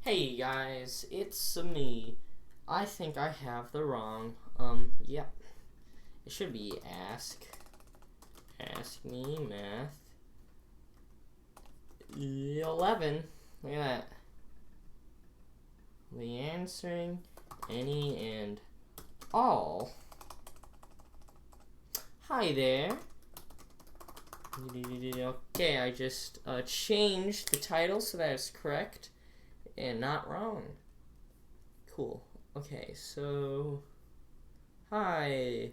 Hey guys, it's me. I think I have the wrong, yep. It should be ask me math 11. Look at that. The answering any and all. Hi there. Okay, I just changed the title so that it's correct and not wrong. Cool. Okay, so hi,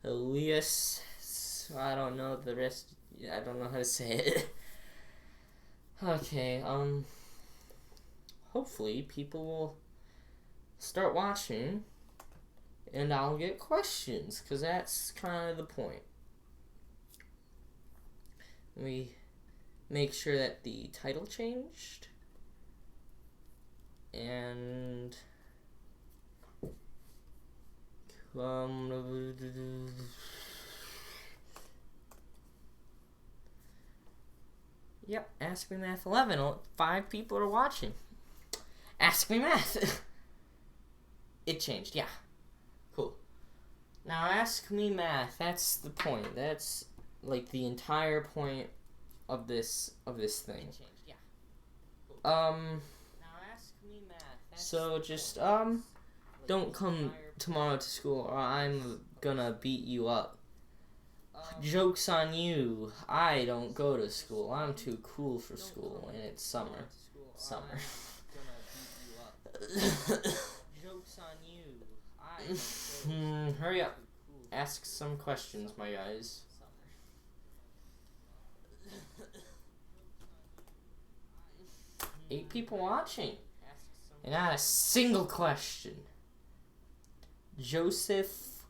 Elias. I don't know the rest. I don't know how to say it. Okay. Hopefully people will start watching, and I'll get questions, cause that's kind of the point. We make sure that the title changed. And yep, Ask Me Math 11. 5 people are watching. Ask Me Math. It changed, yeah. Cool. Now Ask Me Math, that's the point. That's like the entire point of this thing. It changed, yeah. Cool. So just don't come tomorrow to school or I'm gonna beat you up. Joke's on you. I don't go to school. I'm too cool for school and it's summer. Joke's on you. Hurry up. Ask some questions, my guys. 8 people watching. And not a single question. Joseph,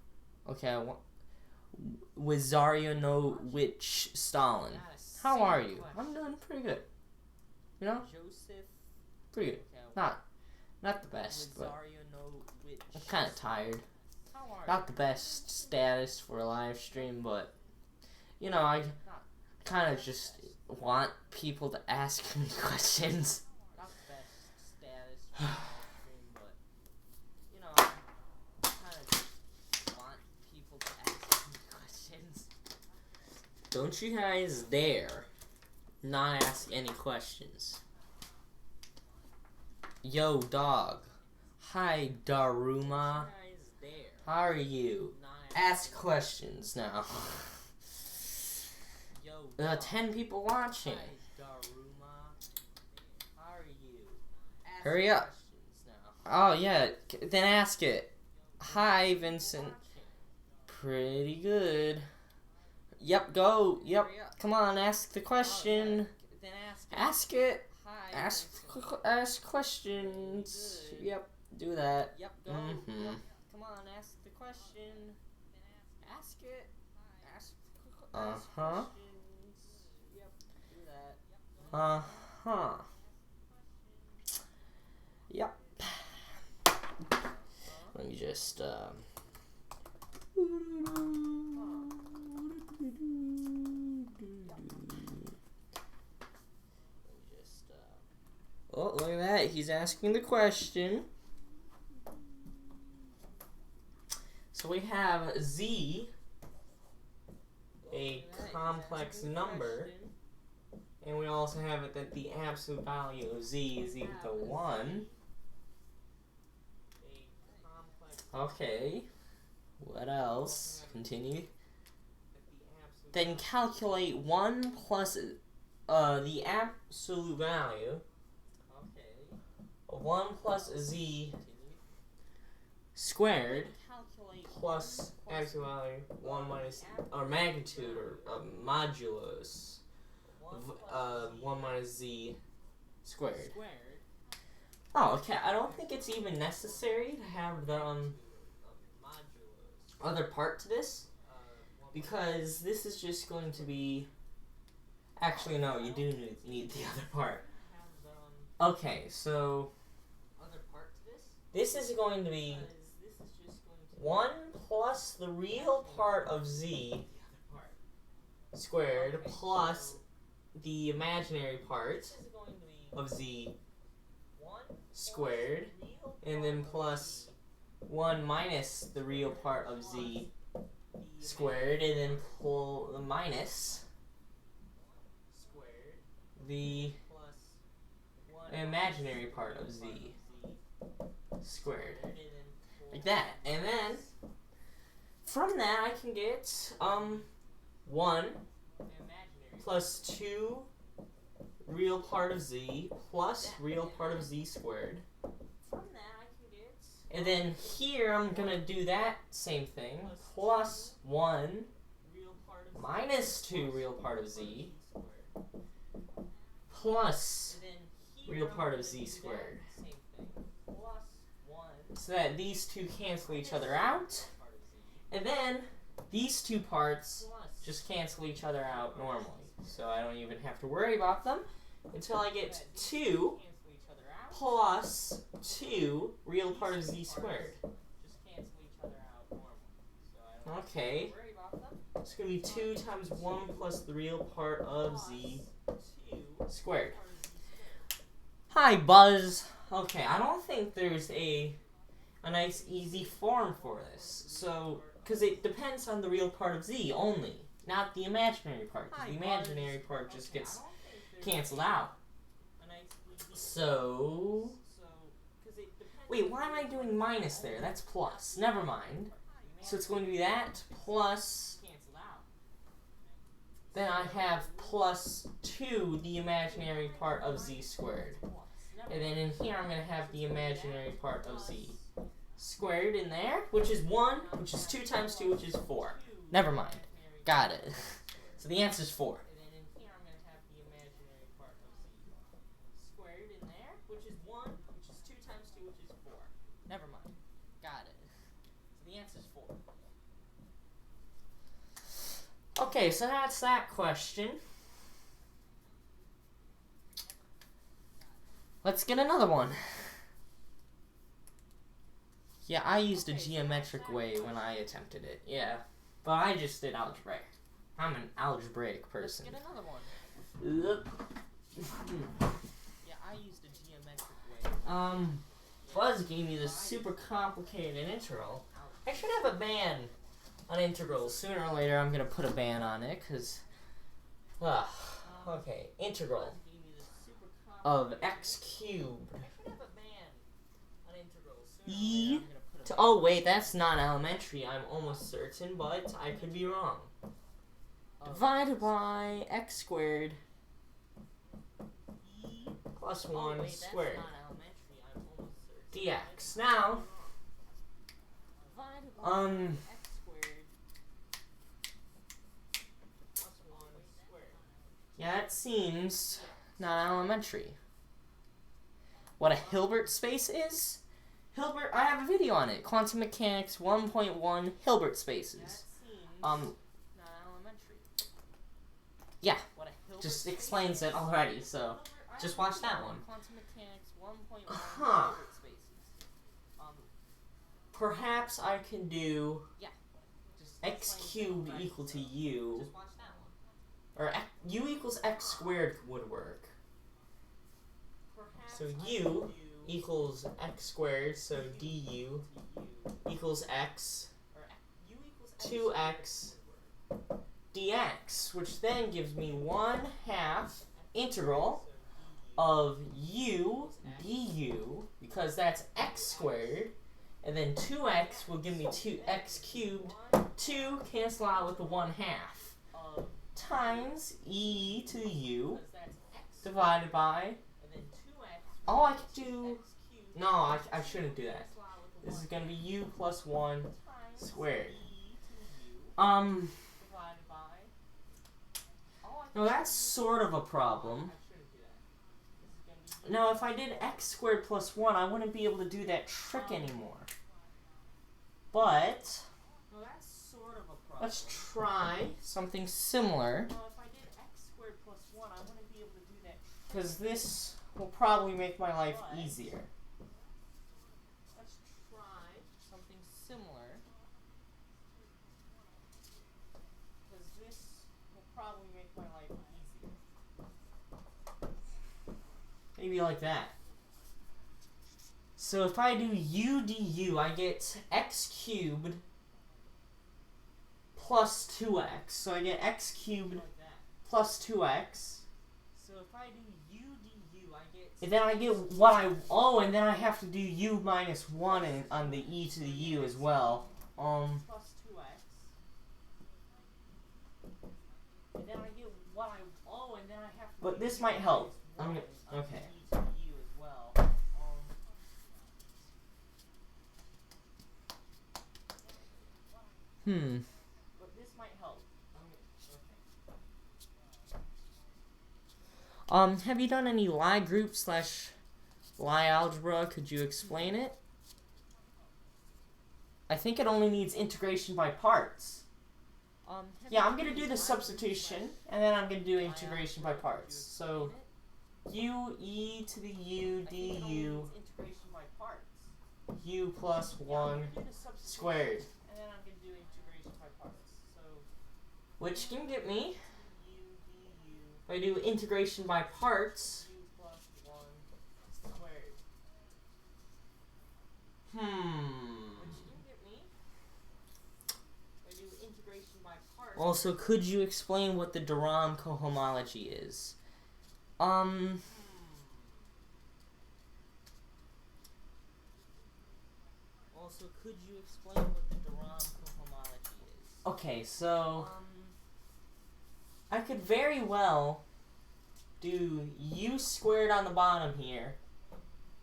okay, Wizarionovich Stalin. How are you? I'm doing pretty good. You know? Pretty good. Not the best, but I'm kind of tired. Not the best status for a live stream, but you know, I kind of just want people to ask me questions. Don't you guys dare not ask any questions. Yo, dog. Hi, Daruma. How are you? Ask questions now. 10 people watching. Hurry up. Oh, yeah. Then ask it. Hi, Vincent. Pretty good. Yep, go. Yep. Come on, ask the question. Ask it. Ask questions. Yep, do that. Yep, go. Come on, ask the question. Ask it. Uh-huh. Yep, do that. Uh-huh. Yep. Let me just, oh, look at that. He's asking the question. So we have Z, a complex number, and we also have it that the absolute value of Z is equal to 1. Okay. What else? Continue. Then calculate 1 plus the absolute value. 1 plus Z squared plus absolute value 1 minus, or magnitude, or modulus, 1 minus Z squared. Oh, okay. I don't think it's even necessary to have the other part to this, because this is just going to be. Actually, no. You do need the other part. Okay, so this is going to be 1 plus the real part of Z squared plus the imaginary part of Z squared, and then plus 1 minus the real part of z squared, and then pull the minus the imaginary part of z squared. Like that. And then from that I can get 1 plus 2 real part of z plus real part of z squared. And then here I'm gonna do that same thing, plus 1 minus 2 real part of z plus real part of z squared. So that these two cancel each other out, and then these two parts just cancel each other out normally. So I don't even have to worry about them until I get 2 plus 2 real part of z squared. Okay. It's going to be 2 times 1 plus the real part of z squared. Hi, Buzz. Okay, I don't think there's a nice easy form for this. So, because it depends on the real part of z only, not the imaginary part. Because the imaginary part just gets canceled out. So, wait, why am I doing minus there? That's plus. Never mind. So it's going to be that plus, then I have plus 2 the imaginary part of z squared. And then in here I'm going to have the imaginary part of z squared in there, which is 1, which is 2 times 2, which is 4. Never mind. Got it. So the answer is 4. Never mind. Got it. So the answer is 4. Okay, so that's that question. Let's get another one. Yeah, I used a geometric way when I attempted it. Yeah, but I just did algebraic. I'm an algebraic person. Let's get another one. Yeah, I used a geometric way. Buzz gave me this super complicated integral. I should have a ban on integrals. Sooner or later, I'm gonna put a ban on it, cause, okay, integral of x cubed e to, oh wait, that's not elementary, I'm almost certain, but I could be wrong. Divided by x squared plus 1 squared dx. Now, yeah, it seems not elementary. What a Hilbert space is? Hilbert, I have a video on it. Quantum Mechanics 1.1 Hilbert spaces. Yeah, just explains it already, so just watch that one. Huh. Perhaps I can do x cubed equal to u, or u equals x squared would work. So u equals x squared, so du equals x, 2x dx, which then gives me 1/2 integral of u du, because that's x squared, and then 2x will give me 2x cubed, 2 cancel out with the 1/2, times e to the u, divided by, oh, I could do, no, I shouldn't do that. This is going to be u plus 1 squared. No, that's sort of a problem. Now, if I did x squared plus 1, I wouldn't be able to do that trick anymore. But let's try something similar, because this will probably make my life easier. Let's try something similar, because this will probably make my life easier. Maybe like that. So if I do u du, I get x cubed plus 2x. So I get x cubed plus 2x. So if I do u du, I get... And then I get what I... Oh, and then I have to do u minus 1 on the e to the u as well. Plus 2x. And then I get what I... Oh, and then I have to... But this might help. Okay. But this might help. Okay. Have you done any Lie group / Lie algebra? Could you explain it? I think it only needs integration by parts. Yeah, I'm gonna do the substitution, and then I'm gonna do integration by parts. So, u e to the u du u plus 1 squared. Which can get me, if I do integration by parts, Also, could you explain what the de Rham cohomology is? Also, could you explain what the de Rham cohomology is? Okay, so I could very well do u squared on the bottom here,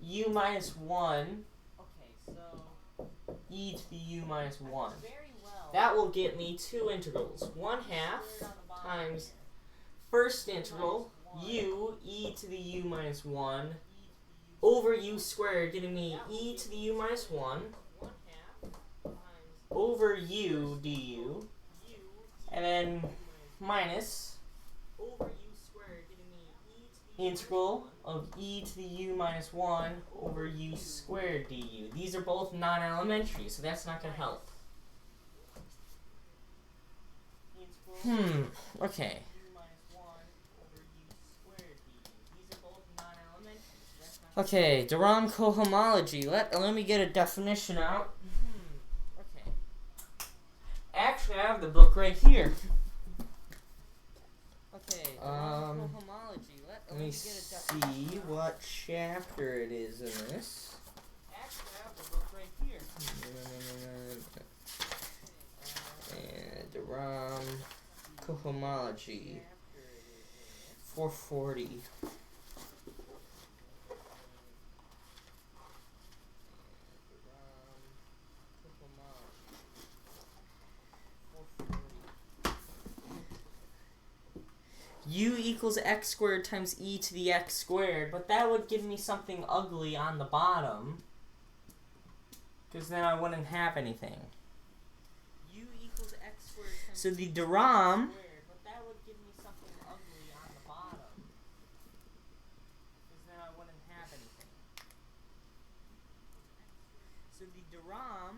u minus 1, okay, so e to the u minus 1. That will get me two integrals. 1/2 times first integral, u e to the u minus 1, over u squared, getting me e to the u minus 1, over u du, and then minus integral of e to the u minus 1 over u squared du. These are both non-elementary, so that's not going to help. Okay. Okay, de Rham cohomology. Let me get a definition out. Okay. Actually, I have the book right here. Okay, de Rham cohomology. Let me see what chapter it is in this. Actually, I have the book right here. And de Rham cohomology 440. U equals x squared times e to the x squared, but that would give me something ugly on the bottom, because then I wouldn't have anything. U equals x squared times so the de Rham, but that would give me something ugly on the bottom, because then I wouldn't have anything. So the de Rham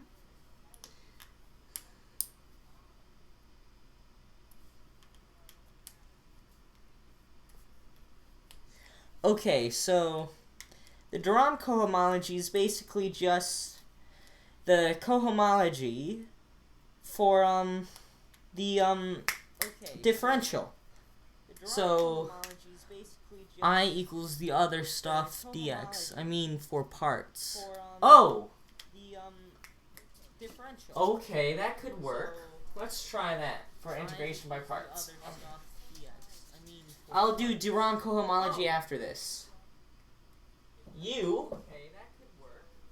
Okay, so the de Rham cohomology is basically just the cohomology for differential. So I equals the other stuff dx. I mean for parts. Differential. Okay, that could work. Let's try that for integration by parts. I'll do de Rham cohomology after this. U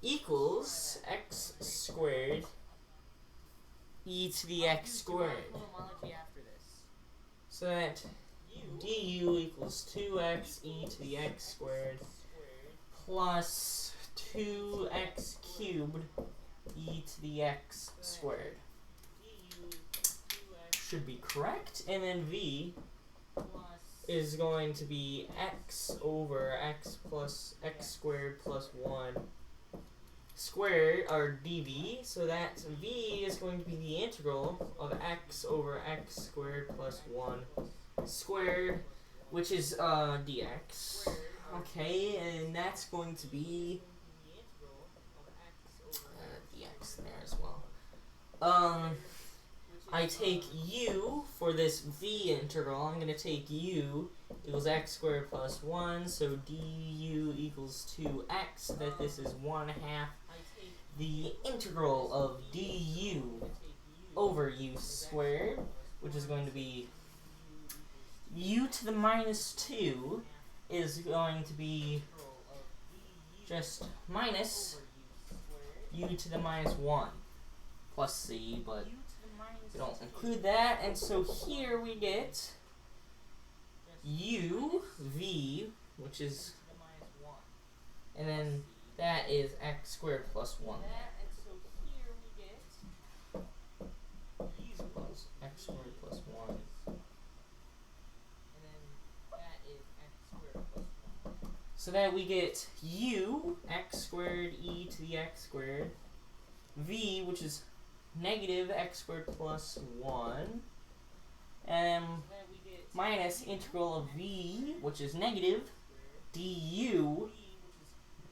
equals x squared e to the x squared. So that du equals 2x e to the x squared plus 2x cubed e to the x squared. Should be correct. And then v is going to be x over x plus x squared plus 1 squared, or dv, so that v is going to be the integral of x over x squared plus 1 squared, which is dx. Okay, and that's going to be I take u for this v integral. I'm going to take u equals x squared plus 1, so du equals 2x, that this is 1/2 the integral of du over u squared, which is going to be u to the minus 2 is going to be just minus u to the minus 1 plus c, but we don't include that, and so here we get u, v, which is, and then that is x squared plus 1. Plus x squared plus 1. So that we get u, x squared e to the x squared, v, which is negative x squared plus 1, and minus integral of v, which is negative du,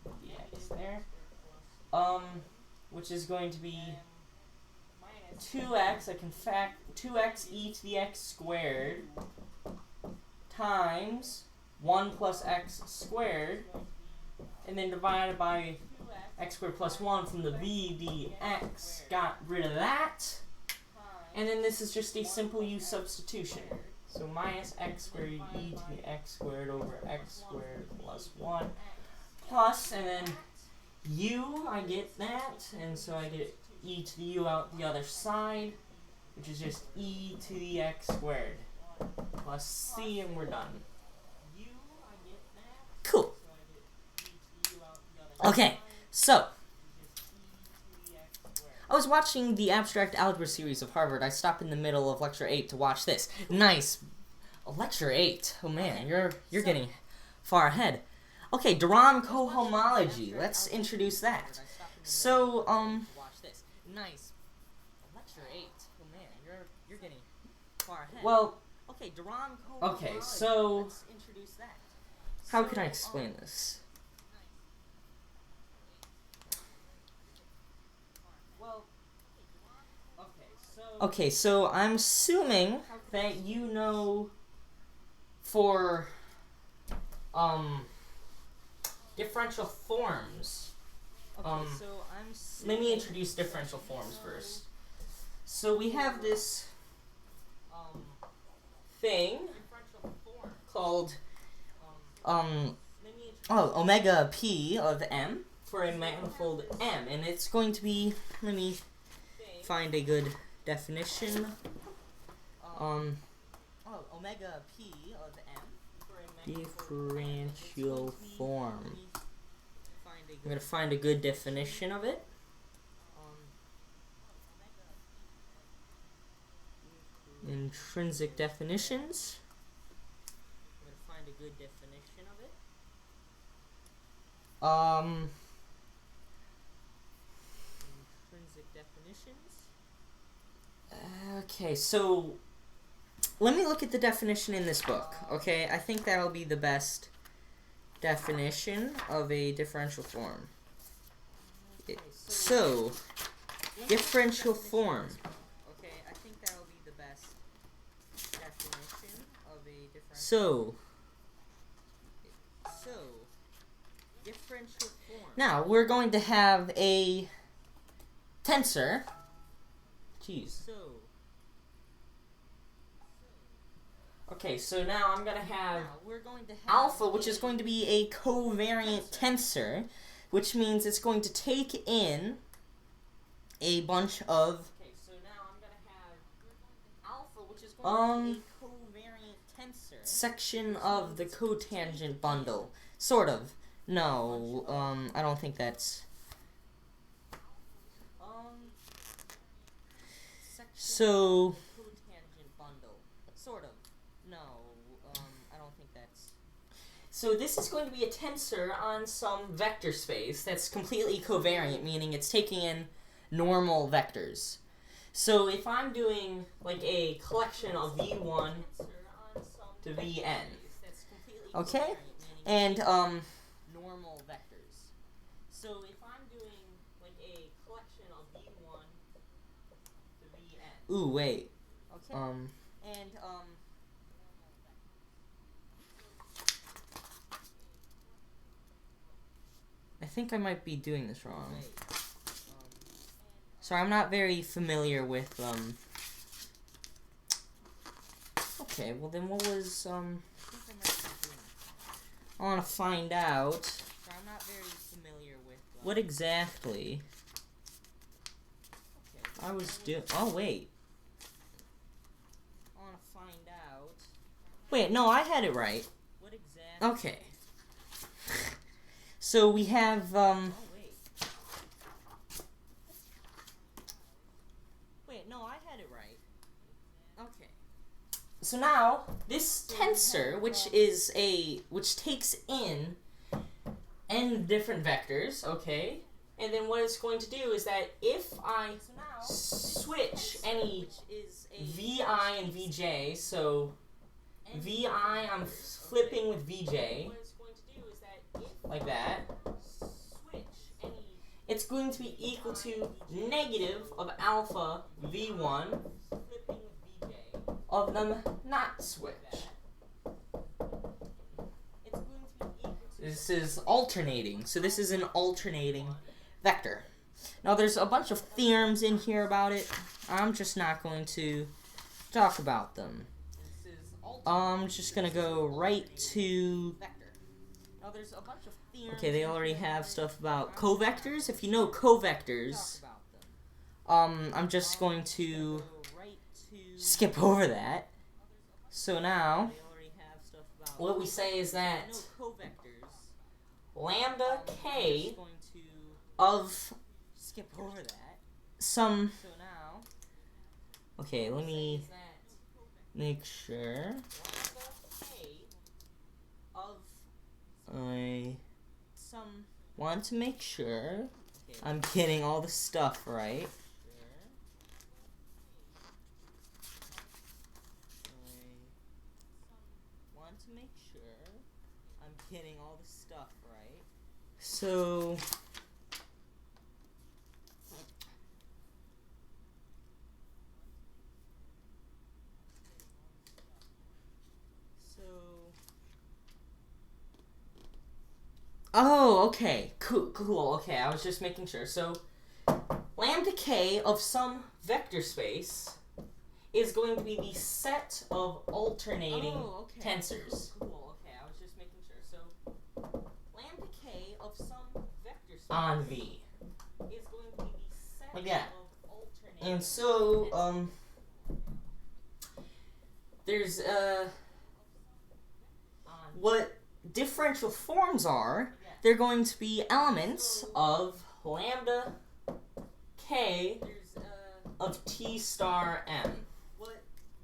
dx there, which is going to be 2x, I can fact 2x e to the x squared times 1 plus x squared, and then divided by x squared plus 1 from the v dx, got rid of that, and then this is just a simple u substitution. So minus x squared e to the x squared over x squared plus 1 plus, and then u, I get that, and so I get e to the u out the other side, which is just e to the x squared plus c, and we're done. Cool. Okay, so I was watching the abstract algebra series of Harvard. I stopped in the middle of lecture 8 to watch this. Nice. Lecture 8. Oh man, you're getting far ahead. Okay, de Rham cohomology. Let's introduce that. So, nice. Lecture 8. Oh man, you're getting far ahead. Well, okay, de Rham cohomology. Okay, so let's introduce that. How can I explain this? Okay, so I'm assuming that you know for differential forms. Let me introduce differential forms first. So we have this thing called omega p of m for a manifold m, and it's going to be, let me find a good definition. Omega p of m for a differential form. I'm going to find a good definition of it. Intrinsic definitions. I'm going to find a good definition of it. Intrinsic definitions. Okay, so let me look at the definition in this book. Okay, I think that'll be the best definition of a differential form. So, differential form. Okay, I think that'll be the best definition of a differential. So differential form. Now we're going to have a tensor. Jeez. Okay, so now I'm going to have alpha, which is going to be a covariant tensor, which means it's going to take in a bunch of section of the cotangent bundle. Sort of. No, I don't think that's... So... Sort of. No, I don't think that's... So this is going to be a tensor on some vector space that's completely covariant, meaning it's taking in normal vectors. So if I'm doing like a collection of v1 to vn, okay? And normal vectors. So if I'm doing like a collection of v1 Ooh, wait. Okay. And I think I might be doing this wrong. Sorry, I'm not very familiar with, Okay, well then what was, I want to find out. Sorry, I'm not very familiar with, what exactly I was doing. Oh, wait. I want to find out. Wait, no, I had it right. What exactly? Okay. So we have, Oh, wait. Wait, no, I had it right. Okay. So now, this tensor, which takes in n different vectors, okay? And then what it's going to do is that if I switch any vi and vj, so vi I'm flipping with vj, like that, it's going to be equal to negative of alpha v1 of them not switch. This is alternating, so this is an alternating vector. Now there's a bunch of theorems in here about it. I'm just not going to talk about them. I'm just gonna go right to. Okay, they already have stuff about covectors. If you know covectors, I'm just going to skip over that. So now, what we say is that lambda k of some. Okay, let me make sure. I want to make sure I'm getting all the stuff right. So oh, okay. Cool. Okay, I was just making sure. So lambda k of some vector space is going to be the set of alternating tensors. Cool. Okay, I was just making sure. So lambda k of some vector space On V. is going to be the set Like that. of alternating. And so, there's, what differential forms are, they're going to be elements of lambda k of t star m. What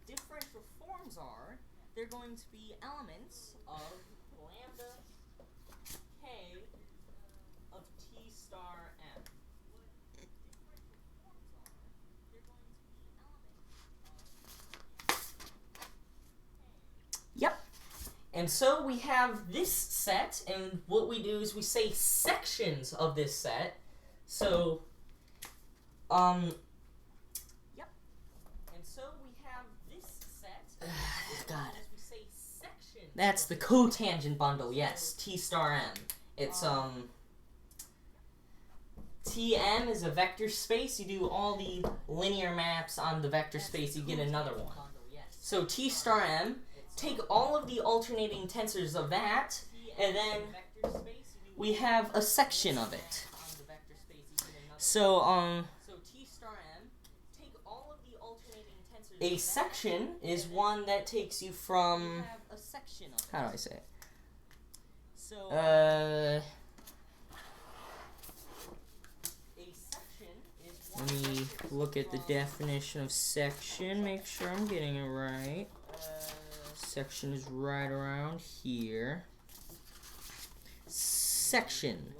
differential forms are, they're going to be elements of lambda k of t star m. Yep. And so we have this set, and what we do is we say sections of this set. So, Yep. And so we have this set. God. We say sections. That's the cotangent bundle, yes, t star m. It's, Tm is a vector space. You do all the linear maps on the vector space, you get another one. So t star m, take all of the alternating tensors of that, and then we have a section of it. So, T star m, take all of the alternating tensors. a section is one that takes you from, Have a section of it. how do I say it? So Uh, a section is let me look at the definition of section, make sure I'm getting it right. Section is right around here. Section.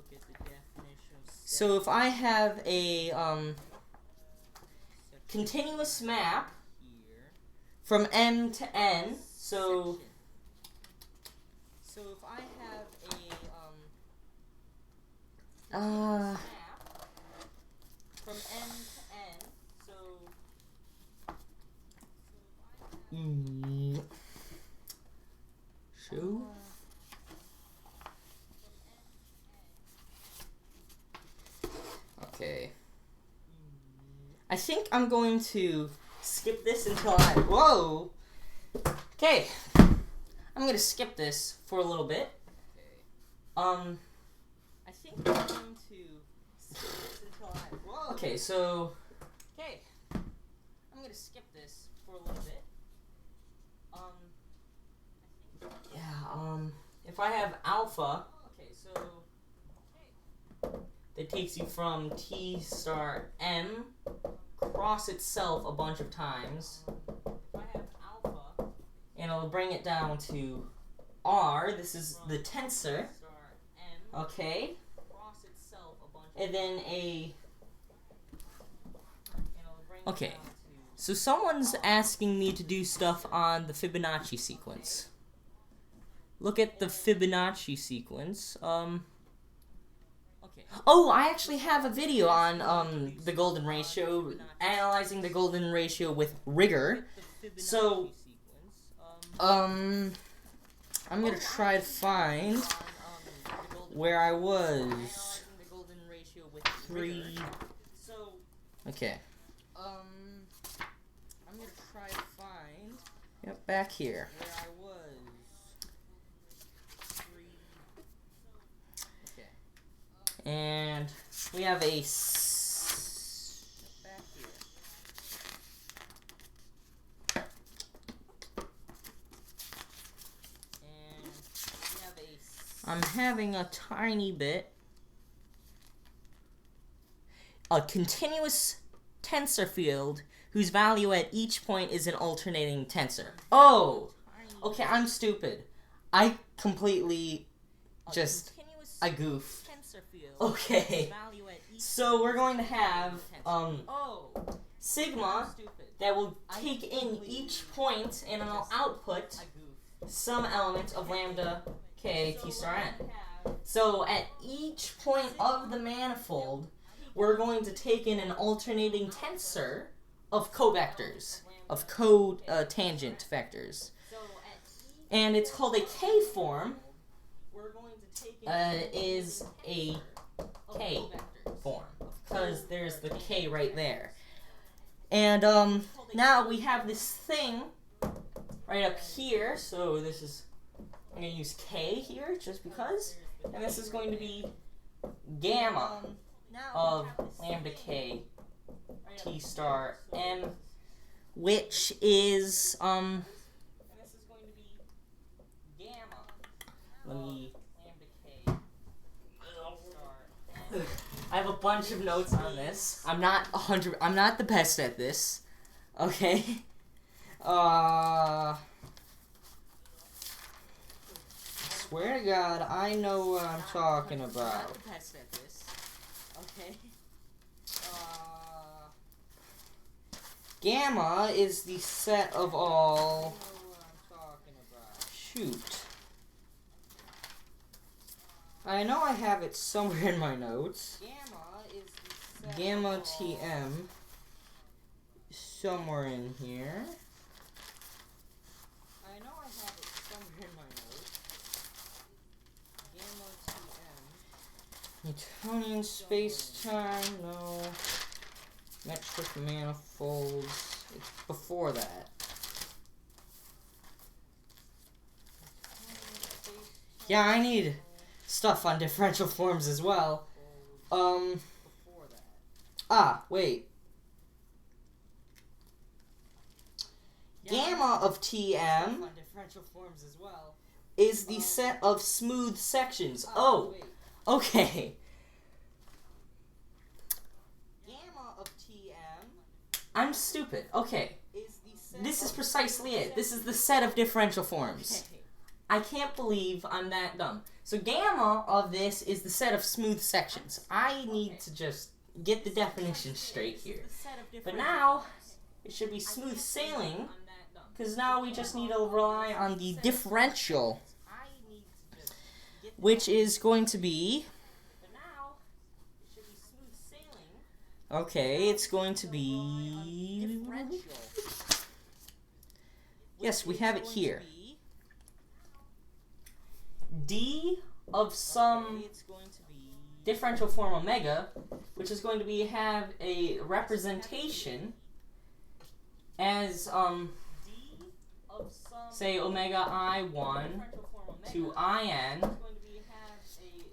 So if I have a continuous map from M to N, so if I have a uh map from N to N, so Okay. I think I'm going to skip this until I... Whoa! Okay. I'm going to skip this for a little bit. I think I'm going to skip this until I... Whoa! Okay, so... Okay. I'm going to skip this for a little bit. If I have alpha... Okay, so... That takes you from T star M cross itself a bunch of times. If I have alpha, and I'll bring it down to R. This is the tensor. Okay. And then a... Okay. So someone's asking me to do stuff on the Fibonacci sequence. Look at the Fibonacci sequence. Oh, I actually have a video on the golden ratio, analyzing the golden ratio with rigor. So, I'm gonna try to find where I was. 3. Okay. I'm gonna try to find. Yep, back here. Where I was. 3. Okay. And we have a back here. And we have a I'm having a tiny bit. A continuous tensor field whose value at each point is an alternating tensor. Oh! Okay, I'm stupid. I completely I goofed. Okay. So we're going to have sigma that will take in each point and it'll output some element of lambda k t star n. So at each point of the manifold, we're going to take in an alternating tensor of covectors, of cotangent vectors. And it's called a K-form, is a K form, because there's the K right there. And now we have this thing right up here, so this is, I'm going to use K here, just because, and this is going to be gamma of lambda k t star m, which is and this is going to be gamma. Let me lambda k star m. I have a bunch of notes on this. I'm not the best at this. Okay. Swear to God, I know what I'm talking about. I'm not the best at this. Okay. Gamma is the set of all... I know what I'm talking about. Shoot. I know I have it somewhere in my notes. Gamma is the set Gamma Tm. Somewhere in here. I know I have it somewhere in my notes. Gamma Tm. Newtonian space-time, no. Metric manifolds, it's before that. Yeah, I need stuff on differential forms as well. Wait. Gamma of Tm on differential forms as well is the set of smooth sections. Oh, okay. I'm stupid. Okay. This is precisely it. This is the set of differential forms. I can't believe I'm that dumb. So gamma of this is the set of smooth sections. I need to just get the definition straight here. But now, it should be smooth sailing, because now we just need to rely on the differential, which is going to be... Okay, it's going to be... Yes, we have it here. D of some differential form omega, which is going to have a representation as D of some say omega I1 differential form omega to is IN going to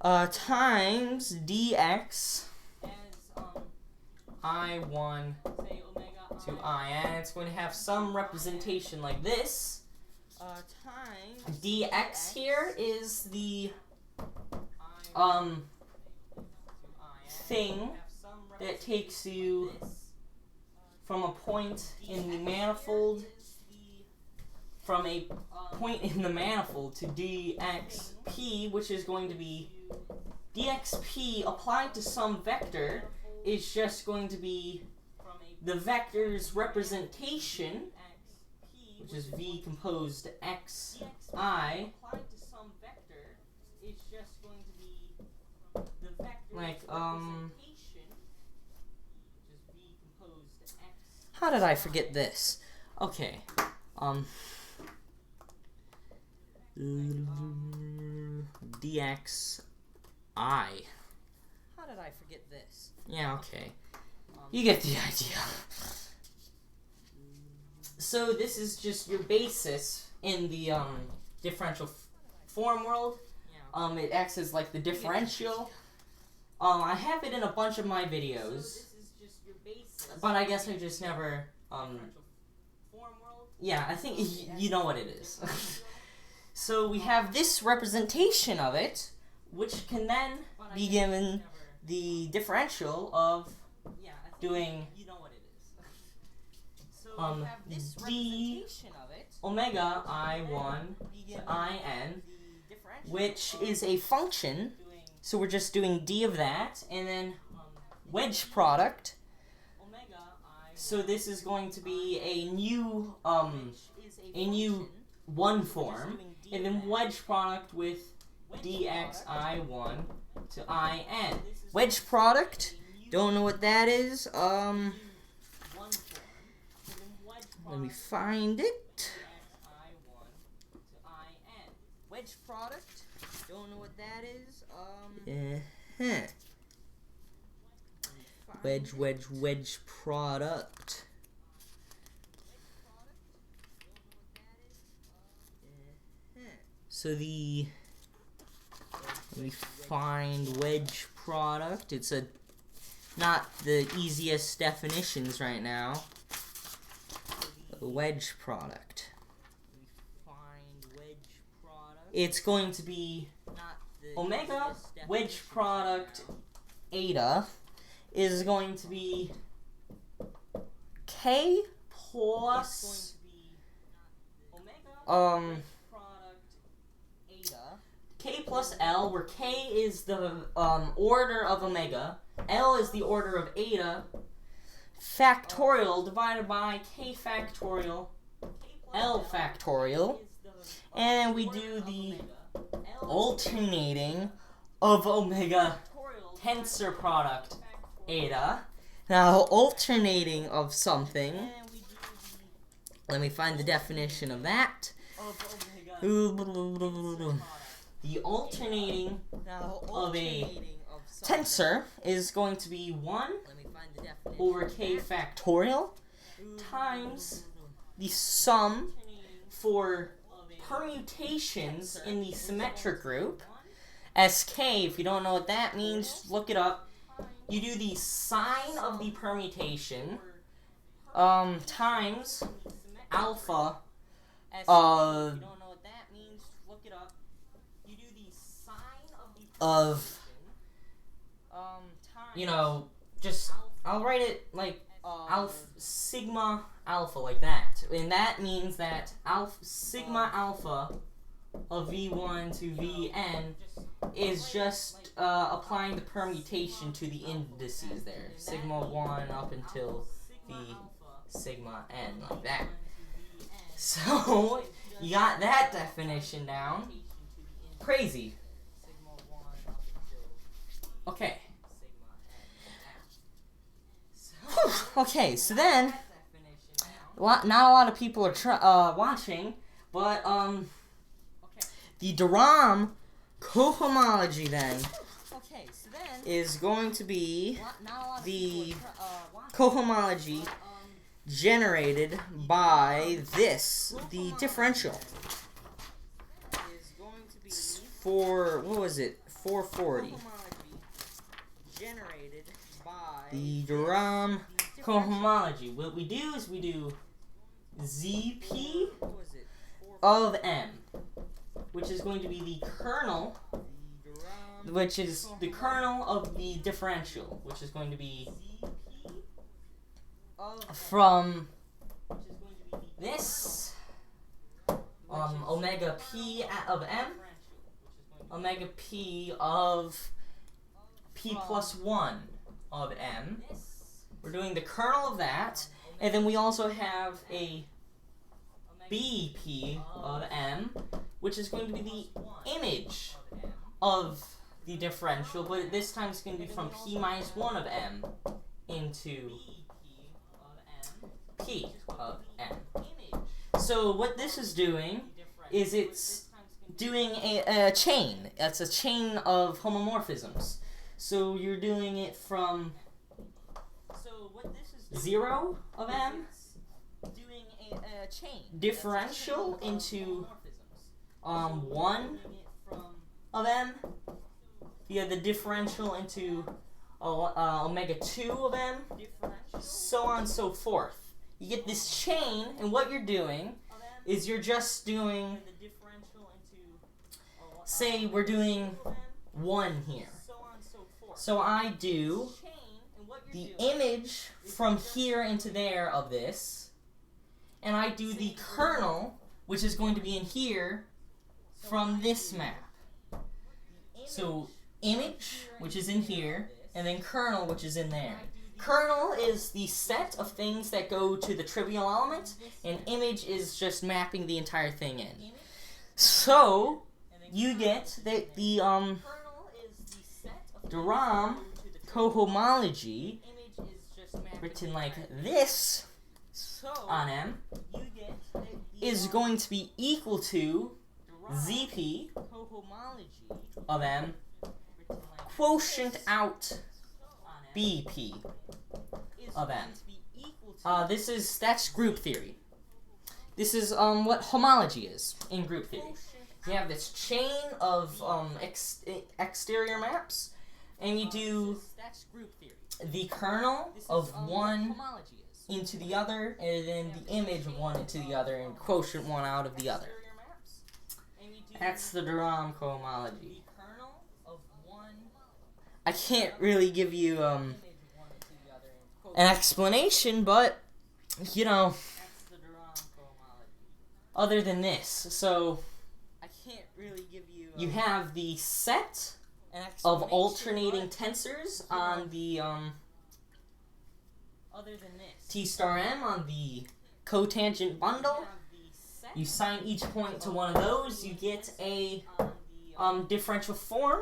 have times dx as I1 say omega to IN. It's going to have some representation like this. times dx here is the thing that takes you from a point in the manifold to dxp, which is going to be dxp applied to some vector is just going to be the vector's representation, which is v composed xi, like how did I forget this? Okay, dxi. How did I forget this? Yeah, okay. You get the idea. So this is just your basis in the differential form world. It acts as like the differential. I have it in a bunch of my videos, but I guess I just never yeah, I think you know what it is. So we have this representation of it, which can then be given the differential of doing d omega I1 to IN, which is a function, so we're just doing d of that, and then wedge product. So this is going to be a new one form, and then wedge product with dxi1 to IN. Wedge product, don't know what that is. Let me find it. Wedge product, don't know what that is. Wedge product. So let me find wedge product. It's not the easiest definitions right now. Wedge product. It's going to be omega wedge product eta is going to be k plus k plus L, where k is the order of omega, L is the order of eta, factorial divided by k factorial L factorial, and we do the alternating of omega tensor product eta. Now, alternating of something, let me find the definition of that. The alternating of a tensor is going to be 1 over k factorial times the sum for permutations in the symmetric group. Sk, if you don't know what that means, look it up. You do the sine of the permutation times alpha of, just, I'll write it like sigma alpha, like that. And that means that sigma alpha of V1 to Vn is just applying the permutation to the indices there. Sigma 1 up until the sigma n, like that. So, you got that definition down. Crazy. Okay. Okay, so then, not a lot of people are watching, but the de Rham cohomology then. Okay, so then is going to be not a lot of the people are watching. cohomology generated by this, the differential. Is going to be For, what was it? 440. cohomology generated by The de Rham cohomology. What we do is we do ZP what was it? of M, which is going to be the kernel, The de Rham which is the kernel of the differential, which is going to be ZP of from which is going to be the this omega P of M, omega P of P plus 1 of M. We're doing the kernel of that, and then we also have a BP of M, which is going to be the image of the differential, but this time it's going to be from P minus 1 of M into P of M. So what this is doing is it's doing a chain. It's a chain of homomorphisms. So you're doing it from 0 of M, doing a chain differential into 1 of M, via the differential into omega 2 of M, so on and so forth. You get this chain, and what you're doing is you're just doing, say we're doing 1 here. So I do the image from here into there of this, and I do the kernel, which is going to be in here, from this map. So image, which is in here, and then kernel, which is in there. Kernel is the set of things that go to the trivial element, and image is just mapping the entire thing in. So you get that the de Rham cohomology, written like this on M, is going to be equal to ZP of M quotient out BP of M. That's group theory. This is what homology is in group theory. You have this chain of exterior maps, and you do the kernel of one into the other, and then the image of one into the other, and quotient one out of the other. That's the de Rham cohomology. I can't really give you an explanation, but you know, other than this, so you have the set of alternating tensors on the T star M on the cotangent bundle. You assign each point to one of those, you get a differential form.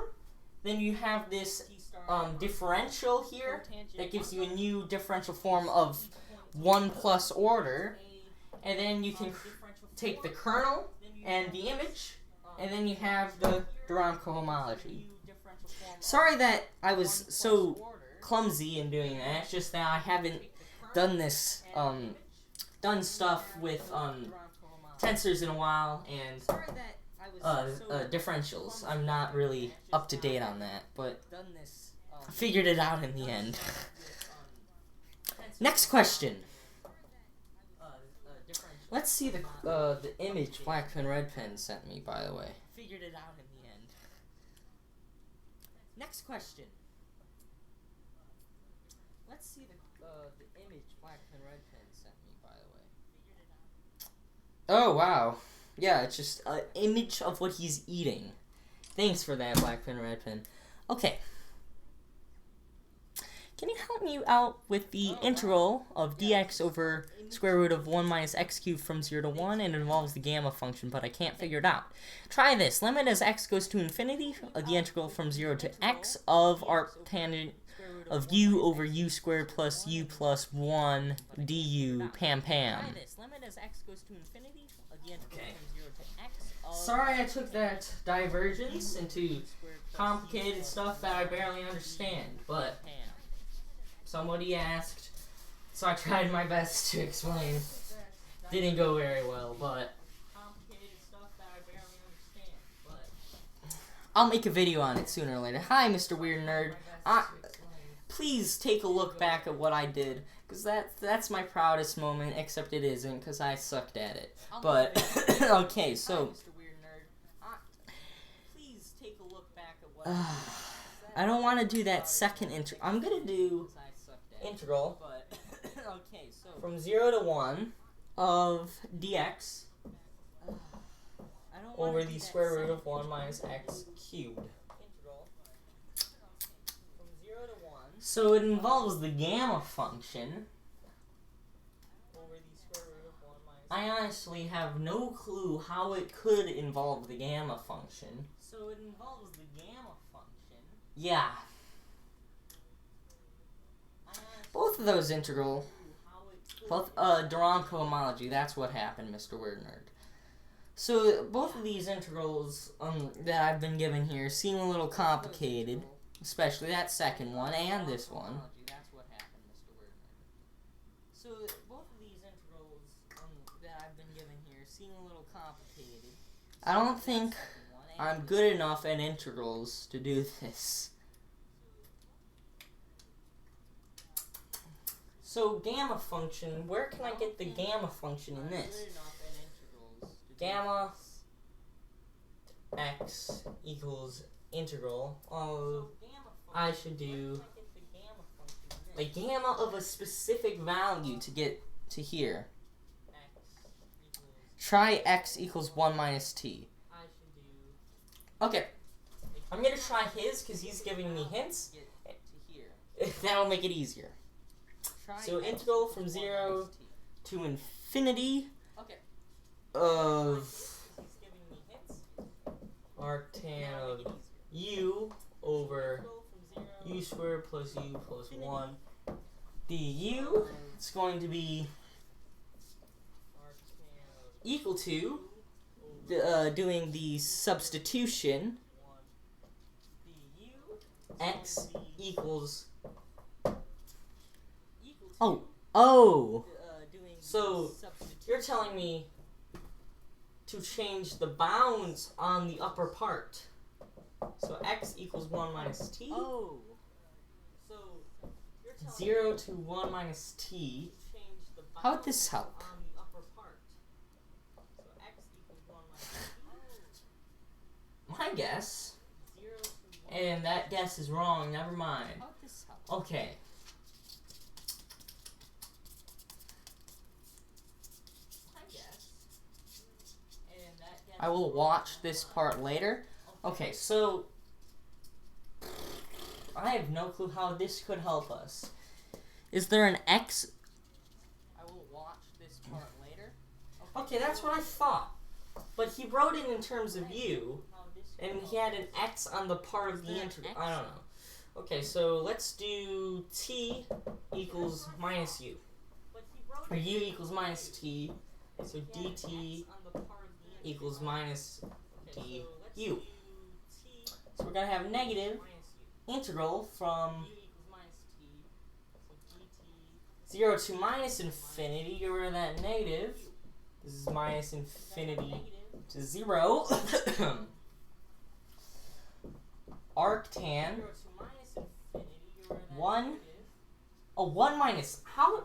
Then you have this differential here that gives you a new differential form of 1 plus order, and then you can take the kernel and the image, and then you have the de Rham cohomology. Sorry that I was so clumsy in doing that. It's just that I haven't done this, done stuff with tensors in a while, and differentials. I'm not really up to date on that, but I figured it out in the end. Next question. Let's see the image Black Pen Red Pen sent me, by the way. Figured it out in the end. Next question. Let's see the image Black Pen Red Pen sent me, by the way. Oh, wow. Yeah, it's just an image of what he's eating. Thanks for that, Black Pen Red Pen. Okay. Can you help me out with the integral of dx over square root of 1 minus x cubed from 0 to 1, and it involves the gamma function, but I can't figure it out. Try this. Limit as x goes to infinity, the integral from 0 to x of arctangent of u over u squared plus u plus 1 du pam pam. Try this. Limit as x goes to infinity. Again, Okay. from 0 to x. Sorry I took that divergence into complicated stuff that I barely understand, but somebody asked, so I tried my best to explain. Didn't go very well, but I'll make a video on it sooner or later. Hi, Mr. Weird Nerd. Please take a look back at what I did, because that's my proudest moment, except it isn't, because I sucked at it. But, okay, so... Please take a look back at what I don't want to do that second integral. I'm going to do integral from 0 to 1 of dx over the square root of 1 minus x cubed. So it involves the gamma function. I honestly have no clue how it could involve the gamma function. So it involves the gamma function. Yeah. Both of those integral, both Duran cohomology, that's what happened, Mr. Weird Nerd. So both of these integrals that I've been given here seem a little complicated, especially that second one and this one. That's what happened, Mr. Weird Nerd. So both of these integrals that I've been given here seem a little complicated. I don't think I'm good enough at integrals to do this. So gamma function, where can I get the gamma function in this? Gamma x equals integral of, I should do a gamma of a specific value to get to here. Try x equals 1 minus t. Okay, I'm going to try his because he's giving me hints. That'll make it easier. So integral from 0 to infinity of arctan of u over u squared plus u plus 1 du. It's going to be equal to, doing the substitution, x equals... Oh! So, you're telling me to change the bounds on the upper part. So x equals 1 minus t. Oh. 0 to 1 minhow t. How would this help? My guess. And that guess is wrong, never mind. Okay. I will watch this part later. Okay, so I have no clue how this could help us. Is there an x? I will watch this part later. Okay, that's what I thought. But he wrote it in terms of u, and he had an x on the part of the integral. I don't know. Okay, so let's do t equals minus u. Or u equals minus t. So dt equals minus du. So we're going to have negative integral from 0 to minus infinity. Get rid of that negative. This is minus infinity to 0. Arctan 1. Oh, 1 minus. How?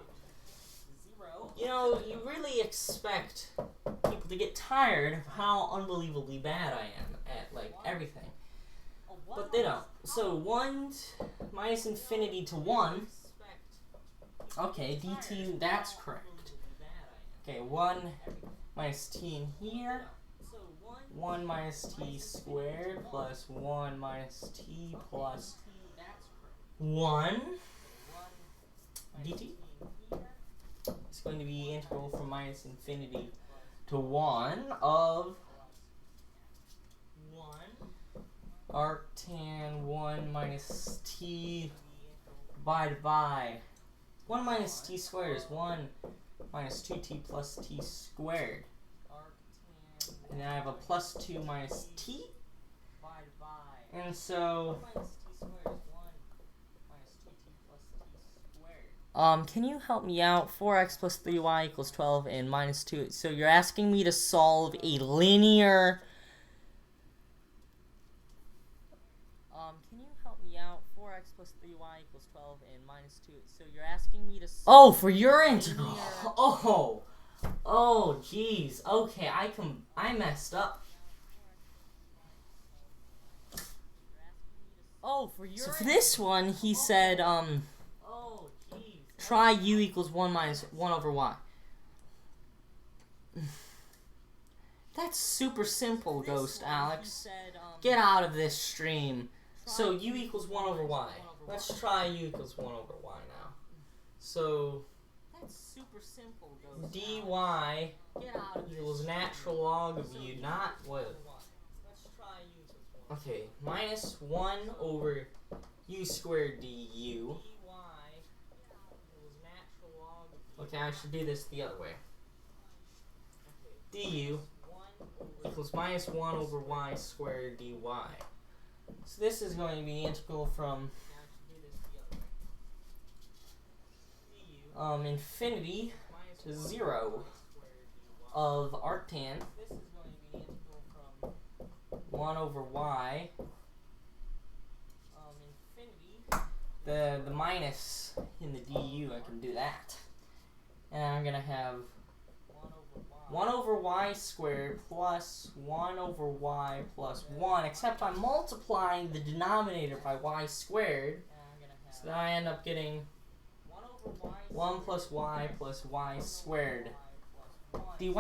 You know, you really expect people to get tired of how unbelievably bad I am at, like, everything. But they don't. So, 1 minus infinity to 1. Okay, dt, that's correct. Okay, 1 minus t in here. 1 minus t squared plus 1 minus t plus 1 dt. It's going to be integral from minus infinity to 1 of arctan 1 minus t divided by 1 minus t squared is 1 minus 2t plus t squared. arctan And then I have a plus 2 minus t. divided by And so 1 minus t squared is 1 minus 2t plus t squared. Can you help me out? 4x plus 3y equals 12 and minus 2. So you're asking me to solve a linear... can you help me out? 4x plus 3y equals 12 and minus 2. So you're asking me to solve... Oh, for your integral. Oh. Oh, jeez. Okay, I messed up. Oh, for your... So for this one, he said, Oh, jeez. try u equals 1 minus 1 over y. That's super simple, Ghost Alex. Get out of this stream. So u equals 1 over y. Let's try u equals 1 over y now. So That's super simple, Ghost dy Get out of this equals stream. natural log of u, not what? Let's try u equals 1. Okay, minus 1 over u squared du. dy equals natural log of u. Okay, I should do this the other way. Du 1 over equals minus 1 over y squared dy. So this is going to be the integral from Now I should do this the other way. du infinity minus to 1 over 0 y squared dy. of arctan This is going to be the integral from 1 over y. infinity. The minus in the du, I can do that. And I'm going to have 1 over y squared plus 1 over y plus 1, except I'm multiplying the denominator by y squared, so that I end up getting 1 plus y squared dy.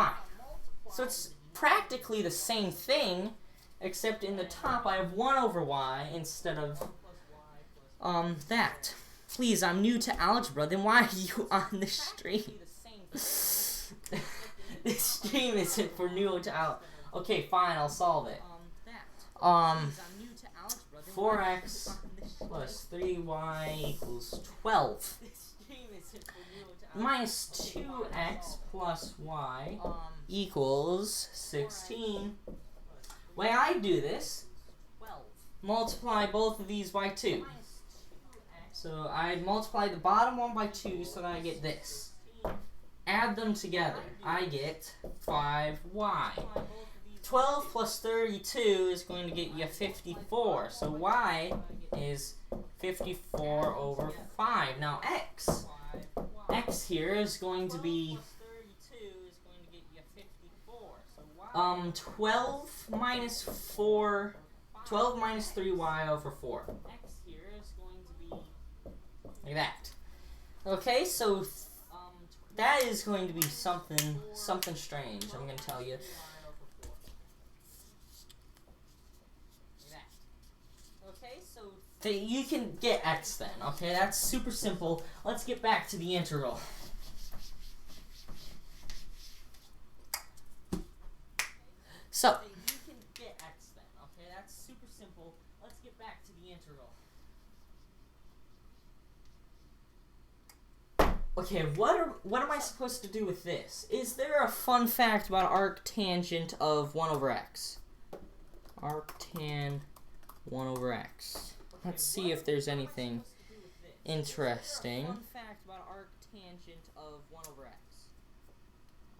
So it's practically the same thing, except in the top I have 1 over y instead of that. Please, I'm new to algebra, then why are you on the stream? This stream isn't for new to algebra. Okay, fine, I'll solve it. 4x plus 3y equals 12. Minus 2x plus y equals 16. Way I do this, multiply both of these by 2. So I multiply the bottom one by 2 so that I get this. Add them together. I get 5y. 12 plus 32 is going to get you 54. So y is 54 over 5. Now x here is going to be 12 minus 4, 12 minus 3y over 4. Like that. Okay, so that is going to be something strange, I'm going to tell you. Okay, so you can get x then. Okay, that's super simple. Let's get back to the integral. So you can get x then. Okay, that's super simple. Let's get back to the integral. Okay, what am I supposed to do with this? Is there a fun fact about arctangent of 1 over x? Arctan 1 over x. Let's see if there's anything interesting. Fun fact about arctangent of 1 over x.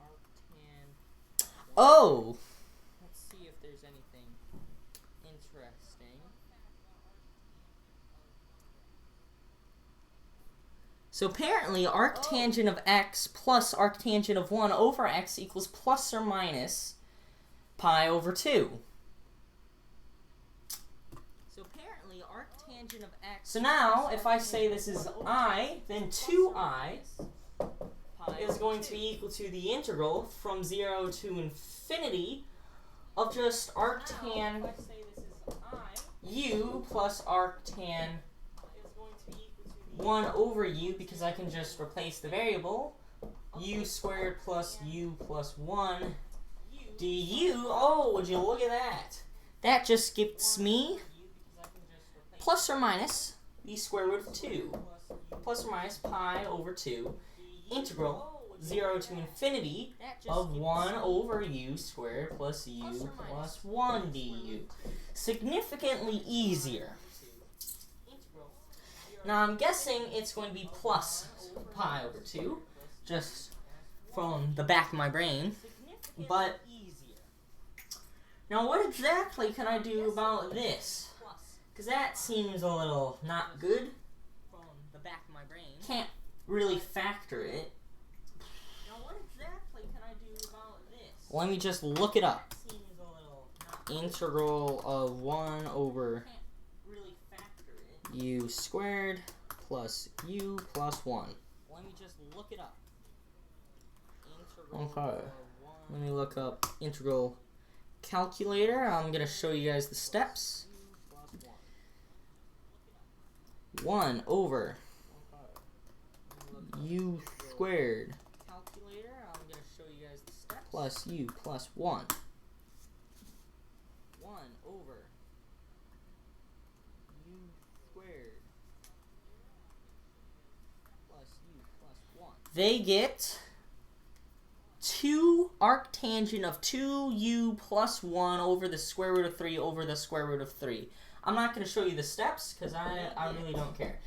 Arctan. Oh! Let's see if there's anything interesting. So apparently arctangent of x plus arctangent of 1 over x equals plus or minus pi over 2. So apparently arctangent of x... So now, if I say this is I, then 2I is going to be equal to the integral from 0 to infinity of just arctan u plus arctan 1 over u, because I can just replace the variable, u squared plus u plus 1 du. Oh, would you look at that? That just gives me plus or minus the square root of 2. plus or minus pi over 2 integral 0 to infinity of 1 over u squared plus u plus 1 du. Significantly easier. Now I'm guessing it's going to be plus pi over 2, just from the back of my brain. But now what exactly can I do about this? Because that seems a little not good. From the back of my brain. Can't really factor it. Now what exactly can I do about this? Let me just look it up. Integral of 1 over u squared plus u plus 1. Let me just look it up. Okay. Let me look up integral calculator. I'm going to show you guys the steps. 1 over u squared calculator. I'm going to show you guys the steps. Plus u plus 1. 1 over u squared plus u plus 1. They get 2 arctangent of 2u plus 1 over the square root of 3 over the square root of 3. I'm not going to show you the steps because I really don't care.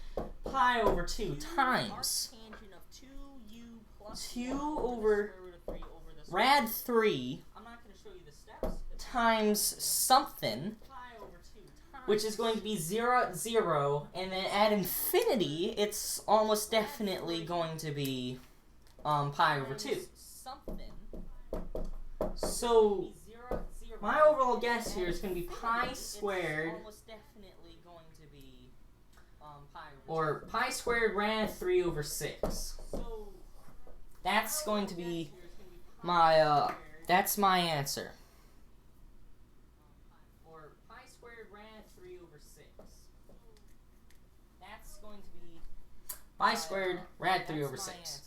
Pi over 2 times 2 over rad 3 times something, which is going to be 0, 0, and then at infinity, it's almost definitely going to be pi over 2. So, my overall guess here is going to be pi squared, or pi squared rad 3 over 6. That's going to be my, that's my answer. Or pi squared rad 3 over 6. That's going to be pi squared rad 3 over 6.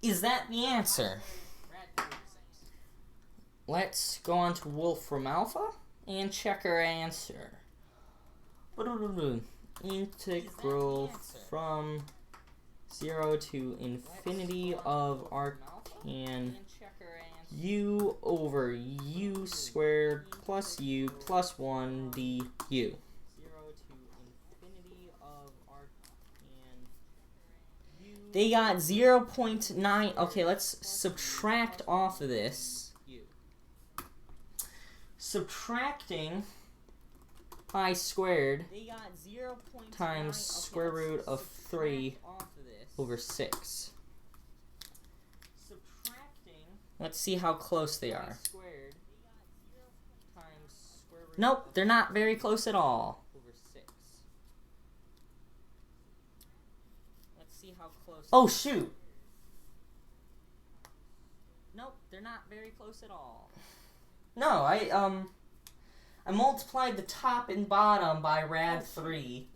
Is that the answer? Let's go on to Wolfram Alpha and check our answer. Integral from 0 to infinity of arctan u over u squared plus u plus 1 du. They got 0.9. Okay, let's subtract off of this. Subtracting pi squared times square root of 3 over 6. Let's see how close they are. Nope, they're not very close at all. Oh shoot! Nope, they're not very close at all. No, I multiplied the top and bottom by rad 3.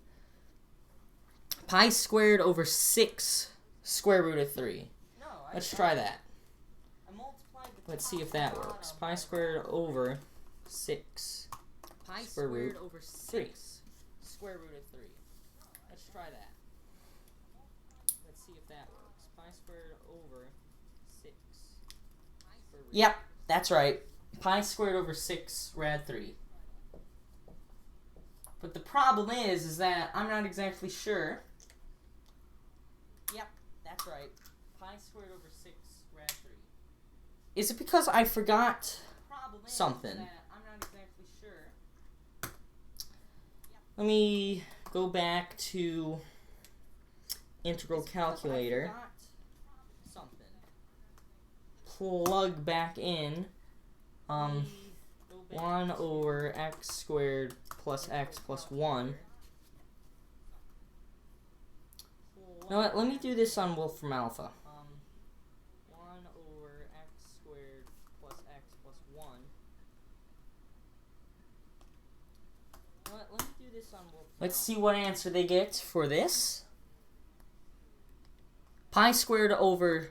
Pi squared over 6 square root of 3. Let's try that. Let's see if that works. Pi squared over 6 square root over 6 square root of 3. Let's try that. Let's see if that works. Pi squared over 6. Yep, that's right. Pi squared over 6 rad 3. But the problem is that I'm not exactly sure. Yep, that's right. Pi squared over 6 rad 3. Is it because I forgot something? I'm not exactly sure. Let me go back to integral calculator. Plug back in 1 over x squared plus x plus 1. You know what? Let me do this on Wolfram Alpha. 1 over x squared plus x plus 1. You know what? Let me do this on Wolfram Alpha. Let's see what answer they get for this. Pi squared over...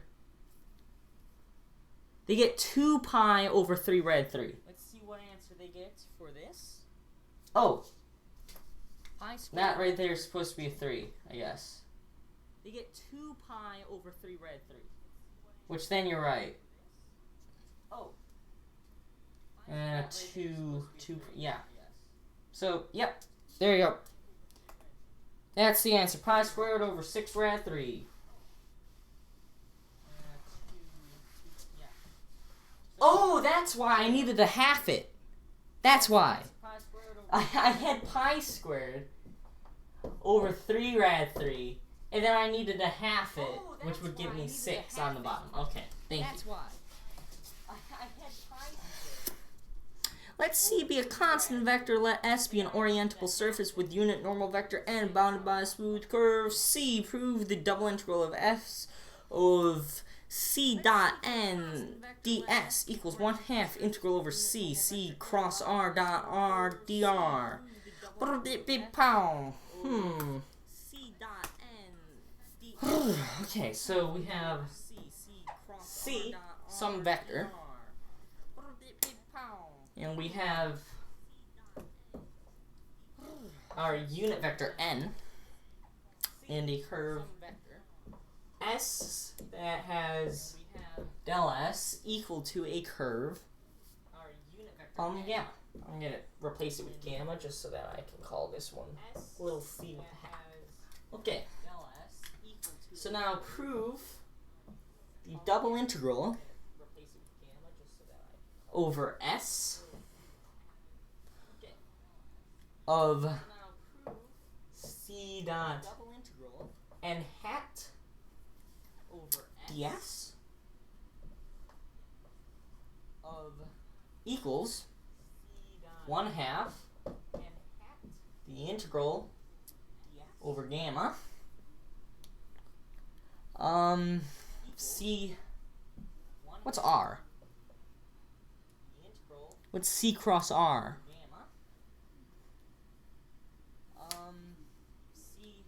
They get 2 pi over 3 rad 3. Let's see what answer do they get for this? Oh, Pi squared. that right there is supposed to be a 3, I guess. They get 2 pi over 3 rad 3. Which then you're right. Oh. And That right there is 2, supposed to be 2, three, yeah. Yes. So, yep. There you go. That's the answer. Pi squared over 6 rad 3. Yeah. Oh, that's why I needed to half it. That's why. Pi squared over I had pi squared over 3 rad 3, and then I needed to half it, Oh, which that's would give why I me needed to 6 half on the it. bottom. Okay, thank you. That's why. I had pi squared. Let C be a constant vector, let S be an orientable surface with unit normal vector n bounded by a smooth curve. C, prove the double integral of f of C dot n ds equals 1/2 integral over C cross R dot R dr. Pow. C dot n d. Okay, so we have cross C, R dot some R vector. dr. And we have our unit vector n and a curve Some vector. S that has We have del S equal to a curve. our unit vector. Yeah, I'm gonna replace it with gamma just so that I can call this one S little c with that a hat. has Okay, del S equal to. so now prove the double integral Replace it with gamma just so that I. over S Okay. of Now prove C dot double integral n hat over S ds of equals C dot 1/2 n hat the integral ds over gamma C. one What's half R? the integral What's C cross R? gamma C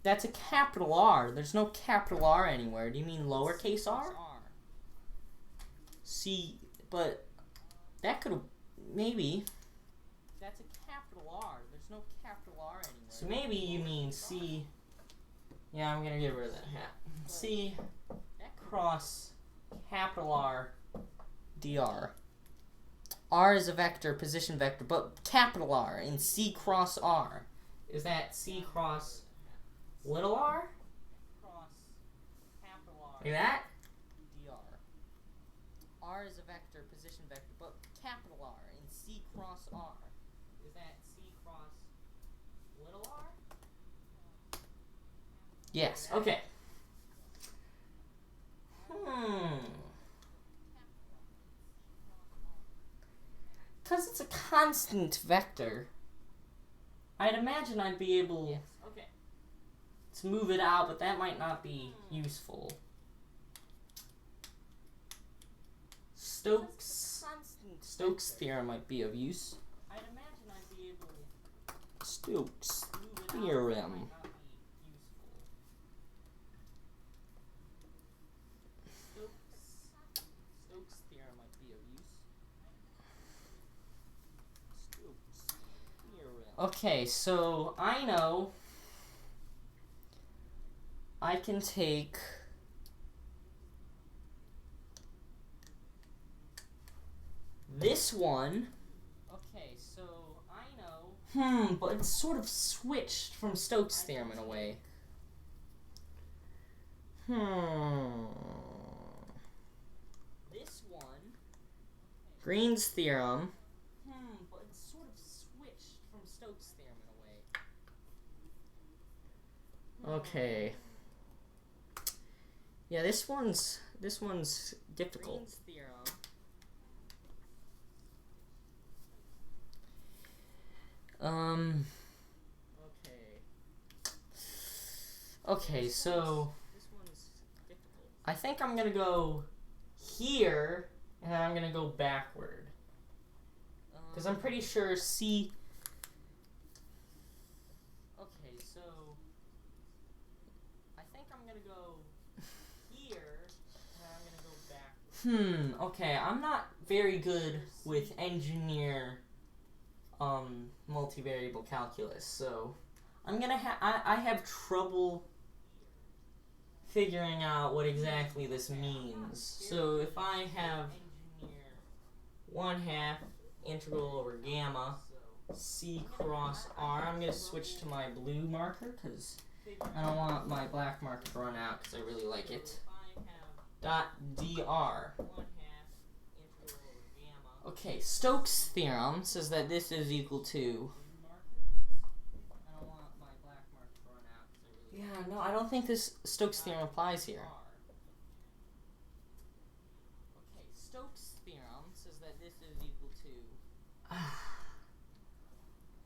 That's a capital R. There's no capital R anywhere. Do you mean lowercase C r? cross C, but that could have maybe. That's a capital R. There's no capital R anywhere. So maybe you mean C. Yeah, I'm gonna get rid of that hat. C That could cross capital R dr. R is a vector, position vector, but capital R and C cross R. Is that C cross little r? cross capital R Like that? dr. R is a vector, position vector, but capital R and C cross R. Is that C cross little r? Yes, okay. Because it's a constant vector, I'd imagine I'd be able Yes. Okay. to move it out, but that might not be useful. Stokes' theorem might be of use. I'd imagine I'd be able Stokes' to move it out, theorem. but it might not be useful. Stokes' theorem might be of use. Stokes' theorem. Okay, so I know I can take this one. Okay, so I know. But it's sort of switched from Stokes' theorem in a way. This one. Green's theorem. But it's sort of switched from Stokes' theorem in a way. Okay. Yeah, this one's difficult. Green's theorem. Okay, so This one's difficult. I think I'm gonna go here, and then I'm gonna go backward. Because I'm pretty sure C. Okay, so I think I'm gonna go here, and then I'm gonna go back. Okay, I'm not very good with engineer multivariable calculus, so I'm gonna I have trouble figuring out what exactly this means. So if I have 1/2 integral over gamma c cross r, I'm gonna switch to my blue marker because I don't want my black marker to run out because I really like it. Dot dr. Okay, Stokes' theorem says that this is equal to. Yeah, no, I don't think this Stokes' theorem applies here. Okay, Stokes' theorem says that this is equal to.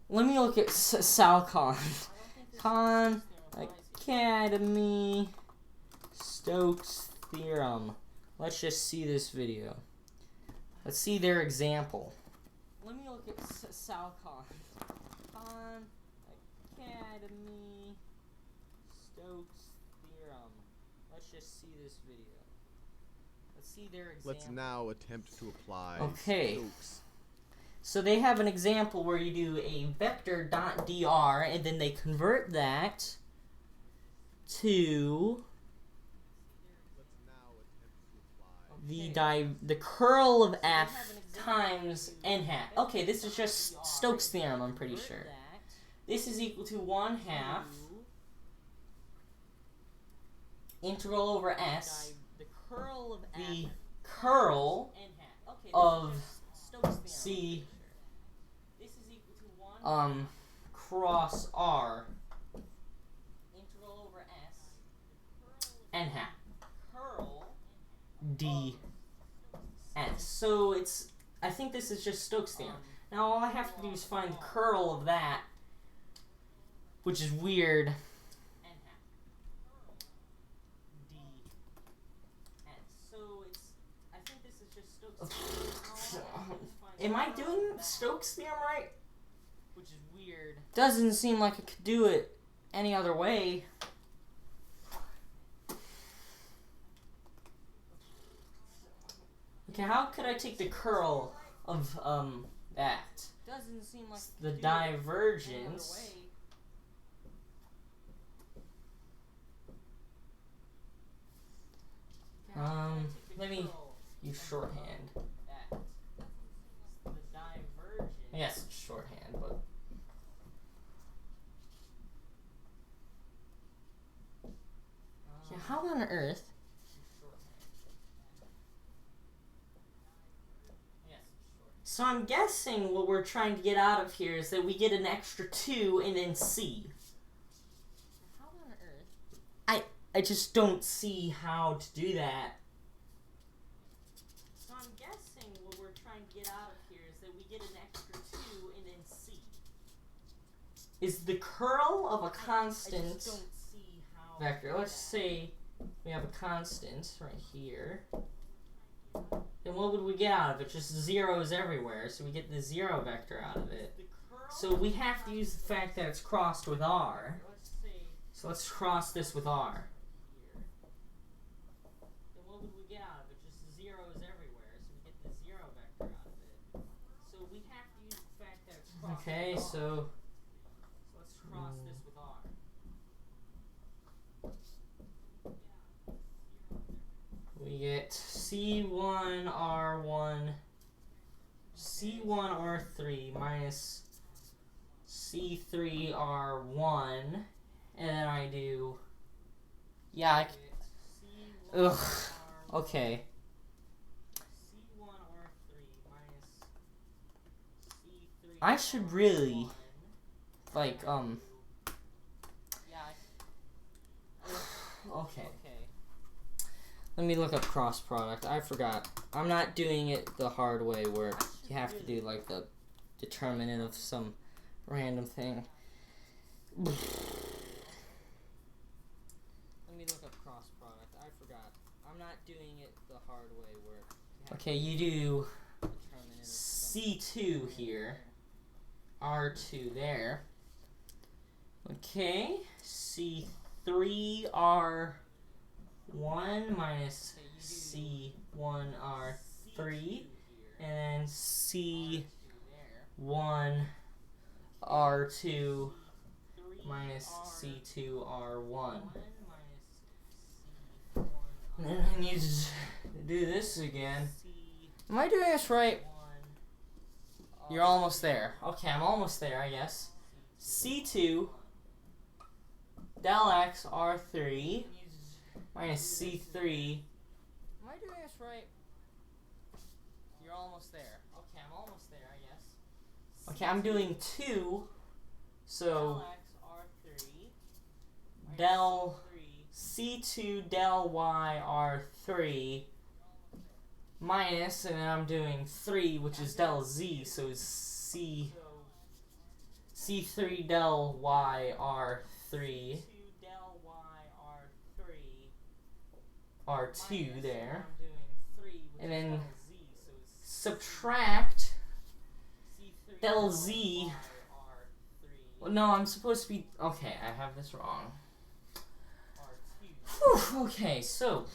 Let me look at Salcon. Khan Academy Stokes' theorem. Let's just see this video. Let's see their example. Let me look at Salcon. Khan Academy Stokes' theorem. Let's just see this video. Let's see their example. Let's now attempt to apply Stokes. So they have an example where you do a vector dot dr and then they convert that to the curl of f times n hat. Okay, this is just Stokes' theorem, I'm pretty sure. This is equal to 1/2 integral over s, the curl of c cross r integral over s n hat d s. So it's, I think this is just Stokes' theorem. Now all I have to do is find the curl of that, which is weird. So it's, I think this is just Stokes' theorem. Am I doing Stokes' theorem right? Which is weird. Doesn't seem like I could do it any other way. Okay, how could I take the curl of that? Doesn't seem like the divergence. Let me use shorthand. Yes, it's shorthand, but yeah, how on earth? So I'm guessing what we're trying to get out of here is that we get an extra 2 and then c. How on earth? I just don't see how to do that. So I'm guessing what we're trying to get out of here is that we get an extra 2 and then c. Is the curl of a constant I just don't see how vector. Let's say we have a constant right here. Then what would we get out of it? Just zeros everywhere, so we get the 0 vector out of it. So we have to use the fact that it's crossed with r. So let's cross this with r. Then what would we get out of it? Just zeros everywhere, so we get the 0 vector out of it. So we have to use the fact that it's crossed with r. So let's cross this with r. We get C1R3 minus C3R1, and then I do, yeah, ugh, okay. I should really, like, okay. Let me look up cross product. I forgot. I'm not doing it the hard way where you have to do like the determinant of some random thing. Let me look up cross product. I forgot. I'm not doing it the hard way where you have okay, you do C2 here. R2 there. Okay. C3R1 minus C1R3, and then R2 C1 there. R2 3 minus C2 R1. minus C1 And then I need to do this again. Am I doing this right? C1 You're almost there. Okay, I'm almost there, I guess. C2 del X R3 minus C3. Am I doing this right? You're almost there. Okay, I'm almost there, I guess. Okay, I'm doing 2. So del X R3 del C3 C2 del Y R3 minus, and then I'm doing 3, which is del Z, so C3 del Y R3 2 del Y R3 R2 there. I'm doing 3, which And is then del Z, so it's subtract C3 del Z. Y R3. Well, no, I'm supposed to be. Okay, I have this wrong. R2. Whew, okay, so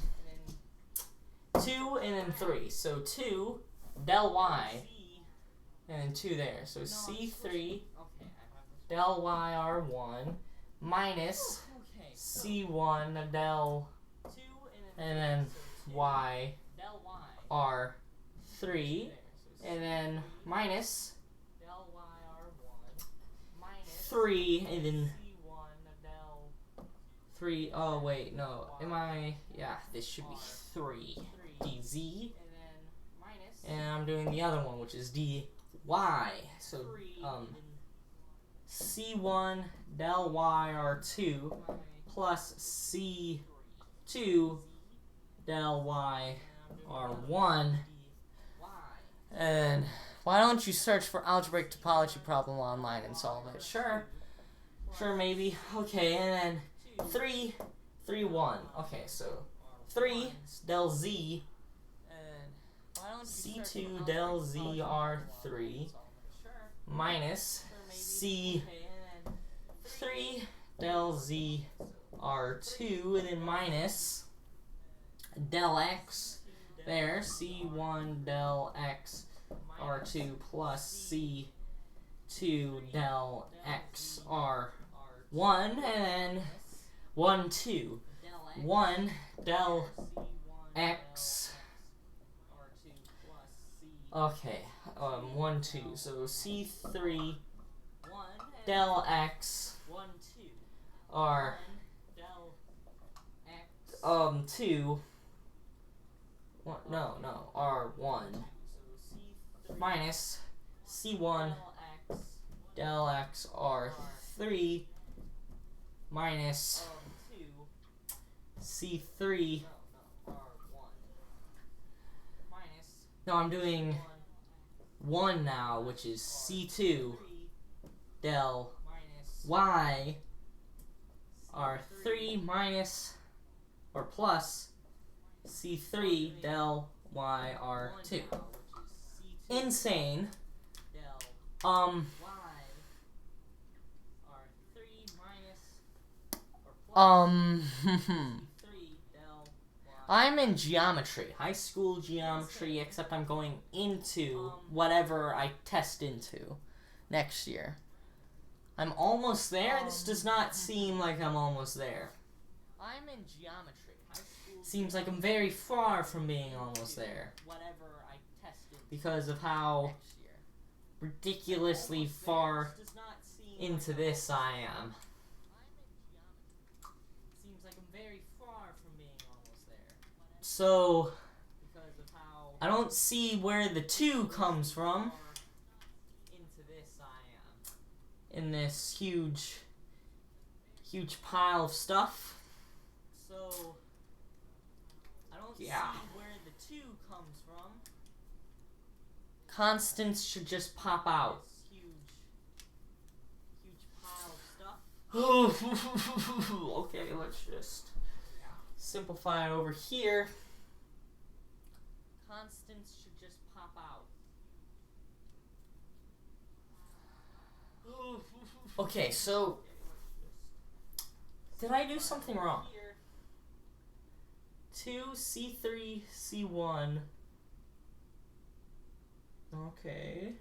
And then 2 and then 3. So 2 del Y C. and then 2 there. So No, C3 okay, I have this. del Y R1 minus Okay, so C1 del 2 and then so 2 Y del Y R3 there. So and then minus del Y R1 minus 3 and then C1 del 3. Oh wait, no. Am I? Yeah, this should be 3 3 dz, and then minus and I'm doing the other one, which is dy. So 3 C1 del Y R2 plus C2 del Y R1. And why don't you search for algebraic topology problem online and solve it? Sure, maybe. Okay, and then 3, 1. Okay, so 3 del Z C2 del Z R3 minus C3 del Z R2 and then minus del X there, C1 del X R2 plus C2 del X R1 and then 1, 2. 1 del X. Okay, 1, 2. So C3 del X 1 2 R del X 2. No, R1 so C3 minus C1 del X del X R3 minus 2 C3. no R1 minus No, I'm doing 1 now, which is C2 3 del minus Y R3 minus or plus C3 del Y R2. Insane. del Um, Y R3 minus or plus 3 del Y. I'm in geometry, high school geometry, except I'm going into whatever I test into next year. I'm almost there. This does not seem like I'm almost there. I'm in geometry. Seems like I'm very far from being almost there Whatever I tested because of how next year. ridiculously far This does not seem into like this I am. Seems like I'm very far from being almost there. So Because of how I don't see where the 2 comes from far into this I am. in this huge pile of stuff. So I don't Yeah. see where the 2 comes from. Constants should just pop out. This huge pile of stuff. Okay, let's just simplify over here. Constants should just pop out. Okay, so did I do something wrong? Here. 2 C3 C1 Okay.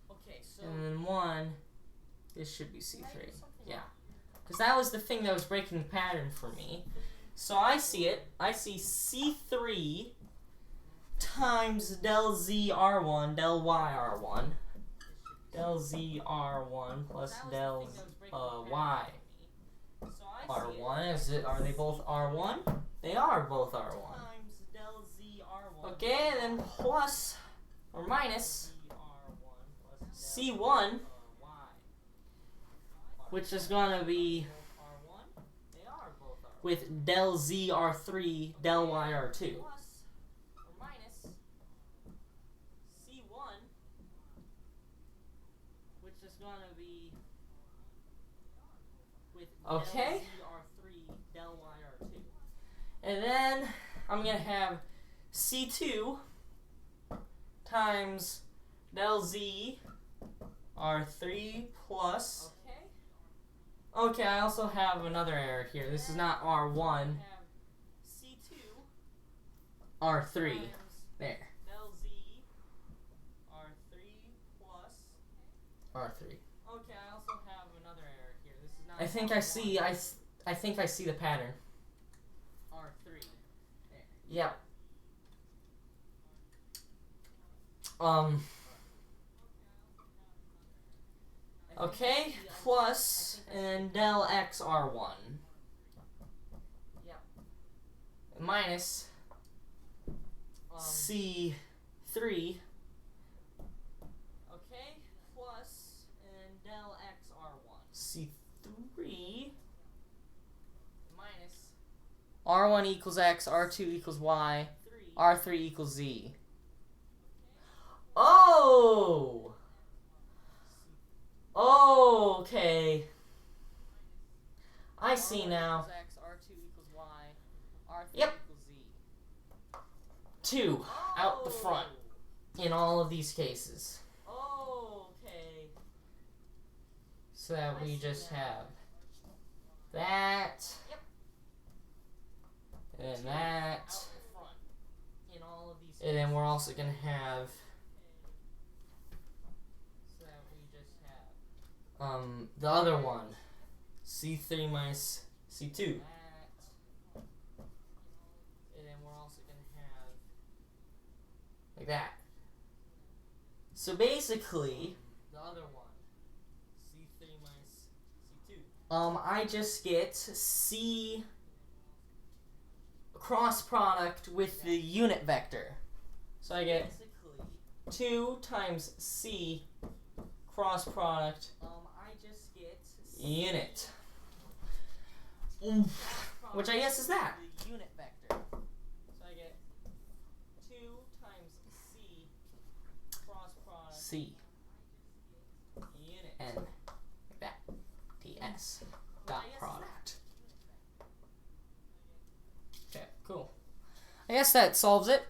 Okay, so And then 1, this should be did C3. I do something Yeah. wrong? Because that was the thing that was breaking the pattern for me. So I see it. I see C3 times del Z R1 del Y R1 del Z R1 plus That was the del thing that was breaking the pattern Y for me. So I see R1. it Is it? Are they both R1? They are both R1. times del Z R1. Okay, and then plus or minus Z R1 plus C1, Y. which is gonna be R1. They are both R1. with del Z R3 del Y R2. Plus or minus C1, which is gonna be with Okay. del Z R3 del Y R2. And then I'm gonna have C2 times del Z R3 plus. Okay. Okay, I also have another error here. This is not R1, We have C2 R3. times There, del Z R3 plus. R3. Okay, I also have another error here. This is not. I think I see. I think I see the pattern. R3. Yep. Okay, plus and then del X R1 Yep. minus C3 Okay, plus and del X R1 C3 minus R1 equals X, R2 equals Y, 3. R3 equals Z. Oh! Okay. I see R1 now. equals X, R2 equals Y, R3 Yep. equals Z. 2 out the front in all of these cases. Oh, okay. So that I we see just now. have that. Yep. And Two that. out the front in all of these. And then we're also going to have So that we just have the other one. C3 minus C2. that. And then we're also gonna have Like that. So basically, the other one. C3 minus C2. I just get C cross product with the unit vector. So I get Basically, 2 times C cross product I just get C unit. cross Which I guess is that. product the unit vector. So I get 2 times C cross product C unit. N like that. TS dot I guess product. Okay, cool. I guess that solves it.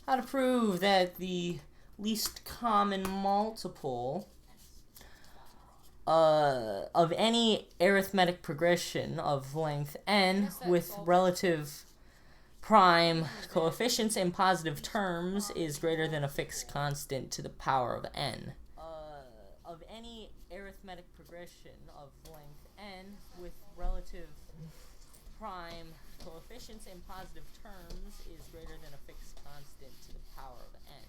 How to prove that the least common multiple of any arithmetic progression of length n with relative prime coefficients and positive terms is greater than a fixed constant to the power of n. Of any arithmetic progression of length n with relative prime coefficients and positive terms is greater than a fixed constant to the power of n.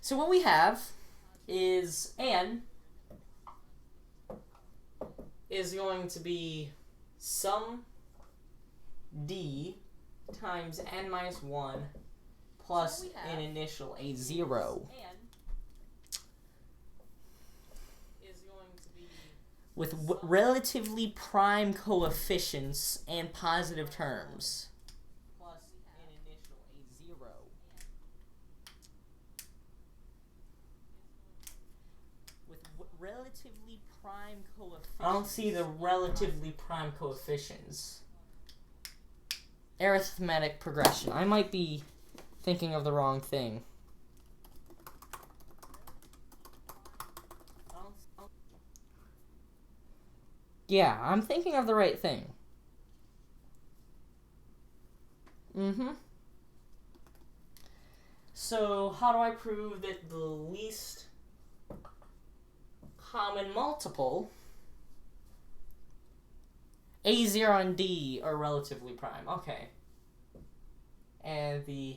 So what we have is n is going to be sum d times n minus 1 plus So we have an initial a 0 And is going to be with relatively prime coefficients and positive terms. plus an initial a 0. With relatively prime coefficients. I don't see the relatively prime coefficients. Arithmetic progression. I might be thinking of the wrong thing. Yeah, I'm thinking of the right thing. Mm-hmm. So, how do I prove that the least common multiple, A0 and D, are relatively prime? Okay. And the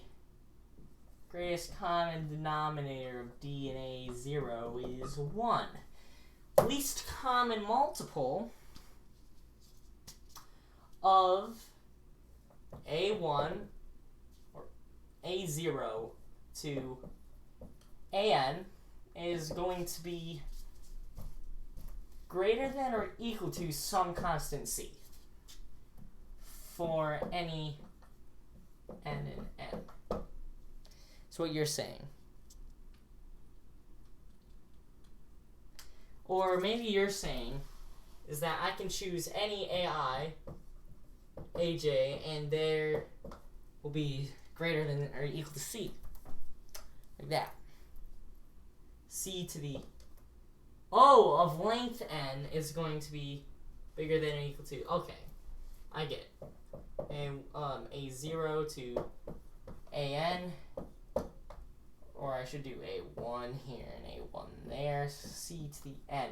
greatest common denominator of D and A0 is 1. Least common multiple of A1 or A0 to AN is going to be greater than or equal to some constant C for any N and N. That's what you're saying. Or maybe you're saying is that I can choose any AI, AJ, and there will be greater than or equal to C. Like that. C to the O of length N is going to be bigger than or equal to. Okay, I get it. And A0 to AN, or I should do A1 here and A1 there. C to the N.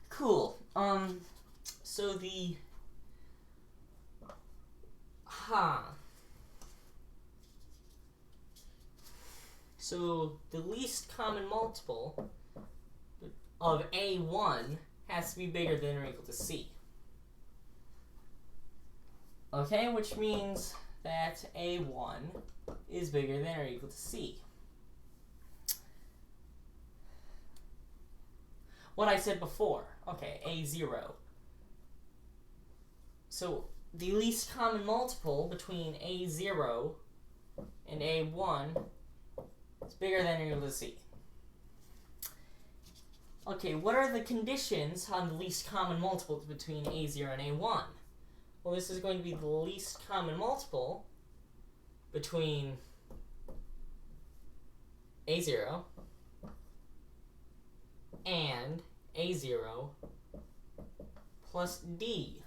Cool. So the So the least common multiple of A1 has to be bigger than or equal to C. Okay, which means that A1 is bigger than or equal to C. What I said before. Okay, A0. So the least common multiple between A0 and A1 is bigger than or equal to C. Okay, what are the conditions on the least common multiple between A0 and A1? Well, this is going to be the least common multiple between A0 and A0 plus D.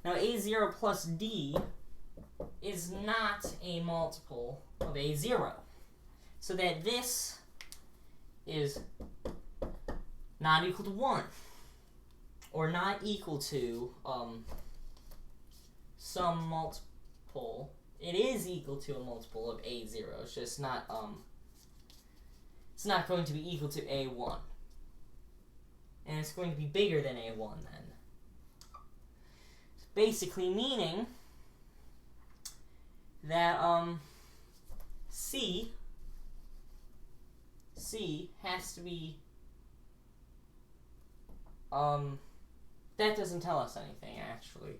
Now, A0 plus D is not a multiple of A0. So that this is not equal to 1. Or not equal to some multiple. It is equal to a multiple of A0. It's just not it's not going to be equal to A1. And it's going to be bigger than A1 then. Basically meaning that C has to be that doesn't tell us anything actually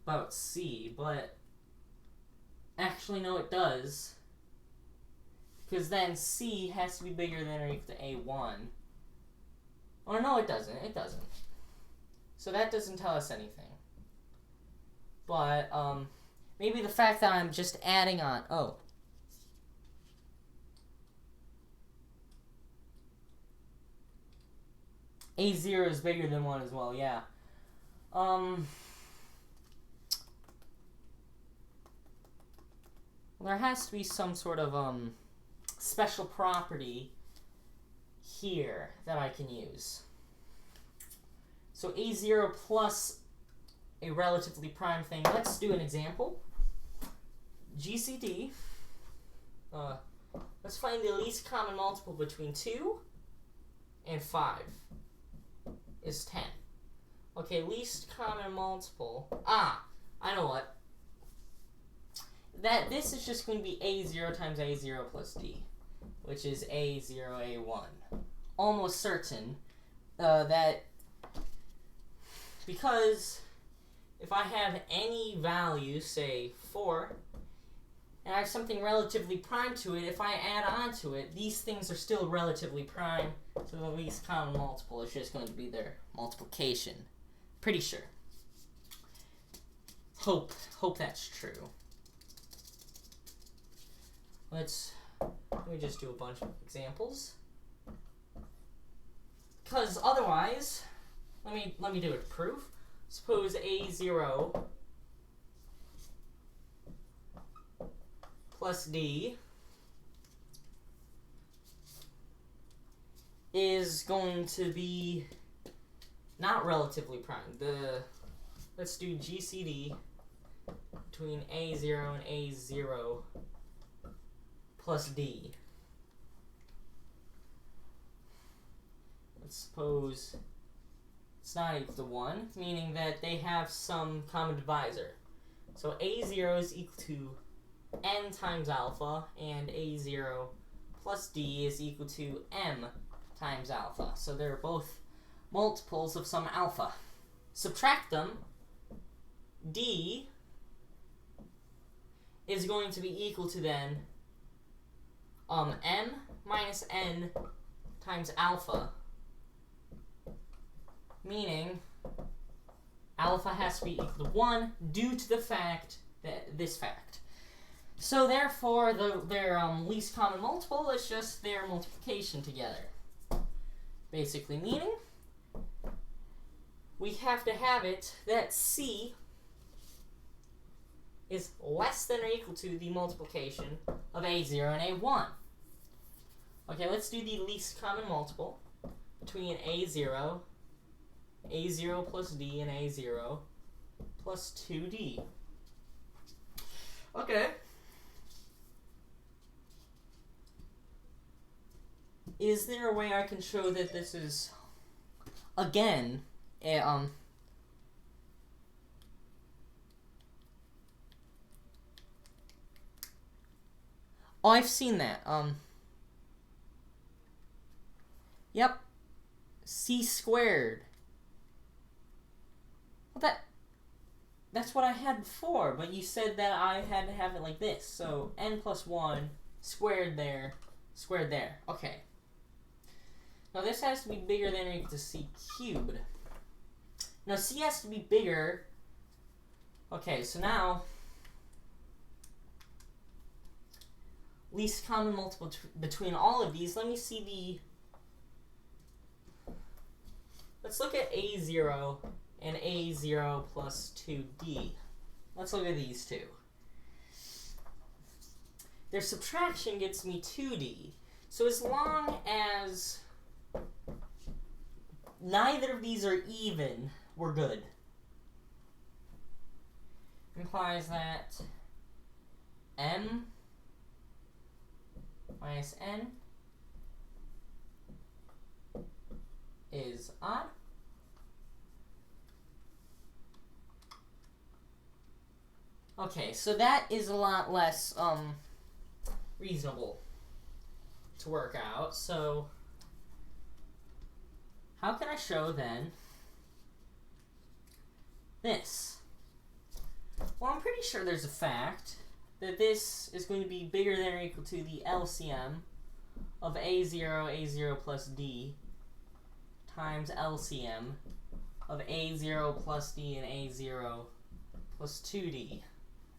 about C, but actually no, it does, because then C has to be bigger than or equal to A1. Oh no, it doesn't. It doesn't. So that doesn't tell us anything. But maybe the fact that I'm just adding on. Oh. A0 is bigger than 1 as well, yeah. There has to be some sort of special property here that I can use. So A0 plus a relatively prime thing. Let's do an example. GCD. Let's find the least common multiple between 2 and 5 is 10. Okay, least common multiple. I know what. This is just going to be A0 times A0 plus D, which is A0, A1. Almost certain that, because if I have any value, say 4, and I have something relatively prime to it, if I add on to it, these things are still relatively prime, so the least common multiple is just going to be their multiplication. Pretty sure. Hope that's true. Let me just do a bunch of examples. Because otherwise, let me do it to prove. suppose A0 plus D is going to be not relatively prime. Let's do GCD between A0 and A0 plus D. Let's suppose it's not equal to 1, meaning that they have some common divisor. So A0 is equal to n times alpha, and A0 plus D is equal to m times alpha. So they're both multiples of some alpha. Subtract them. D is going to be equal to then m minus n times alpha, meaning alpha has to be equal to 1 due to the fact that this fact. So therefore, their least common multiple is just their multiplication together. Basically meaning we have to have it that C is less than or equal to the multiplication of A0 and A1. Okay, let's do the least common multiple between A0 plus D, and A0 plus 2D. Okay. Is there a way I can show that this is, again, oh, I've seen that. Yep. C squared. Well, that's what I had before, but you said that I had to have it like this. So n plus 1 squared there, squared there. Okay. Now this has to be bigger than or equal to C cubed. Now C has to be bigger. Okay, so now least common multiple between all of these. Let me see let's look at A0 and A0 plus 2D. Let's look at these two. Their subtraction gets me 2D. So as long as neither of these are even, we're good. Implies that m minus n is odd. Okay, so that is a lot less reasonable to work out. So how can I show then this? Well, I'm pretty sure there's a fact that this is going to be bigger than or equal to the LCM of A0 plus D times LCM of A0 plus D and A0 plus 2D.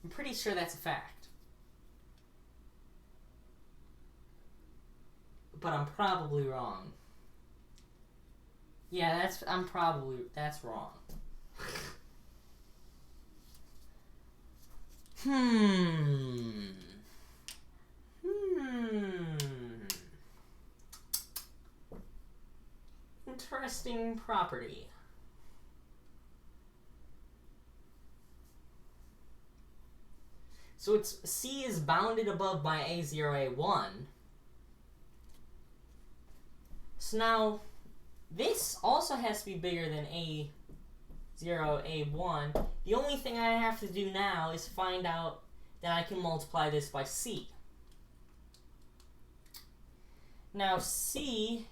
I'm pretty sure that's a fact. But I'm probably wrong. Yeah, that's wrong. Interesting property. So it's C is bounded above by A0, A1. So now this also has to be bigger than A0, A1. The only thing I have to do now is find out that I can multiply this by C. Now C,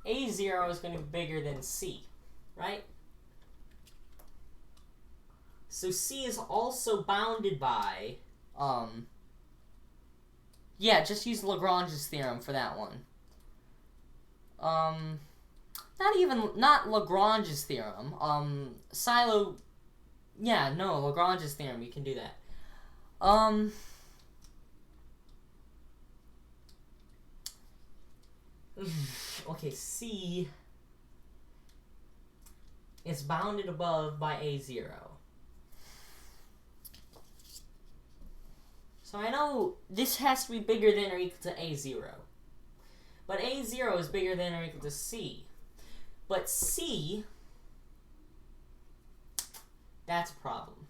A0 is going to be bigger than C, right? So C is also bounded by, yeah, just use Lagrange's theorem for that one. Not Lagrange's theorem. Lagrange's theorem, you can do that. Okay, C is bounded above by A0. So I know this has to be bigger than or equal to A0. But A0 is bigger than or equal to C. But C, that's a problem.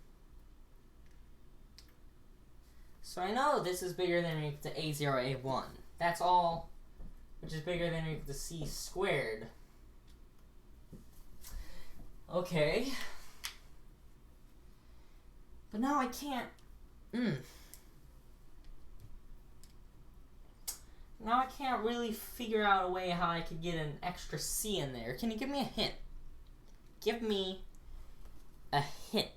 So I know this is bigger than or equal to A0, A1. That's all, which is bigger than or equal to C squared. Okay. But now I can't... Now I can't really figure out a way how I could get an extra C in there. Can you give me a hint? Give me a hint.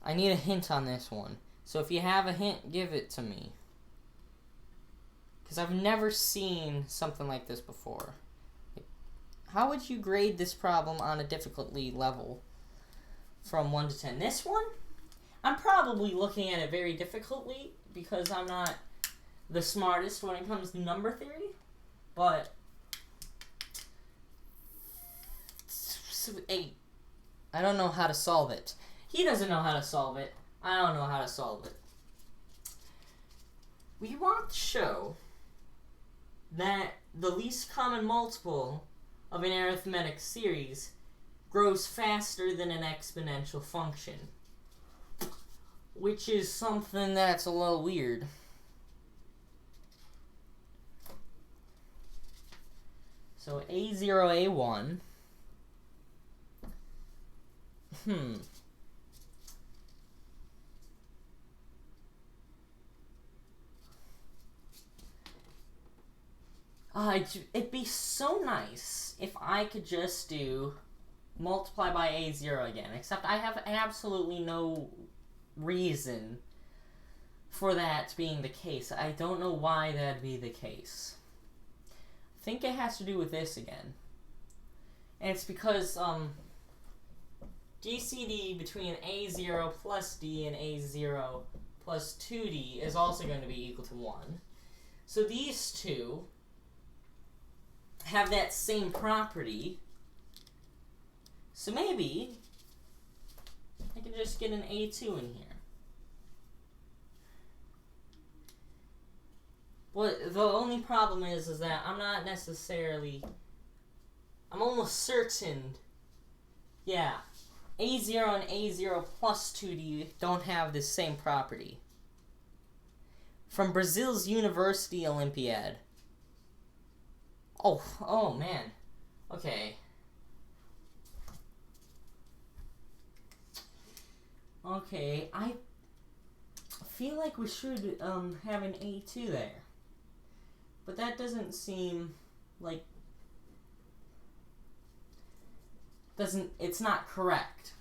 I need a hint on this one. So if you have a hint, give it to me. Because I've never seen something like this before. How would you grade this problem on a difficulty level from 1 to 10? This one, I'm probably looking at it very difficultly because I'm not the smartest when it comes to number theory. But 8. I don't know how to solve it. He doesn't know how to solve it. I don't know how to solve it. We want to show that the least common multiple of an arithmetic series grows faster than an exponential function, which is something that's a little weird. So A0, A1. It'd be so nice if I could just do multiply by A0 again, except I have absolutely no reason for that being the case. I don't know why that'd be the case. I think it has to do with this again. And it's because, GCD between A0 plus D and A0 plus 2D is also going to be equal to 1. So these two have that same property. So maybe I can just get an A2 in here. Well, the only problem is that I'm not necessarily... I'm almost certain... Yeah, A0 and A0 plus 2D don't have the same property. From Brazil's University Olympiad. Oh man. Okay. Okay, I feel like we should have an A2 there. But that doesn't seem like it's not correct.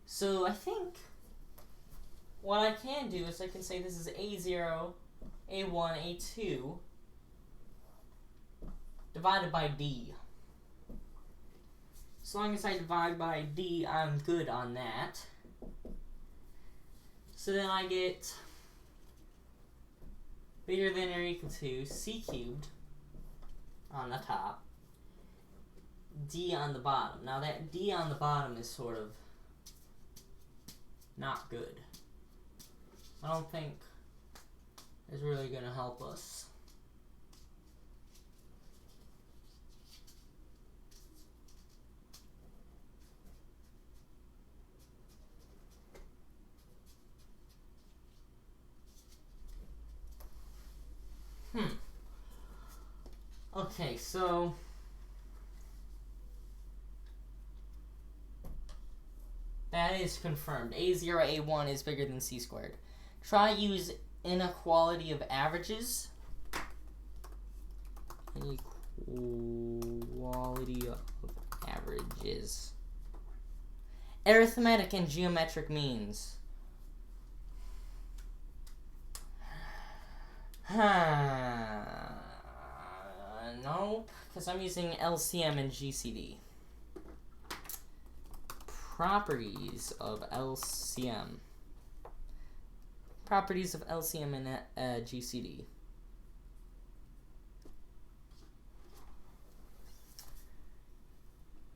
So I think what I can do is I can say this is A0, A1, A2 divided by D. As long as I divide by D, I'm good on that. So then I get bigger than or equal to C cubed on the top, D on the bottom. Now that D on the bottom is sort of not good. I don't think it's really going to help us. Okay, so that is confirmed. A0, A1 is bigger than C squared. Try use inequality of averages. Inequality of averages. Arithmetic and geometric means. Nope, because I'm using LCM and GCD. Properties of LCM. Properties of LCM and GCD.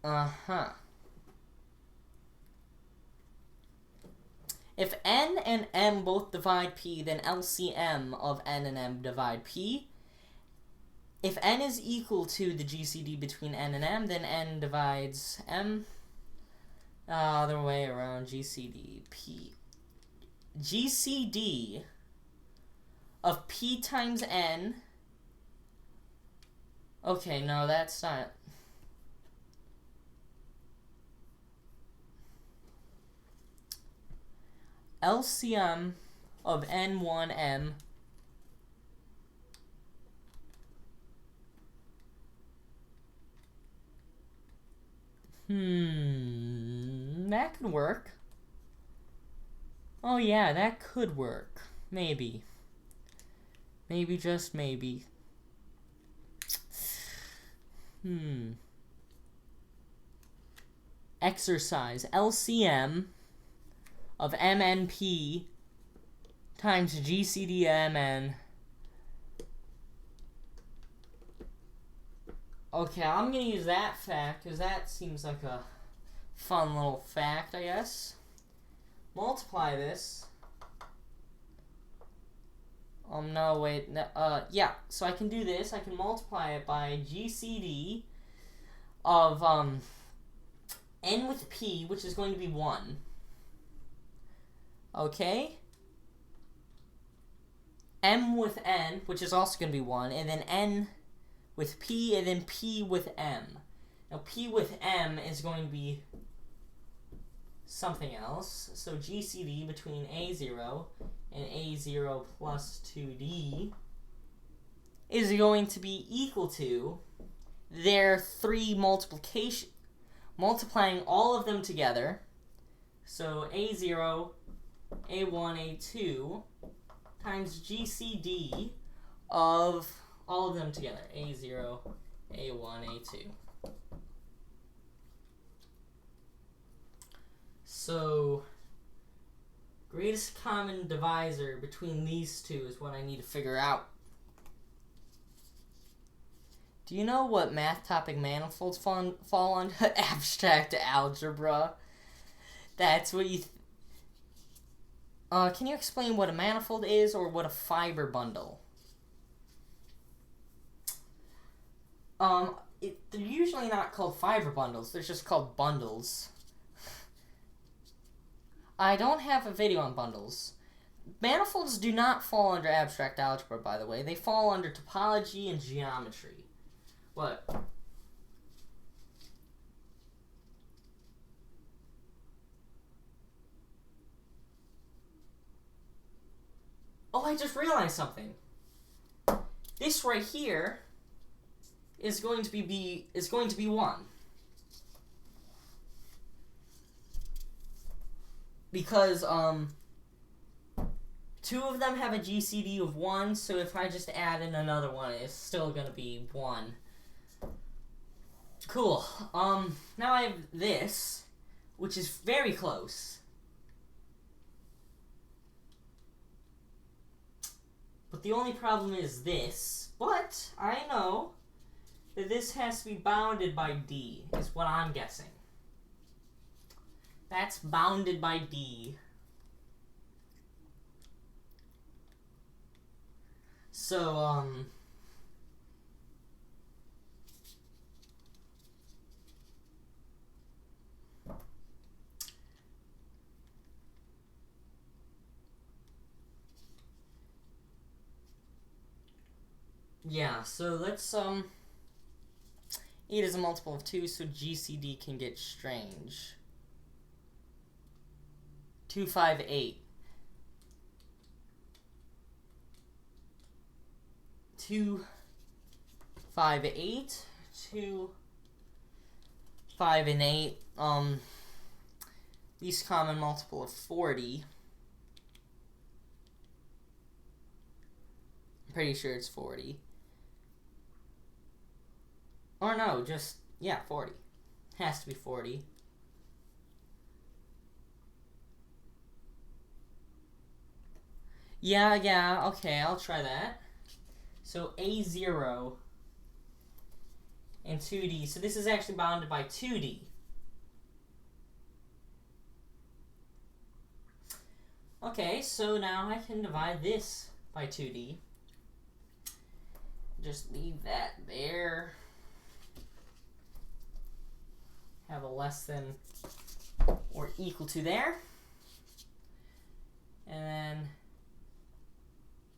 Uh-huh. If n and m both divide p, then LCM of n and m divide p. If n is equal to the GCD between n and m, then n divides m. Other way around, GCD. GCD of p times n. Okay, no, that's not. LCM of N1M that could work. Oh yeah, that could work. Maybe. Maybe, just maybe. Exercise. LCM of MNP times GCDMN. Okay, I'm gonna use that fact because that seems like a fun little fact, I guess. Multiply this. No, wait. Yeah, so I can do this. I can multiply it by GCD of n with p, which is going to be 1. Okay? M with n, which is also going to be 1, and then n with p, and then p with m. Now, p with m is going to be something else. So GCD between A0 and A0 plus 2D is going to be equal to their 3 multiplication, multiplying all of them together. So A0, A1, A2 times GCD of all of them together. A0, A1, A2. So, greatest common divisor between these two is what I need to figure out. Do you know what math topic manifolds fall under? Abstract algebra. That's what you... can you explain what a manifold is or what a fiber bundle? They're usually not called fiber bundles. They're just called bundles. I don't have a video on bundles. Manifolds do not fall under abstract algebra, by the way. They fall under topology and geometry. What? Oh, I just realized something. This right here is going to be 1. Because, 2 of them have a GCD of 1, so if I just add in another one, it's still gonna be 1. Cool. Now I have this, which is very close. But the only problem is this. But I know that this has to be bounded by D, is what I'm guessing. That's bounded by D. So, yeah, so let's, 8 is a multiple of 2, so GCD can get strange. 2, 5, 8. 2, 5, 8. 2, 5, and 8. Least common multiple of 40. I'm pretty sure it's 40. Or no, just, yeah, 40. Has to be 40. Yeah, okay, I'll try that. So A0 and 2D. So this is actually bounded by 2D. Okay, so now I can divide this by 2D. Just leave that there. Have a less than or equal to there. And then,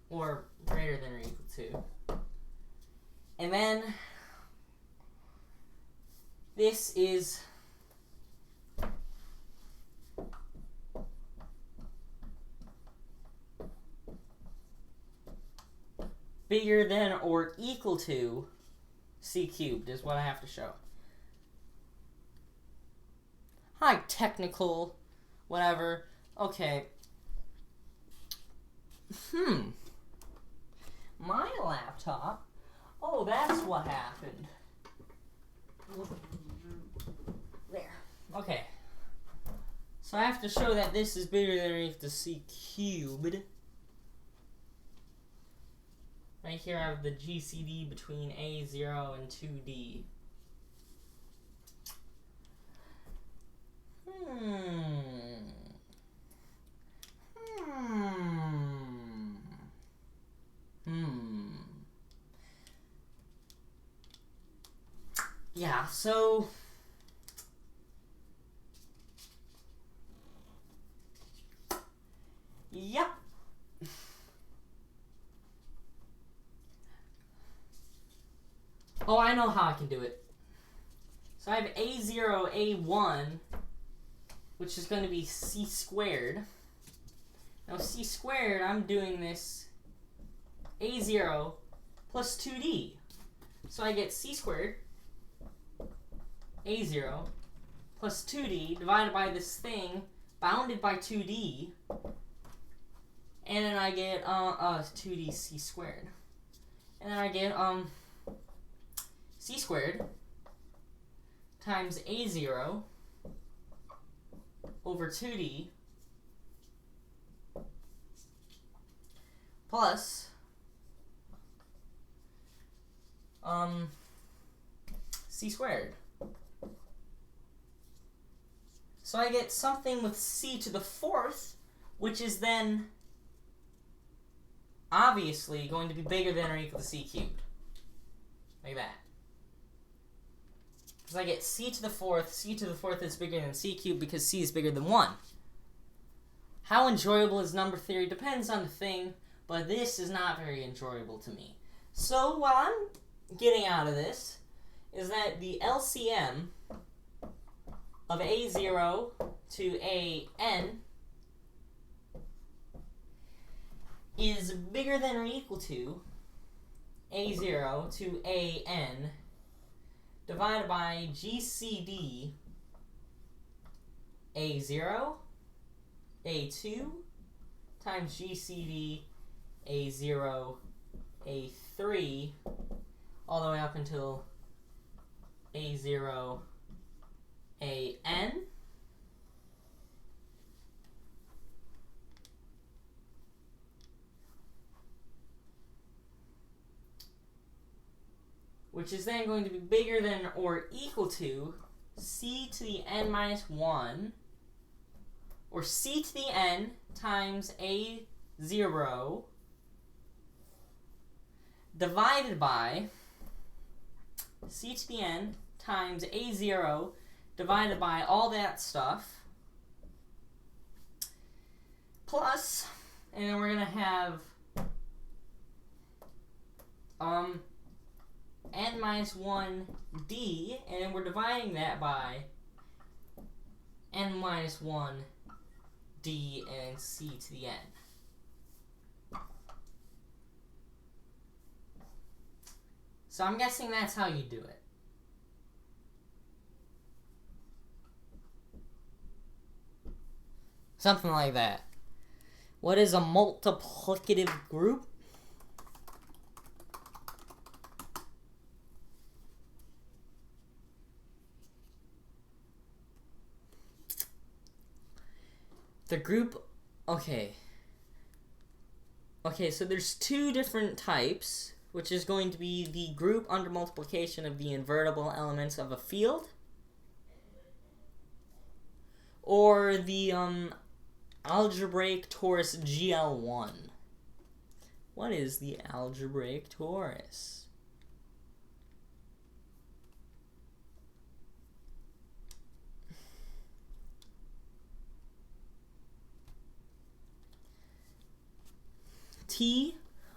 or greater than or equal to. And then, this is bigger than or equal to c cubed is what I have to show. Hi, technical, whatever. Okay. My laptop. Oh, that's what happened. There. Okay. So I have to show that this is bigger than or equal to c cubed. Right here I have the GCD between A0 and 2D. Yeah, so yep. Oh, I know how I can do it. So I have A0, A1, which is going to be c squared. Now c squared, I'm doing this A0 plus 2D. So I get c squared A0 plus 2D divided by this thing bounded by 2D. And then I get 2D c squared. And then I get c squared times A0 over 2D plus c squared. So I get something with c to the fourth, which is then obviously going to be bigger than or equal to c cubed. Like that. Because I get c to the fourth is bigger than c cubed because c is bigger than 1. How enjoyable is number theory depends on the thing, but this is not very enjoyable to me. So what I'm getting out of this is that the LCM of A0 to AN is bigger than or equal to A0 to AN divided by GCD A0, A2 times GCD A0, A3, all the way up until A0, AN. Which is then going to be bigger than or equal to c to the n minus 1, or c to the n times A0 divided by c to the n times A0 divided by all that stuff, plus, and then we're going to have n minus 1d, and then we're dividing that by n minus 1d and c to the n. So I'm guessing that's how you do it. Something like that. What is a multiplicative group? The group, okay. Okay, so there's two different types, which is going to be the group under multiplication of the invertible elements of a field, or the algebraic torus GL1. What is the algebraic torus? T.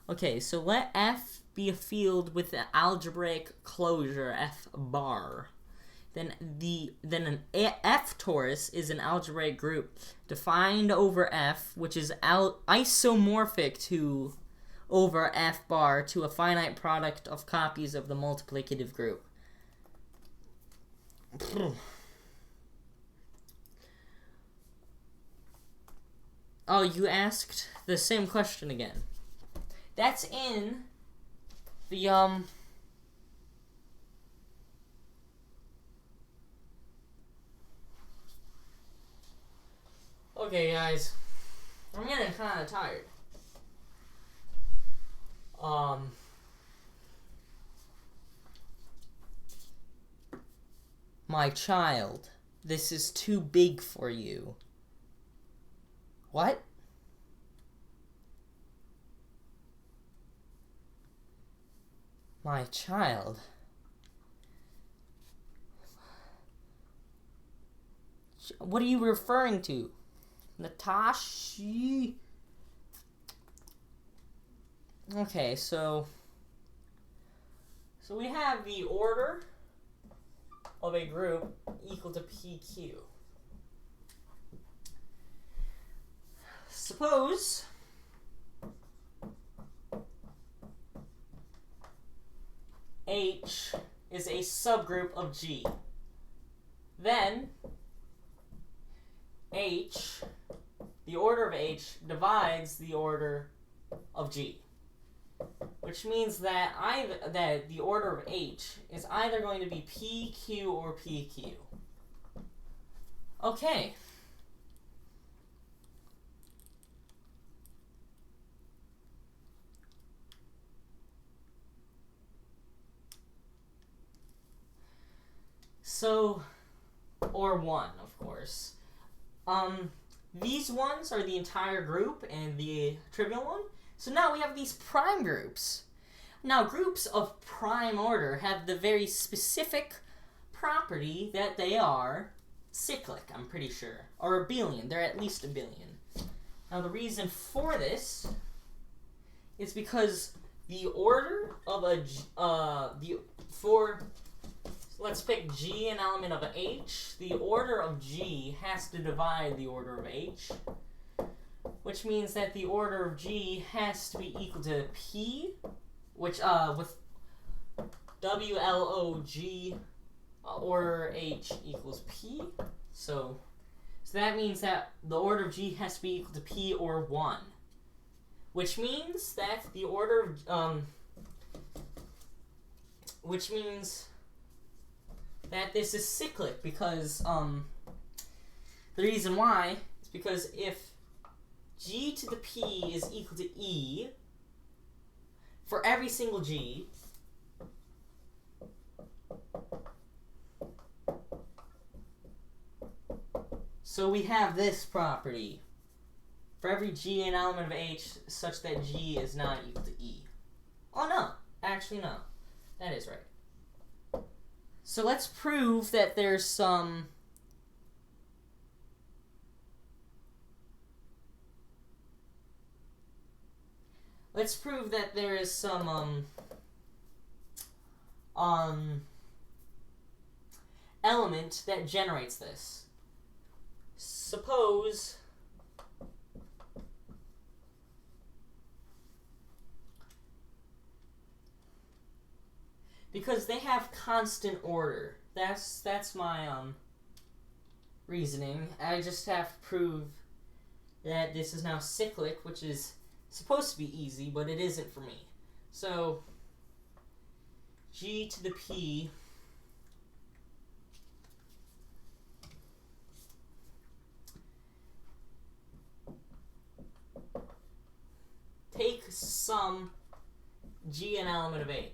Okay, so let F be a field with an algebraic closure F bar. Then an F torus is an algebraic group defined over F, which is isomorphic to over F bar to a finite product of copies of the multiplicative group. Oh, you asked the same question again. That's in the Okay, guys. I'm getting kind of tired. My child, this is too big for you. What? My child. What are you referring to? Natasha? Okay, so we have the order of a group equal to PQ. Suppose H is a subgroup of G. Then H, the order of H, divides the order of G. Which means that the order of H is either going to be PQ or PQ. Okay. So, or 1, of course. These ones are the entire group and the trivial one. So now we have these prime groups. Now, groups of prime order have the very specific property that they are cyclic, I'm pretty sure. Or abelian. They're at least abelian. Now, the reason for this is because the order of let's pick G, an element of H. The order of G has to divide the order of H, which means that the order of G has to be equal to P, which, with WLOG, order H equals P. So that means that the order of G has to be equal to P or 1, which means that the order of, which means that this is cyclic because, the reason why is because if G to the P is equal to E for every single G, so we have this property for every G an element of H such that G is not equal to E. Oh no, actually no, that is right. So let's prove that there's some element that generates this. Suppose because they have constant order. That's my reasoning. I just have to prove that this is now cyclic, which is supposed to be easy, but it isn't for me. So G to the P take sum G an element of H.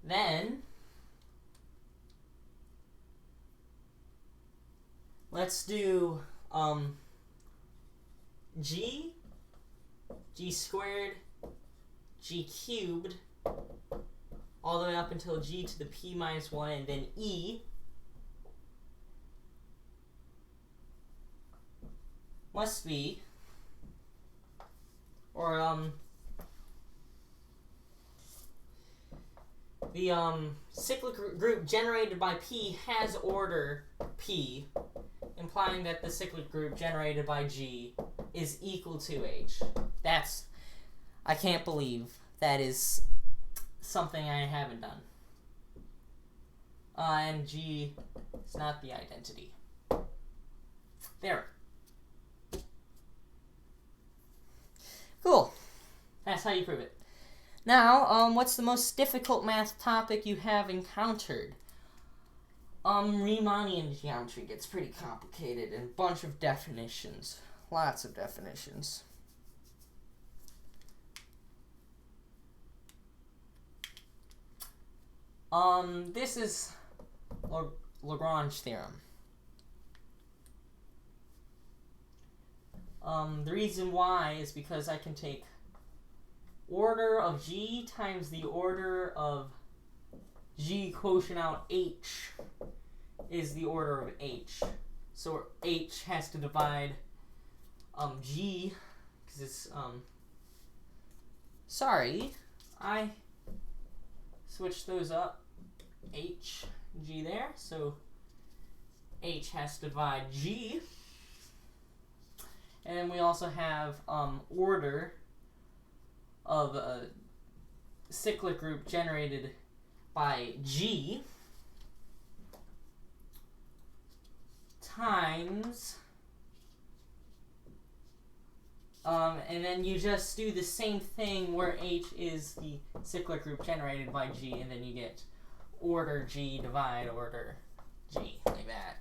Then let's do G squared, G cubed, all the way up until G to the P minus 1, and then E must be, or the cyclic group generated by P has order P, implying that the cyclic group generated by G is equal to H. I can't believe that is something I haven't done. And G is not the identity. There. Cool. That's how you prove it. Now, what's the most difficult math topic you have encountered? Riemannian geometry gets pretty complicated, and a bunch of definitions. Lots of definitions. This is Lagrange theorem. The reason why is because I can take order of G times the order of G quotient out H is the order of H. So H has to divide G, because it's, sorry, I switched those up. H, G there, so H has to divide G. And then we also have order of a cyclic group generated by G times, and then you just do the same thing where H is the cyclic group generated by G, and then you get order G divide order G, like that.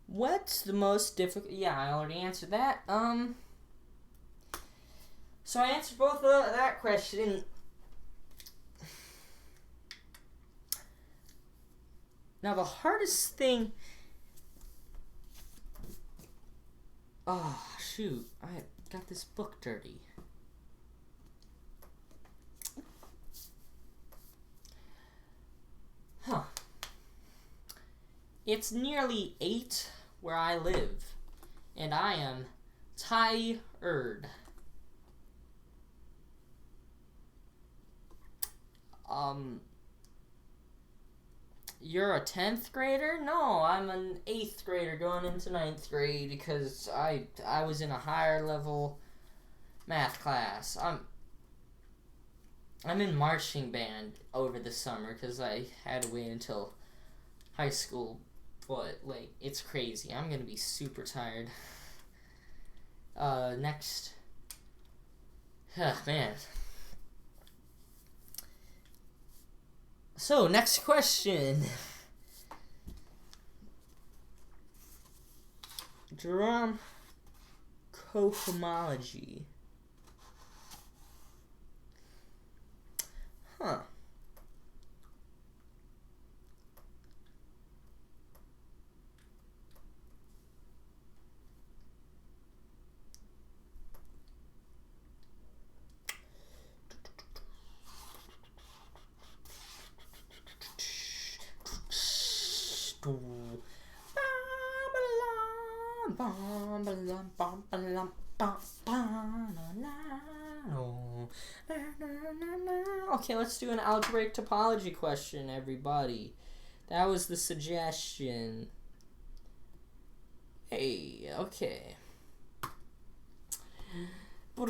What's the most difficult? Yeah, I already answered that. So I answered both of that question. Now the hardest thing. Oh shoot! I got this book dirty. Huh. It's nearly 8 where I live, and I am tired. You're a 10th grader? No, I'm an 8th grader going into 9th grade because I was in a higher level math class. I'm in marching band over the summer because I had to wait until high school. But, like, it's crazy. I'm gonna be super tired. Next. Man. So, next question. Drum cohomology. Huh. Okay, let's do an algebraic topology question, everybody. That was the suggestion. Hey, okay. You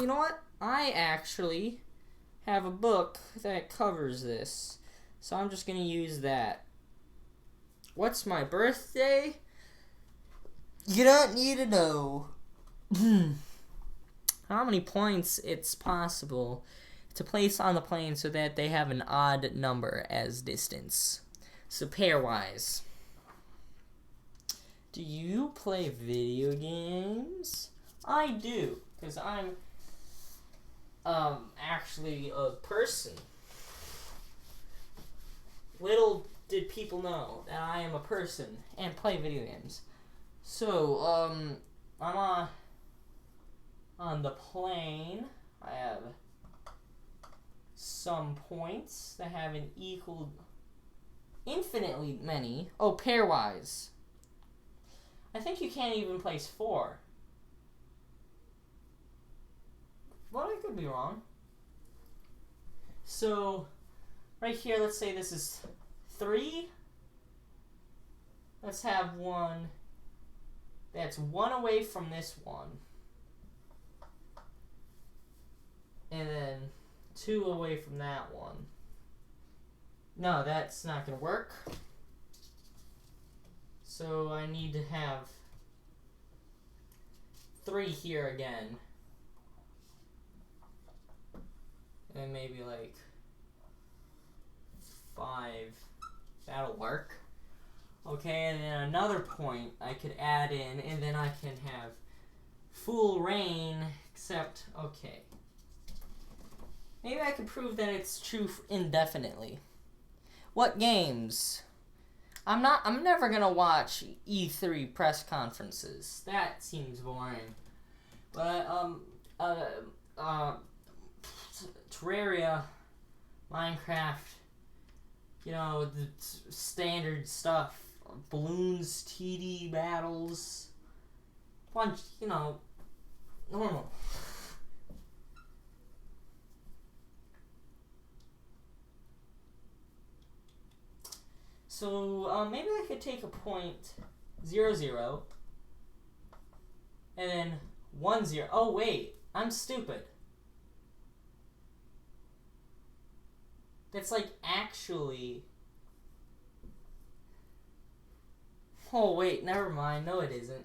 know what? I actually have a book that covers this, so I'm just going to use that. What's my birthday? You don't need to know how many points it's possible to place on the plane so that they have an odd number as distance. So pairwise. Do you play video games? I do, because I'm actually a person. Little did people know that I am a person and play video games. So, I'm on the plane. I have some points that have an equal, infinitely many. Oh, pairwise. I think you can't even place 4. Well, I could be wrong. So, right here, let's say this is 3. Let's have one that's 1 away from this one. And then 2 away from that one. No, that's not going to work. So I need to have 3 here again. And maybe like 5. That'll work. Okay, and then another point I could add in, and then I can have full rain, except, okay. Maybe I can prove that it's true indefinitely. What games? I'm never gonna watch E3 press conferences. That seems boring. But, Terraria, Minecraft, you know, the standard stuff. Balloons, TD battles, bunch, you know, normal. So, maybe I could take a point 0, 0, and then 1, 0. Oh, wait, I'm stupid. That's like actually... Oh, wait, never mind. No, it isn't.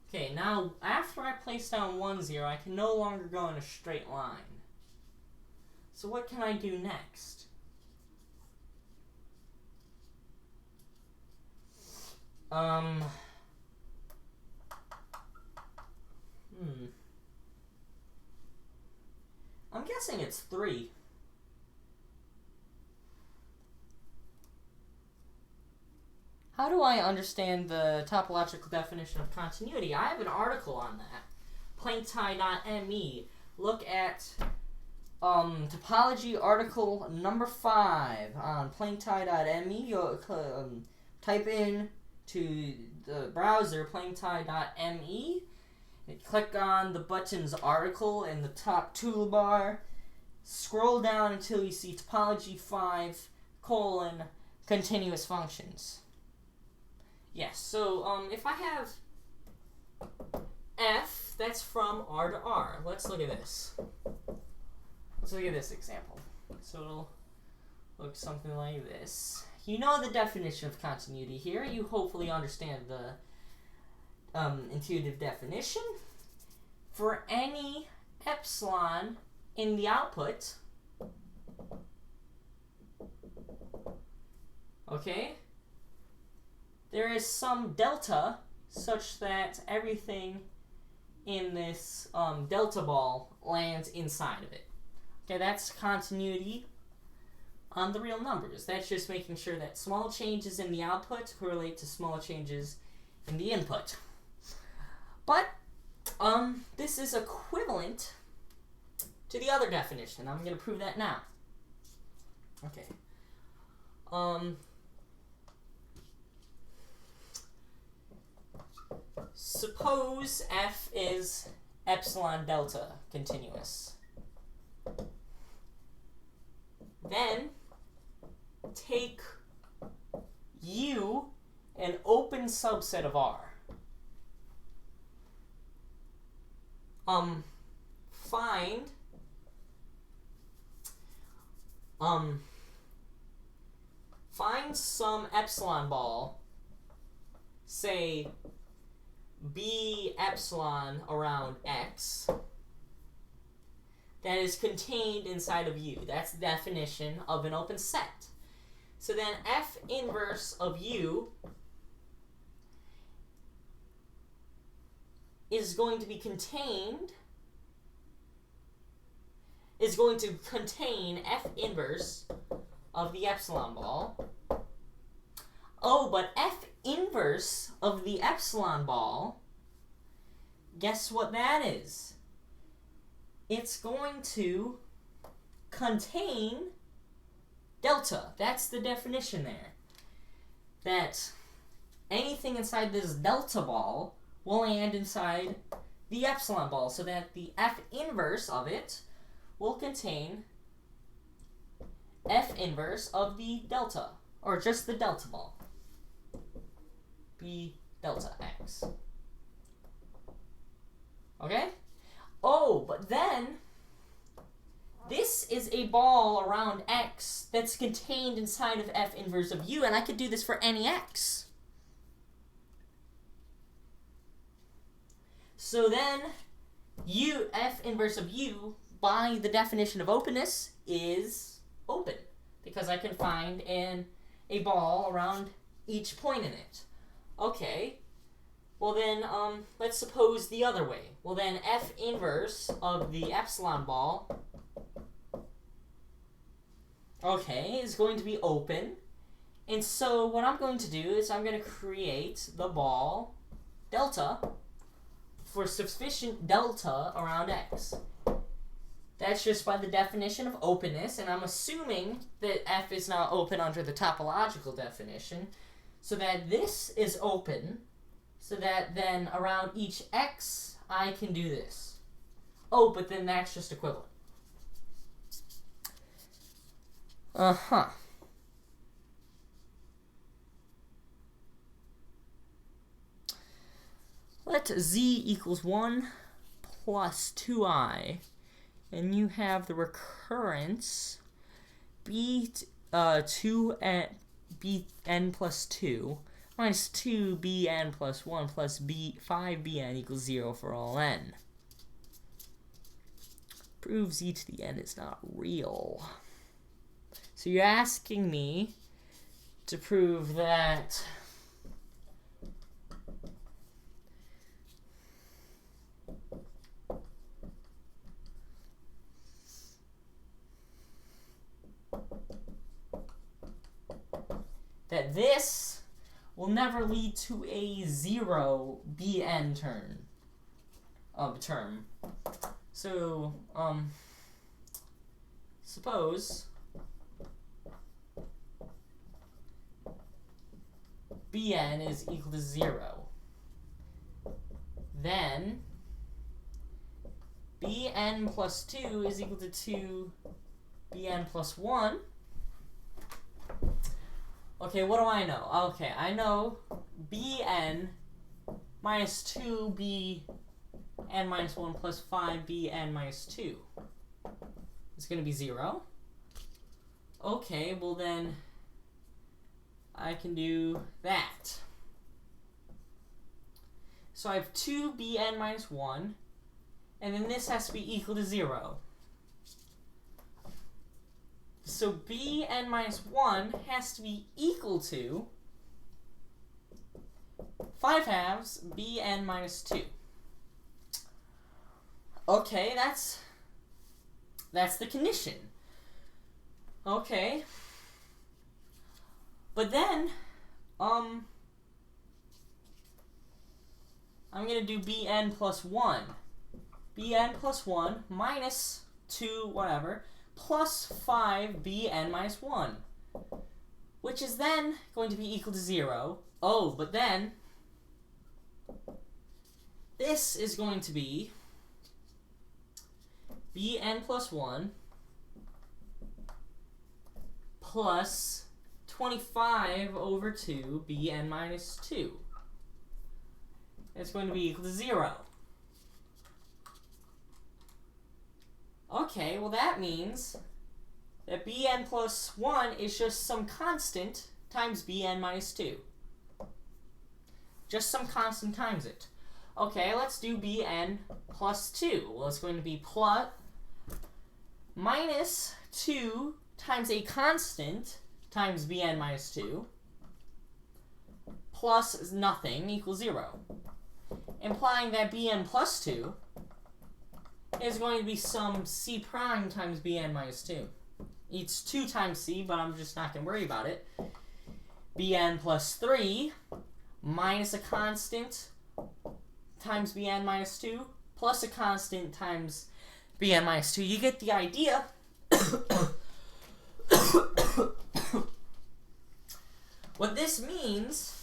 Okay, now, after I place down 1, 0, I can no longer go in a straight line. So what can I do next? I'm guessing it's 3. How do I understand the topological definition of continuity? I have an article on that. Planktie.me. Look at topology article number 5 on planktie.me. You type in to the browser planktie.me. Click on the button's article in the top toolbar. Scroll down until you see topology 5 : continuous functions. Yes, so if I have f, that's from R to R. Let's look at this. Let's look at this example. So it'll look something like this. You know the definition of continuity here. You hopefully understand the intuitive definition. For any epsilon in the output, okay, there is some delta such that everything in this delta ball lands inside of it. Okay, that's continuity on the real numbers. That's just making sure that small changes in the output correlate to small changes in the input. But this is equivalent to the other definition. I'm going to prove that now. Okay. Suppose f is epsilon delta continuous. Then take U, an open subset of R. Find some epsilon ball say, B epsilon around X that is contained inside of U. That's the definition of an open set. So then F inverse of U is going to contain F inverse of the epsilon ball. Oh, but F inverse of the epsilon ball, guess what that is? It's going to contain delta. That's the definition there. That anything inside this delta ball will land inside the epsilon ball, so that the F inverse of it will contain F inverse of the delta, or just the delta ball. B delta X. Okay? Oh, but then this is a ball around X that's contained inside of F inverse of U, and I could do this for any X. So then, F inverse of U, by the definition of openness, is open, because I can find a ball around each point in it. Okay, well then, let's suppose the other way. Well then, F inverse of the epsilon ball, okay, is going to be open. And so what I'm going to do is I'm going to create the ball delta for sufficient delta around X. That's just by the definition of openness, and I'm assuming that F is now open under the topological definition, so that this is open, so that then around each X I can do this. Oh, but then that's just equivalent. Uh-huh. Let Z equals 1 plus 2I, and you have the recurrence Bn plus 2 minus 2Bn plus 1 plus 5Bn equals 0 for all n. Prove Z to the n is not real. So you're asking me to prove that this will never lead to a 0 Bn term. So, suppose Bn is equal to 0. Then Bn plus 2 is equal to 2 Bn plus 1. Okay, what do I know? Okay, I know Bn minus 2Bn minus 1 plus 5Bn minus 2. It's going to be 0. Okay, well then I can do that. So I have 2Bn minus 1, and then this has to be equal to 0. So Bn minus 1 has to be equal to 5/2 Bn minus 2. Okay, that's the condition. Okay. But then, I'm going to do Bn plus 1. Bn plus 1 minus 2, whatever, plus 5 Bn minus 1, which is then going to be equal to 0. Oh, but then this is going to be Bn plus 1 plus 25 over 2 Bn minus 2. It's going to be equal to 0. Okay, well that means that Bn plus 1 is just some constant times Bn minus 2. Just some constant times it. Okay, let's do bn plus 2. Well, it's going to be plus minus 2 times a constant times bn minus 2 plus nothing equals 0. Implying that bn plus 2 is going to be some c prime times bn minus 2. It's 2 times c, but I'm just not going to worry about it. Bn plus 3 minus a constant times bn minus 2 plus a constant times bn minus 2. You get the idea. What this means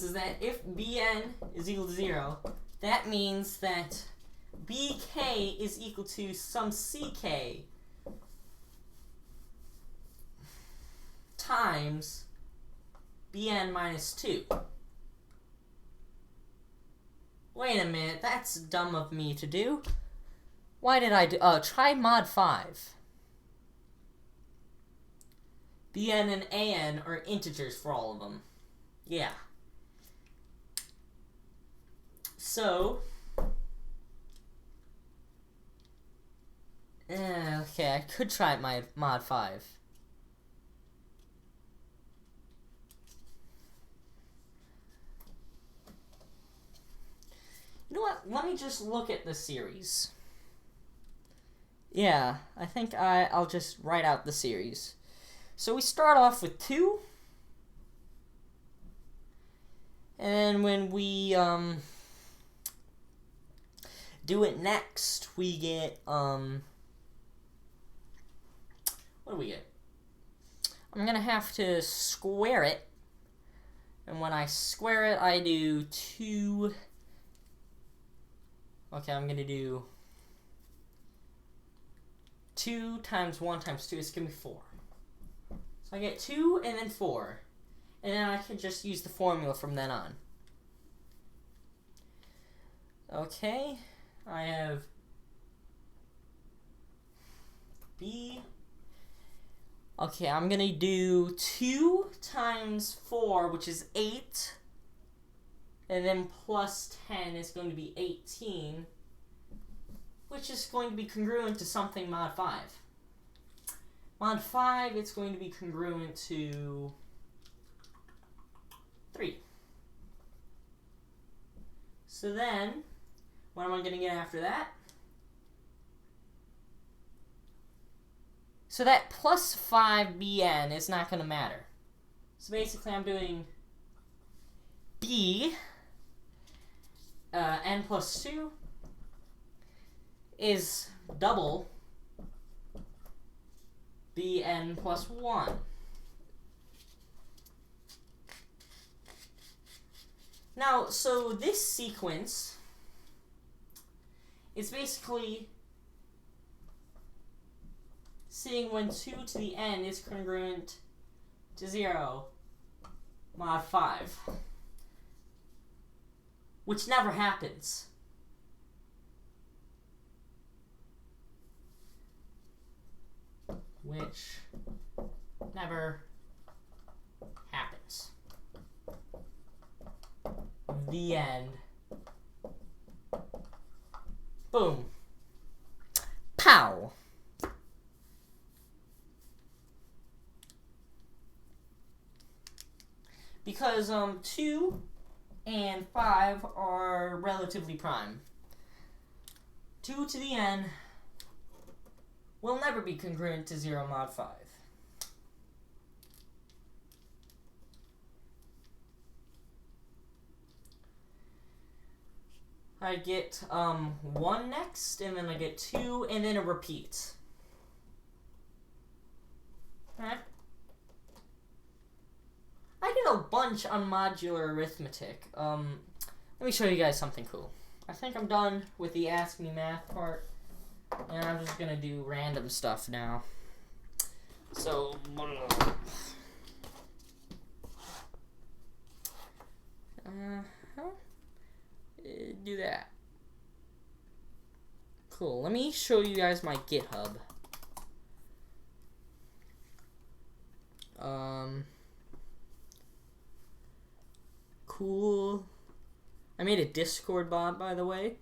is that if bn is equal to 0, that means that bk is equal to some ck times bn minus 2. Wait a minute, that's dumb of me to do. Why did I do... try mod 5. bn and an are integers for all of them. Yeah. So... okay, I could try my mod 5. You know what? Let me just look at the series. Yeah, I think I'll just write out the series. So we start off with 2. And then when we do it next, we get what do we get? I'm gonna have to square it. And when I square it, I do 2. Okay, I'm gonna do 2 times 1 times 2 is gonna be 4. So I get 2 and then 4. And then I can just use the formula from then on. Okay, I have B. Okay, I'm gonna do 2 times 4, which is 8. And then plus 10 is going to be 18, which is going to be congruent to something mod 5. Mod 5, it's going to be congruent to 3. So then, what am I going to get after that? So that plus 5bn is not going to matter. So basically I'm doing b n plus 2 is double bn plus 1. Now, so this sequence is basically seeing when 2 to the n is congruent to 0 mod 5. Which never happens. Which never happens. The end. Boom. Pow. Because 2 and 5 are relatively prime. 2 to the n will never be congruent to 0 mod 5. I get 1 next, and then I get 2, and then it repeats. Alright. I did a bunch on modular arithmetic. Let me show you guys something cool. I think I'm done with the Ask Me Math part, and I'm just gonna do random stuff now. So, do that. Cool. Let me show you guys my GitHub. cool. I made a Discord bot, by the way.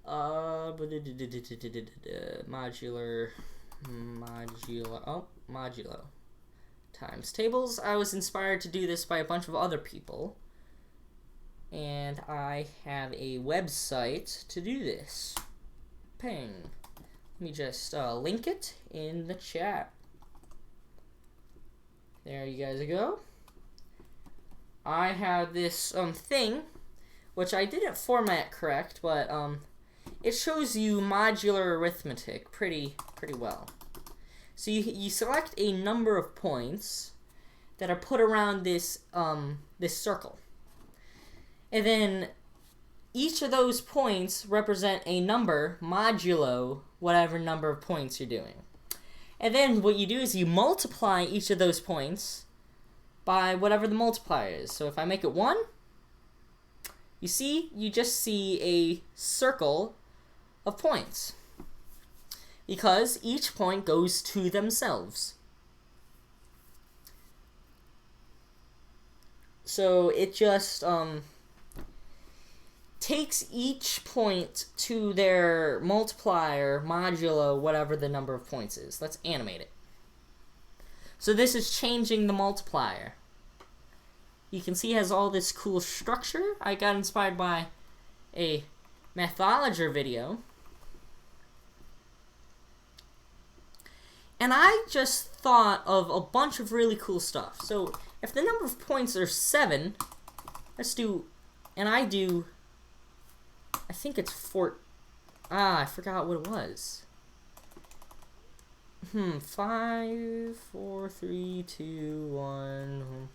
Modular. Oh, modulo. Times tables. I was inspired to do this by a bunch of other people. And I have a website to do this. Ping. Let me just link it in the chat. There you guys go. I have this thing, which I didn't format correct, but it shows you modular arithmetic pretty well. So you select a number of points that are put around this this circle, and then each of those points represent a number modulo whatever number of points you're doing. And then what you do is you multiply each of those points by whatever the multiplier is. So if I make it 1, you just see a circle of points, because each point goes to themselves. So it just takes each point to their multiplier modulo whatever the number of points is. Let's animate it. So this is changing the multiplier. You can see it has all this cool structure. I got inspired by a Mathologer video. And I just thought of a bunch of really cool stuff. So if the number of points are 7, let's do, and I think it's 4. I forgot what it was. 5, 4, 3, 2, 1,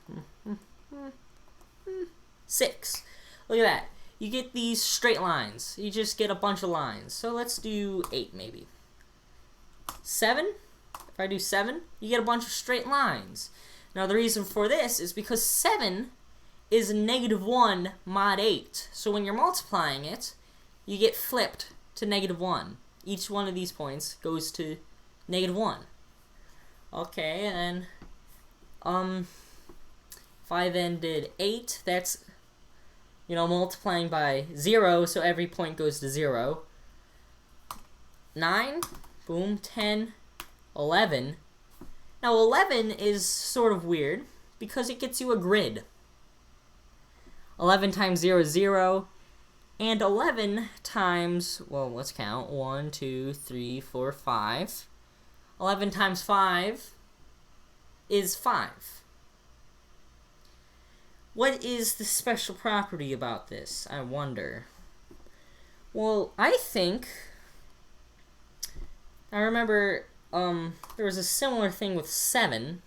6. Look at that. You get these straight lines. You just get a bunch of lines. So let's do 8 maybe. 7. If I do 7, you get a bunch of straight lines. Now the reason for this is because 7 is -1 mod 8. So when you're multiplying it, you get flipped to -1. Each one of these points goes to -1. Okay, and then if I then did 8, that's, you know, multiplying by 0, so every point goes to 0. 9, boom, 10, 11. Now 11 is sort of weird because it gets you a grid. 11 times 0 is 0, and 11 times, well, let's count, 1, 2, 3, 4, 5. 11 times 5 is 5. What is the special property about this, I wonder? Well, I remember there was a similar thing with 7,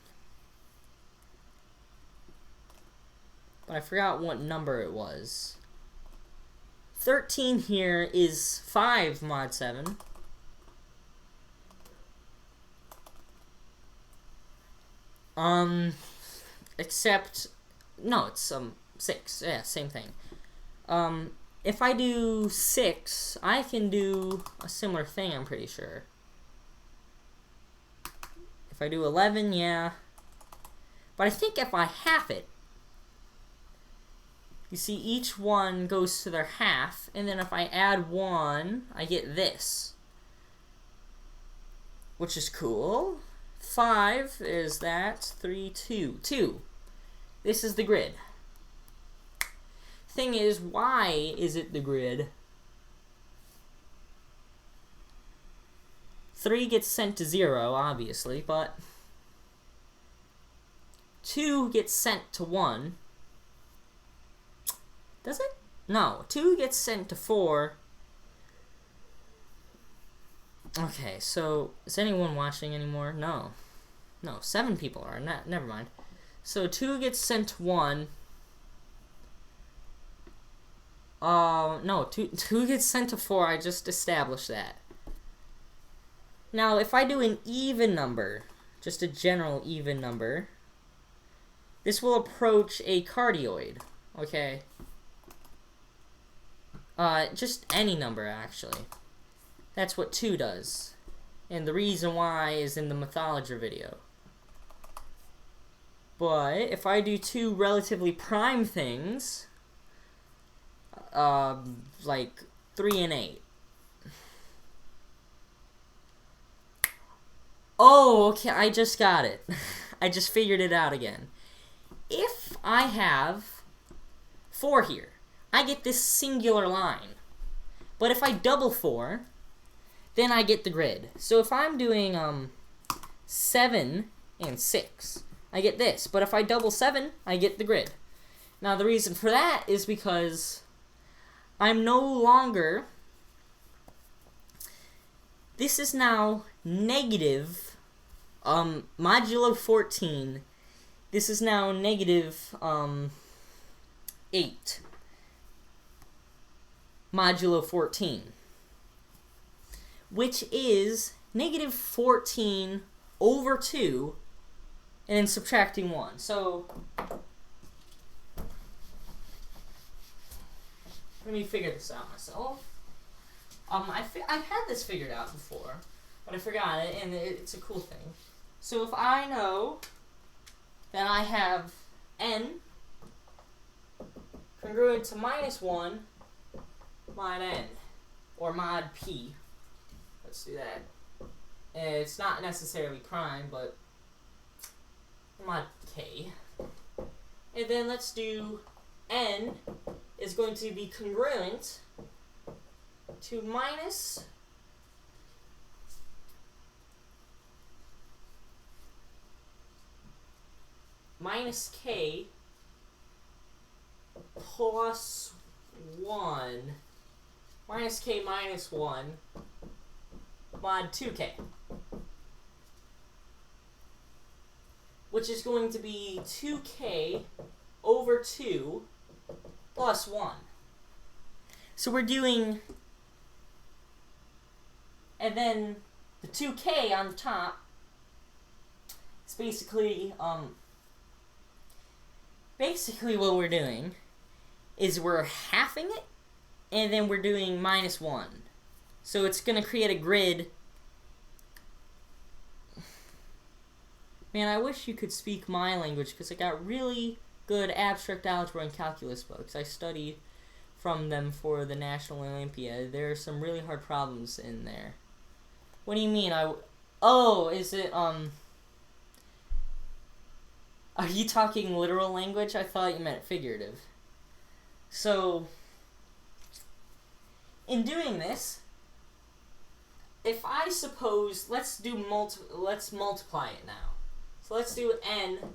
but I forgot what number it was. 13 here is 5 mod 7. Except, no, it's 6. Yeah, same thing. If I do 6, I can do a similar thing, I'm pretty sure. If I do 11, yeah. But I think if I half it, you see each one goes to their half, and then if I add 1, I get this, which is cool. 5 is that, 3, 2. 2. This is the grid. Thing is, why is it the grid? 3 gets sent to 0, obviously, but 2 gets sent to 1. Does it? No, 2 gets sent to 4. Okay, so is anyone watching anymore? No. No, 7 people are. Never mind. So 2 gets sent to 1. No, 2 gets sent to 4. I just established that. Now, if I do an even number, just a general even number, this will approach a cardioid. Okay. Just any number, actually. That's what 2 does. And the reason why is in the Mathologer video. But if I do two relatively prime things, like 3 and 8. Oh, okay, I just got it. I just figured it out again. If I have 4 here, I get this singular line. But if I double 4, then I get the grid. So if I'm doing 7 and 6, I get this. But if I double 7, I get the grid. Now the reason for that is because I'm no longer... This is now negative modulo 14. This is now negative 8 modulo 14, which is negative 14 over 2 and then subtracting 1. So let me figure this out myself. I had this figured out before, but I forgot it, and it's a cool thing. So if I know that I have n congruent to minus 1 mod n, or mod p. Let's do that. It's not necessarily prime, but mod k. And then let's do n is going to be congruent to minus k plus 1 minus k minus 1 mod 2k, which is going to be 2k over 2 plus 1. So we're doing, and then the 2k on the top is basically what we're doing is we're halving it, and then we're doing minus 1. So it's going to create a grid. Man, I wish you could speak my language, because I got really good abstract algebra and calculus books. I studied from them for the National Olympiad. There are some really hard problems in there. What do you mean? Oh, is it, are you talking literal language? I thought you meant figurative. So, in doing this, if I suppose, let's multiply it now. So let's do n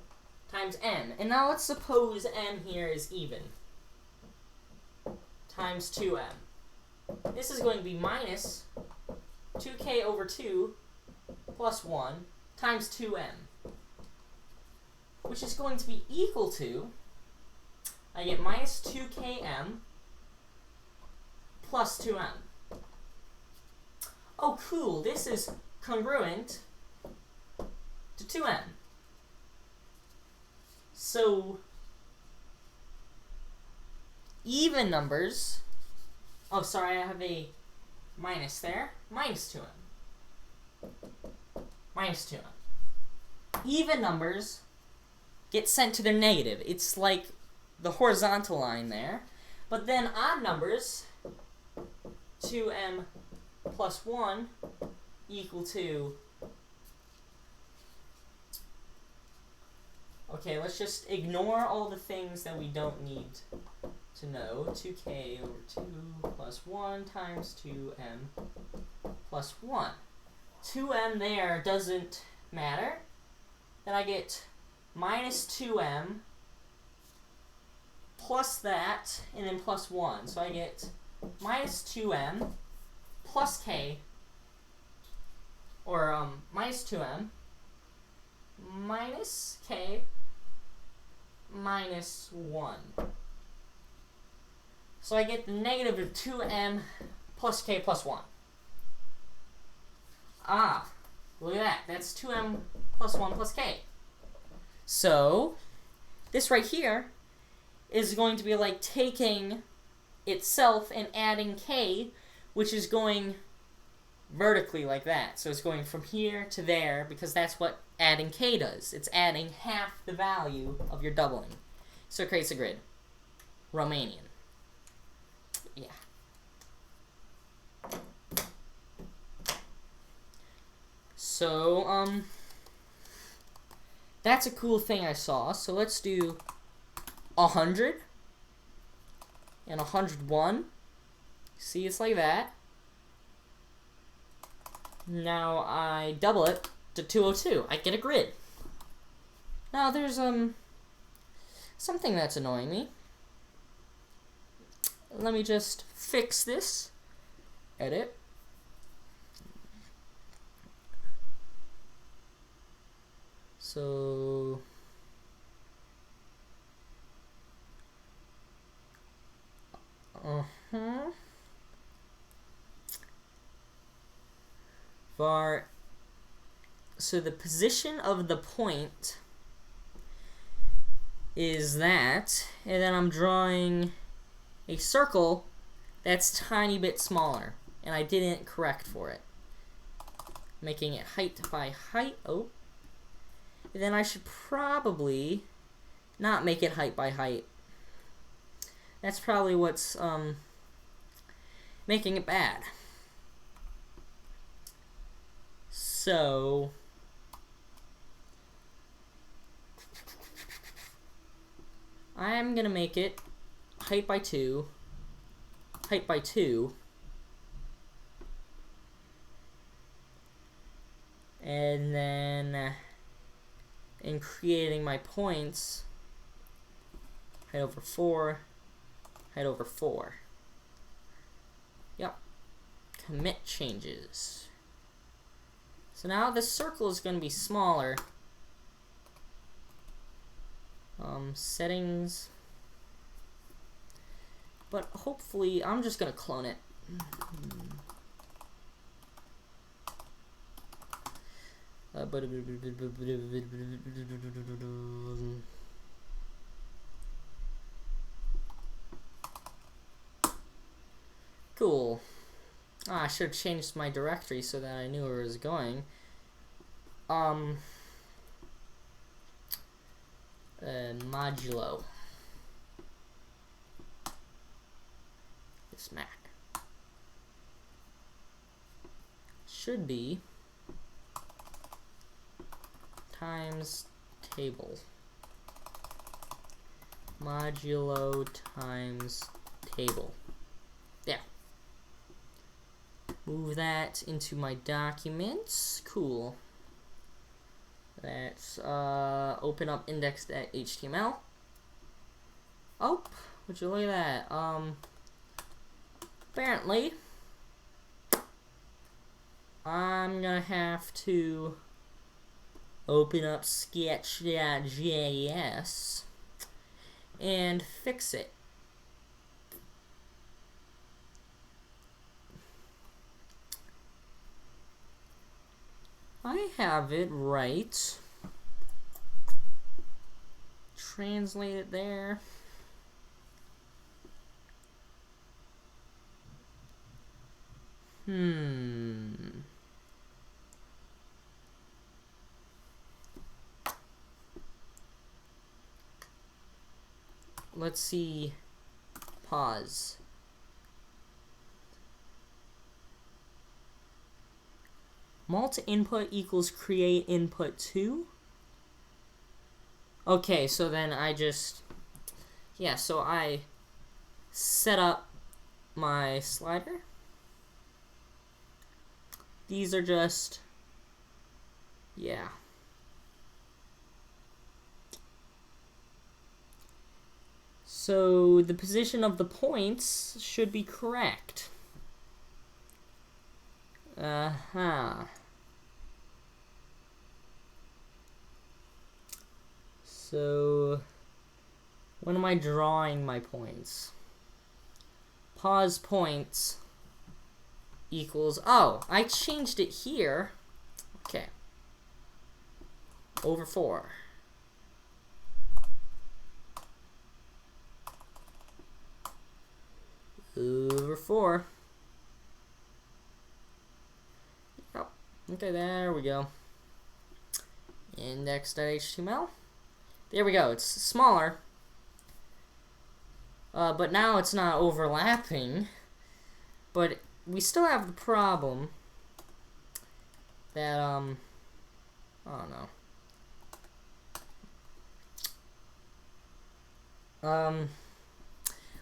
times n. And now let's suppose n here is even. Times 2m. This is going to be minus 2k over 2 plus 1 times 2m. Which is going to be equal to, I get minus 2km plus 2m. Oh, cool. This is congruent to 2m. So, even numbers... Oh, sorry, I have a minus there. Minus 2m. Minus 2m. Even numbers get sent to their negative. It's like the horizontal line there. But then odd numbers, 2m plus 1 equal to... Okay, let's just ignore all the things that we don't need to know. 2k over 2 plus 1 times 2m plus 1. 2m there doesn't matter. Then I get minus 2m plus that, and then plus 1. So I get minus 2m plus k, or minus 2m minus k minus 1. So I get the negative of 2m plus k plus 1. Ah, look at that. That's 2m plus 1 plus k. So, this right here is going to be like taking itself and adding k, which is going vertically like that. So it's going from here to there because that's what adding k does. It's adding half the value of your doubling. So it creates a grid. Romanian. Yeah. So, that's a cool thing I saw. So let's do 100 and 101. See, it's like that. Now I double it to 202. I get a grid. Now there's something that's annoying me. Let me just fix this. Edit. So so the position of the point is that, and then I'm drawing a circle that's tiny bit smaller, and I didn't correct for it. Making it height by height. Oh. And then I should probably not make it height by height. That's probably what's making it bad. So I'm gonna make it height by 2, height by 2, and then in creating my points, height over 4, height over 4. Yep. Commit changes. So now this circle is going to be smaller. Settings. But hopefully, I'm just going to clone it. Cool. I should have changed my directory so that I knew where it was going. Modulo. This Mac. Should be times table. Modulo times table. There. Move that into my documents. Cool. Let's open up index.html. Oh, would you look at that? Apparently, I'm gonna have to open up sketch.js and fix it. I have it right. Translate it there. Let's see. Pause. Mult input equals create input 2. Okay, so then I just, yeah, so I set up my slider. These are just, yeah. So the position of the points should be correct. So when am I drawing my points? Pause points equals, oh, I changed it here. Okay. Over 4. Over 4. Okay, there we go. Index.html. There we go. It's smaller. But now it's not overlapping. But we still have the problem that, I don't know.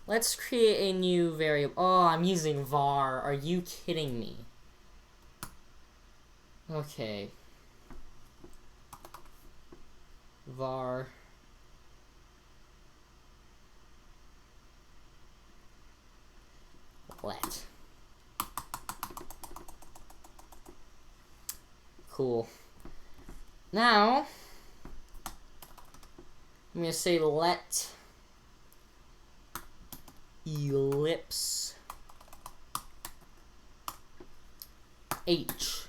Let's create a new variable. Oh, I'm using var. Are you kidding me? Okay. Var. Let. Cool. Now, I'm going to say let ellipse H.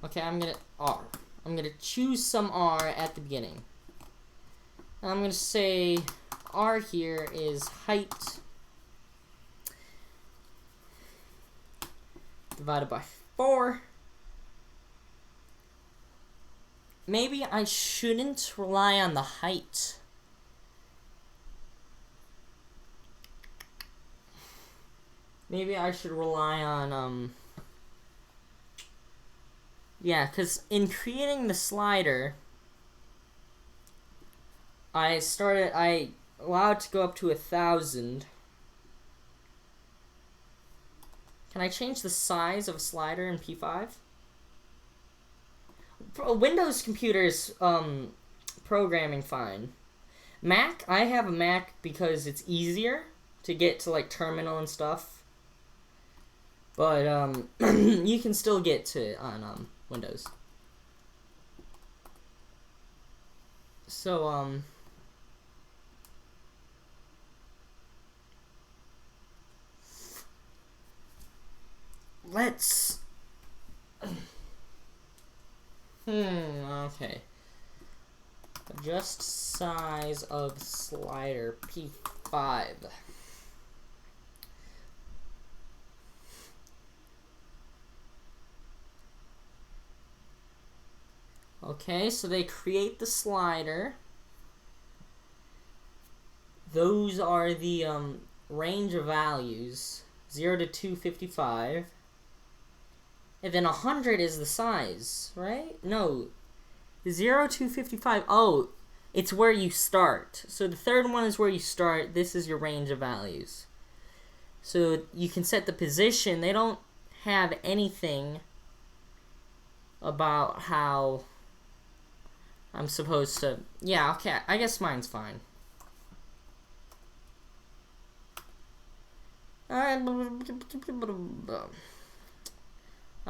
Okay, I'm going to R. I'm going to choose some R at the beginning. I'm going to say R here is height divided by 4. Maybe I shouldn't rely on the height. Maybe I should rely on, yeah, because in creating the slider, I allowed it to go up to 1,000. Can I change the size of a slider in P5? Windows computers, programming fine. Mac, I have a Mac because it's easier to get to, like, terminal and stuff. But, you can still get to it on, Windows. So, let's... okay. Adjust size of slider P5. Okay, so they create the slider. Those are the range of values, 0 to 255. And then 100 is the size, right? No. 0 to 55. Oh, it's where you start. So the third one is where you start. This is your range of values. So you can set the position. They don't have anything about how I'm supposed to... Yeah, okay. I guess mine's fine. I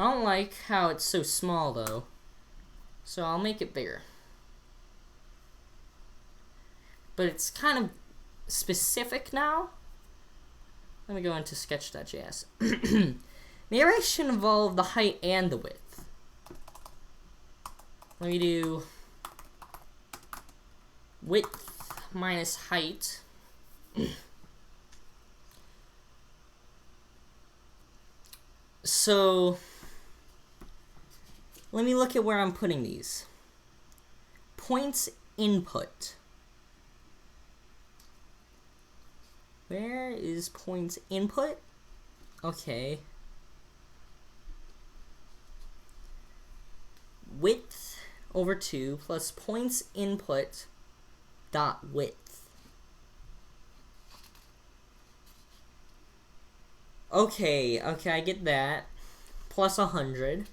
don't like how it's so small, though. So I'll make it bigger. But it's kind of specific now. Let me go into sketch.js. Maybe I should involve the height and the width. Let me do width minus height. So, let me look at where I'm putting these. Points input. Where is points input? Okay. Width over 2 plus points input dot width. Okay, I get that. Plus 100.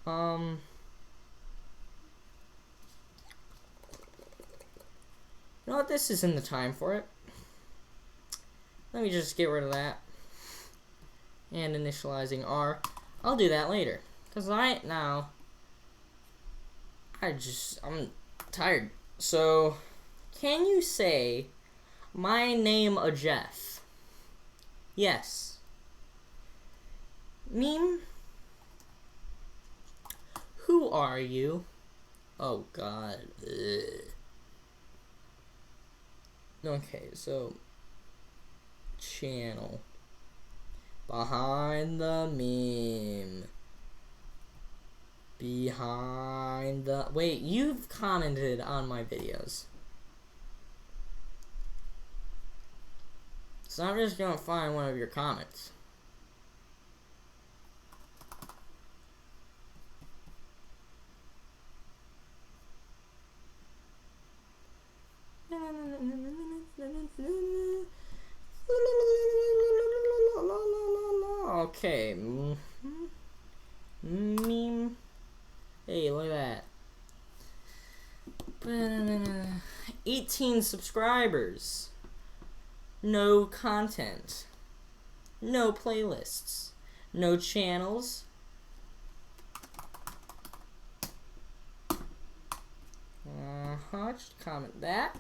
You know what? This isn't the time for it. Let me just get rid of that. And initializing R. I'll do that later. Because right now, I'm tired. So, can you say, my name a Jeff? Yes. Meme? Who are you? Oh God. Ugh. Okay, so channel. Behind the meme. Behind the... Wait, you've commented on my videos. So I'm just gonna find one of your comments. Okay. Meme. Hey, look at that. 18 subscribers. No content. No playlists. No channels. Just comment that.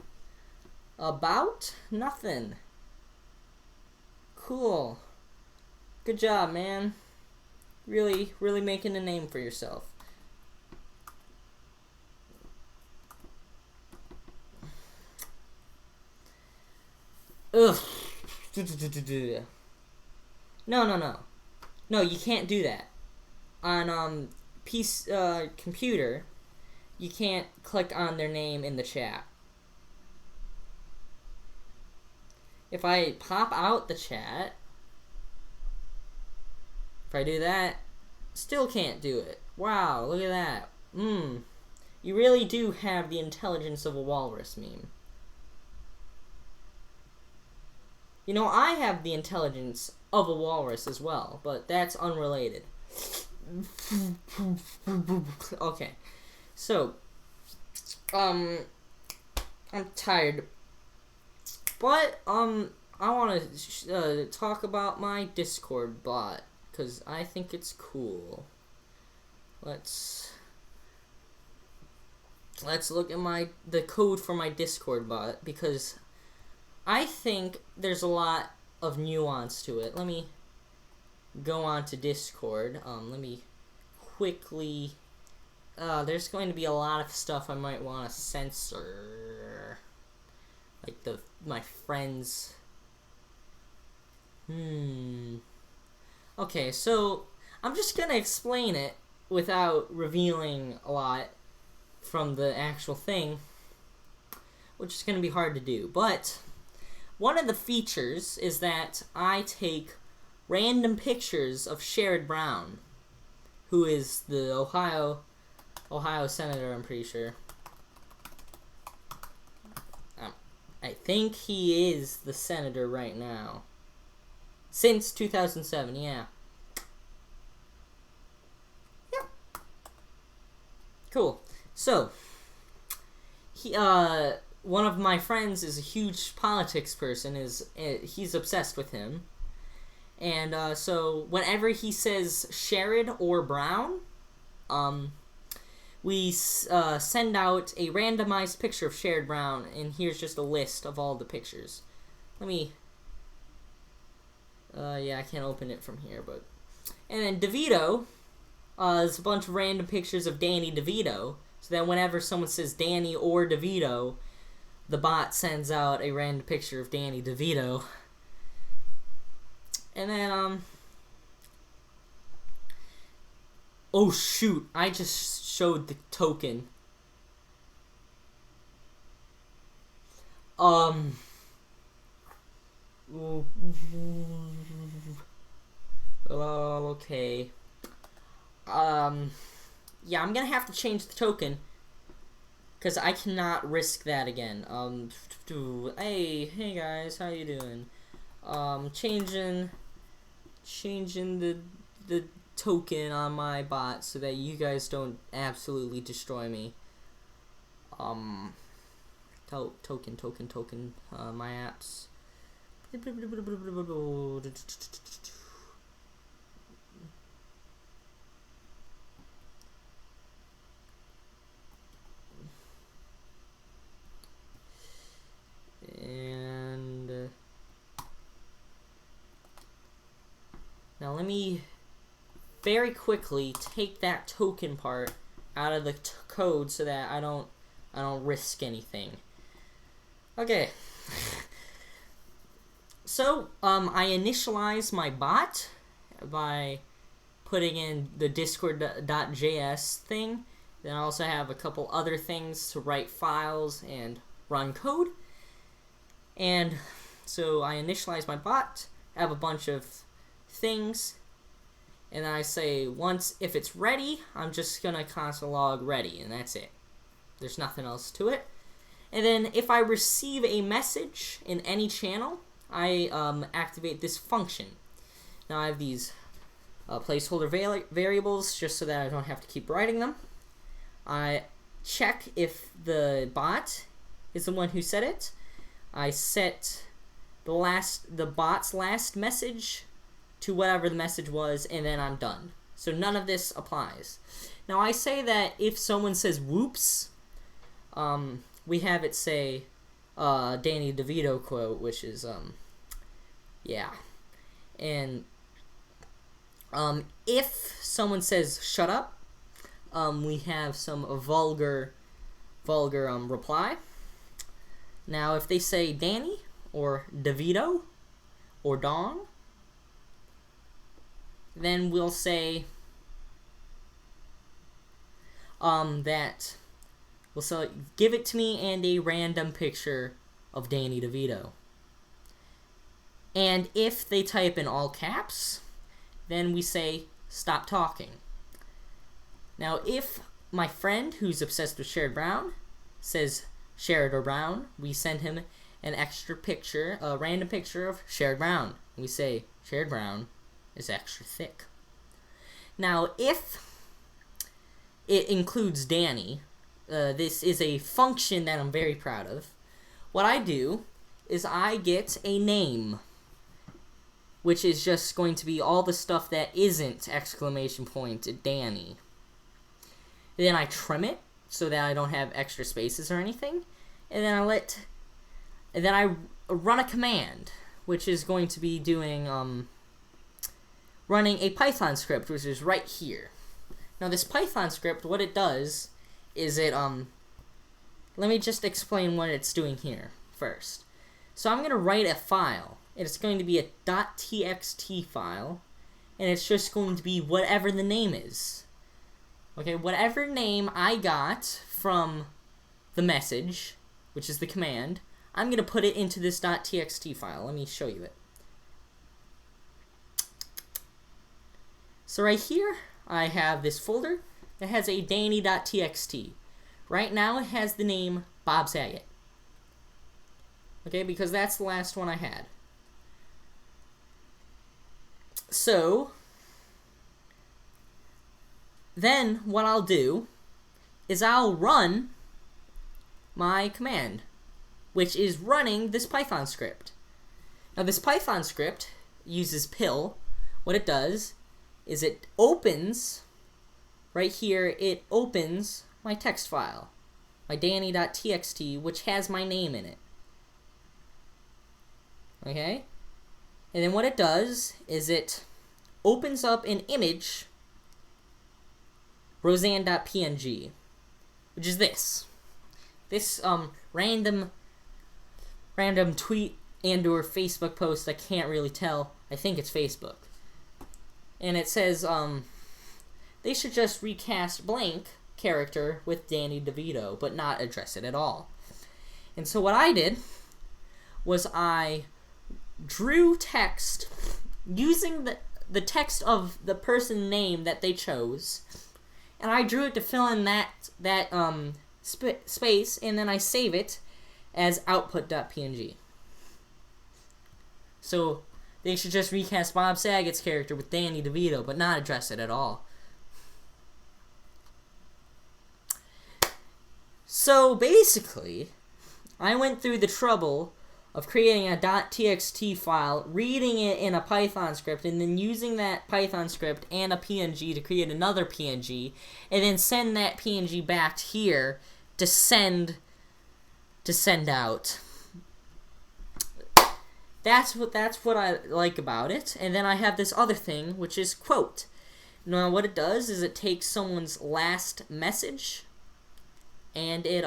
About nothing. Cool. Good job, man. Really making a name for yourself. Ugh. No. No, you can't do that. On computer, you can't click on their name in the chat. If I pop out the chat, if I do that, still can't do it. Wow, look at that. You really do have the intelligence of a walrus meme. You know, I have the intelligence of a walrus as well, but that's unrelated. Okay. So, I'm tired. But, I want to talk about my Discord bot, because I think it's cool. Let's look at the code for my Discord bot, because I think there's a lot of nuance to it. Let me go on to Discord. Let me quickly... there's going to be a lot of stuff I might want to censor. Like my friends. Okay, so I'm just gonna explain it without revealing a lot from the actual thing, which is gonna be hard to do. But one of the features is that I take random pictures of Sherrod Brown, who is the Ohio senator, I'm pretty sure. I think he is the senator right now. Since 2007, yeah. Yep. Cool. So, one of my friends is a huge politics person. He's obsessed with him. And so whenever he says Sherrod or Brown, we send out a randomized picture of Sherrod Brown, and here's just a list of all the pictures. Let me... yeah, I can't open it from here, but... And then DeVito, is a bunch of random pictures of Danny DeVito, so that whenever someone says Danny or DeVito, the bot sends out a random picture of Danny DeVito. And then, oh shoot, I just showed the token. Okay. Yeah, I'm gonna have to change the token, because I cannot risk that again. Hey guys, how you doing? Changing the token on my bot so that you guys don't absolutely destroy me. Token, my apps. And now let me very quickly take that token part out of the code so that I don't risk anything. Okay. So, I initialize my bot, by putting in the discord.js thing. Then I also have a couple other things to write files and run code. And so I initialize my bot, have a bunch of things, and then I say if it's ready, I'm just gonna console log ready, and that's it. There's nothing else to it. And then if I receive a message in any channel, I activate this function. Now I have these placeholder variables just so that I don't have to keep writing them. I check if the bot is the one who said it. I set the bot's last message to whatever the message was, and then I'm done. So none of this applies. Now I say that if someone says whoops, we have it say Danny DeVito quote, which is yeah. And if someone says shut up, we have some vulgar reply. Now if they say Danny or DeVito or Dong, then we'll say that we'll say give it to me and a random picture of Danny DeVito. And if they type in all caps, then we say stop talking. Now if my friend who's obsessed with Sherrod Brown says Sherrod or Brown, we send him an extra picture, a random picture of Sherrod Brown. We say Sherrod Brown is extra thick. Now if it includes Danny, this is a function that I'm very proud of. What I do is I get a name, which is just going to be all the stuff that isn't exclamation point Danny. Then I trim it so that I don't have extra spaces or anything, and then I run a command, which is going to be doing running a Python script, which is right here. Now this Python script, what it does is it let me just explain what it's doing here first. So I'm going to write a file. It's going to be a .txt file, and it's just going to be whatever the name is. Okay, whatever name I got from the message, which is the command, I'm going to put it into this .txt file. Let me show you it. So right here, I have this folder that has a Danny.txt. Right now, it has the name Bob Saget. Okay, because that's the last one I had. So then what I'll do is I'll run my command, which is running this Python script. Now this Python script uses pill. What it does is it opens, right here, it opens my text file, my Danny.txt, which has my name in it. Okay? And then what it does is it opens up an image, Roseanne.png, which is this. This random tweet and or Facebook post, I can't really tell. I think it's Facebook. And it says they should just recast blank character with Danny DeVito, but not address it at all. And so what I did was I drew text using the text of the person name that they chose, and I drew it to fill in that space, and then I save it as output.png. So they should just recast Bob Saget's character with Danny DeVito, but not address it at all. So basically, I went through the trouble of creating a .txt file, reading it in a Python script, and then using that Python script and a PNG to create another PNG, and then send that PNG back here to send out. That's what I like about it. And then I have this other thing, which is quote. Now what it does is it takes someone's last message and it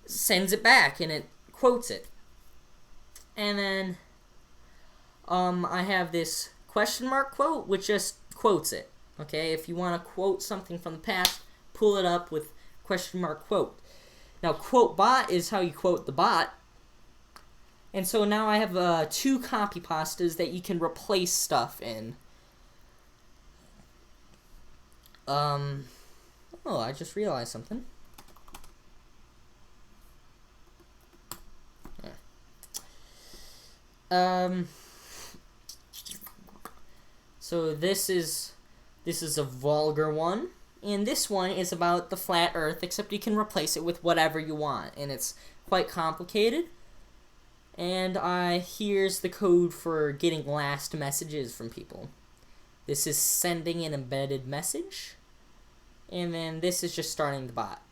sends it back and it quotes it. And then I have this question mark quote, which just quotes it. Okay, if you want to quote something from the past, pull it up with question mark quote. Now, quote bot is how you quote the bot. And so now I have 2 copy pastas that you can replace stuff in. Oh, I just realized something. So this is a vulgar one, and this one is about the flat Earth, except you can replace it with whatever you want, and it's quite complicated. And here's the code for getting last messages from people. This is sending an embedded message, and then this is just starting the bot.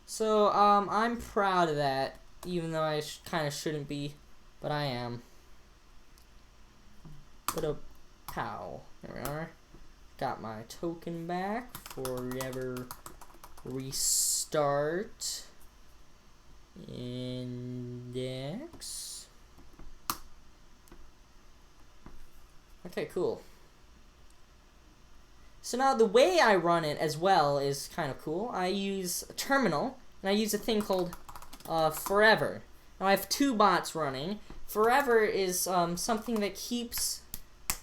So I'm proud of that, even though I kind of shouldn't be, but I am. Put a pow. There we are. Got my token back. Forever restart. Index. Okay, cool. So now the way I run it as well is kind of cool. I use a terminal, and I use a thing called Forever. Now I have 2 bots running. Forever is something that keeps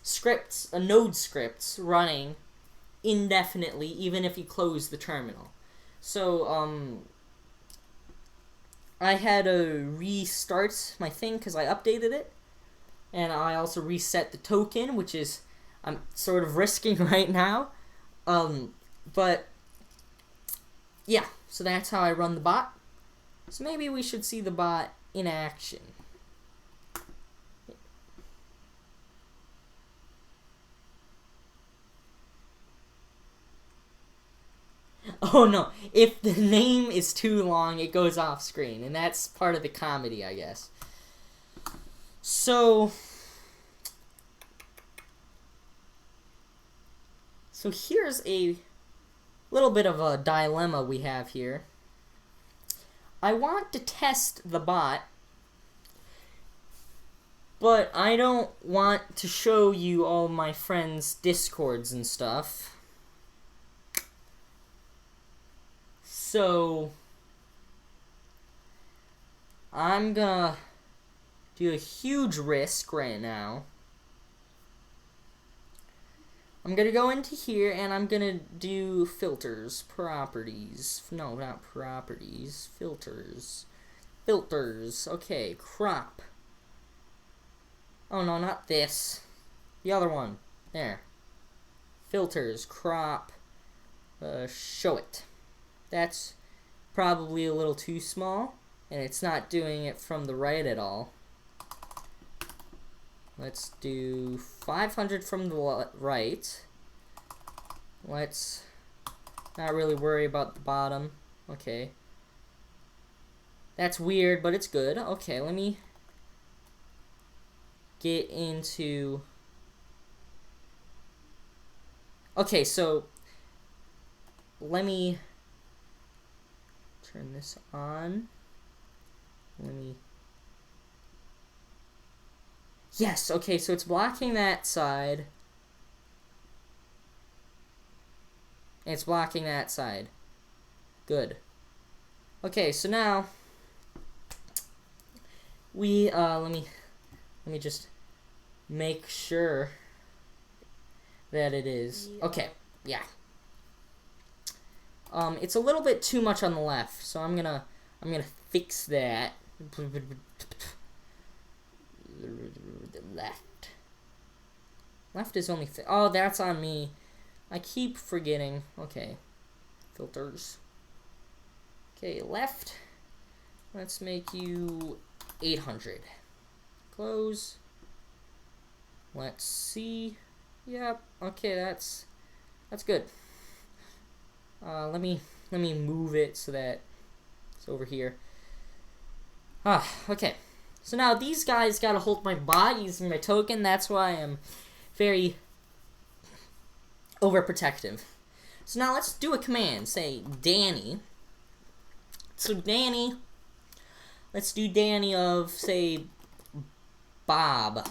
scripts, node scripts, running indefinitely, even if you close the terminal. So, I had to restart my thing because I updated it, and I also reset the token, which is I'm sort of risking right now. But yeah, so that's how I run the bot. So maybe we should see the bot in action. Oh no, if the name is too long, it goes off screen, and that's part of the comedy, I guess. So here's a little bit of a dilemma we have here. I want to test the bot, but I don't want to show you all my friends' Discords and stuff. So I'm gonna do a huge risk right now. I'm gonna go into here and I'm gonna do filters, properties. No, not properties, filters. Filters, okay, crop. Oh no, not this. The other one. There. Filters, crop, show it. That's probably a little too small, and it's not doing it from the right at all. Let's do 500 from the right. Let's not really worry about the bottom. Okay. That's weird, but it's good. Okay, let me get into... Okay, so let me turn this on. Let me... Yes, okay, so it's blocking that side. And it's blocking that side. Good. Okay, so now we let me just make sure that it is. Okay, yeah. It's a little bit too much on the left, so I'm gonna fix that. Left is only oh, that's on me. I keep forgetting. Okay, filters. Okay, left. Let's make you 800. Close. Let's see. Yep. Okay, that's good. Let me move it so that it's over here. Okay. So now these guys gotta hold my bot using my token. That's why I'm very overprotective. So now let's do a command. Say Danny. So Danny, let's do Danny of, say, Bob.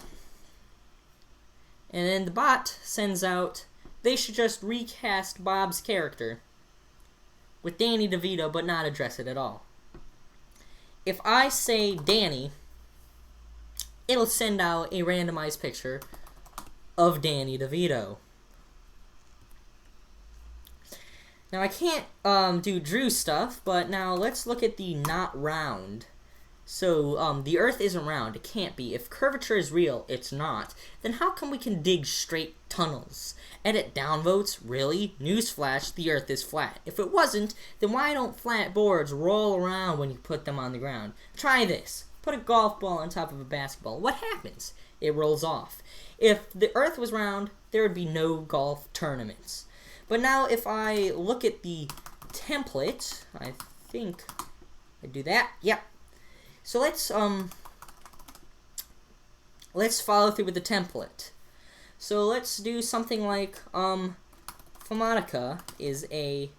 And then the bot sends out, they should just recast Bob's character with Danny DeVito, but not address it at all. If I say Danny, it'll send out a randomized picture of Danny DeVito. Now I can't do Drew stuff, but now let's look at the not round. So the Earth isn't round. It can't be. If curvature is real, it's not. Then how come we can dig straight tunnels? Edit downvotes? Really? Newsflash, the Earth is flat. If it wasn't, then why don't flat boards roll around when you put them on the ground? Try this. Put a golf ball on top of a basketball. What happens? It rolls off. If the Earth was round, there would be no golf tournaments. But now if I look at the template, I think I do that. Yep. So let's follow through with the template. So let's do something like Fomatica isn't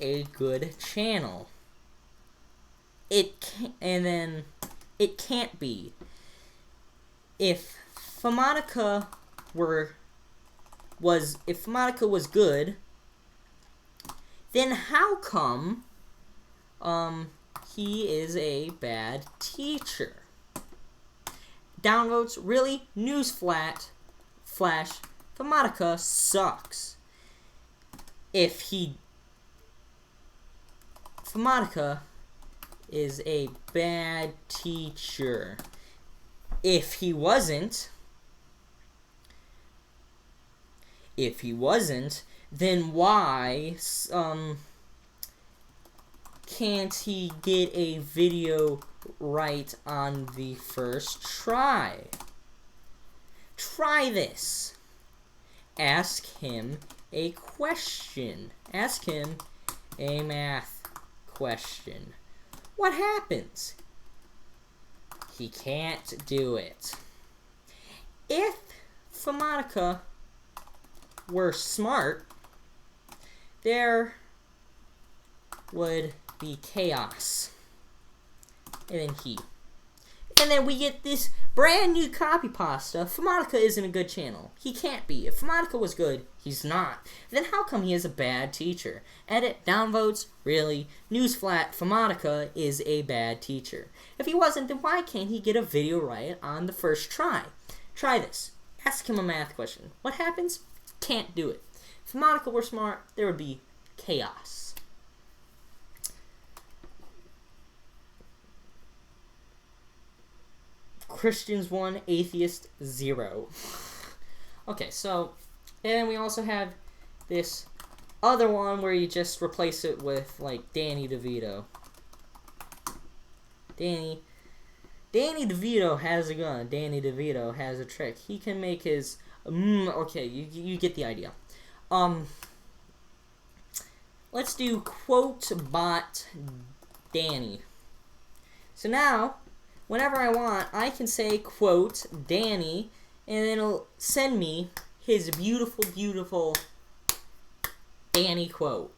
a good channel. It can't be. If Fomatica was good, then how come he is a bad teacher? Downvotes? Really? Flash, Fomatica sucks. Fomatica is a bad teacher. If he wasn't, then why can't he get a video right on the first try? Try this. Ask him a question. Ask him a math question. What happens? He can't do it. If Fomatica were smart, there would be chaos. And then we get this brand new copy pasta. Fomatica isn't a good channel. He can't be. If Fomatica was good, he's not. Then how come he is a bad teacher? Edit, downvotes? Really? Newsflat, Fomatica is a bad teacher. If he wasn't, then why can't he get a video right on the first try? Try this. Ask him a math question. What happens? Can't do it. If Fomatica were smart, there would be chaos. Christians 1, Atheist 0. Okay, so, and we also have this other one where you just replace it with, like, Danny DeVito. Danny DeVito has a gun. Danny DeVito has a trick. He can make his, okay, you get the idea. Let's do quote bot Danny. So now, whenever I want, I can say, quote, Danny, and it'll send me his beautiful, beautiful Danny quote.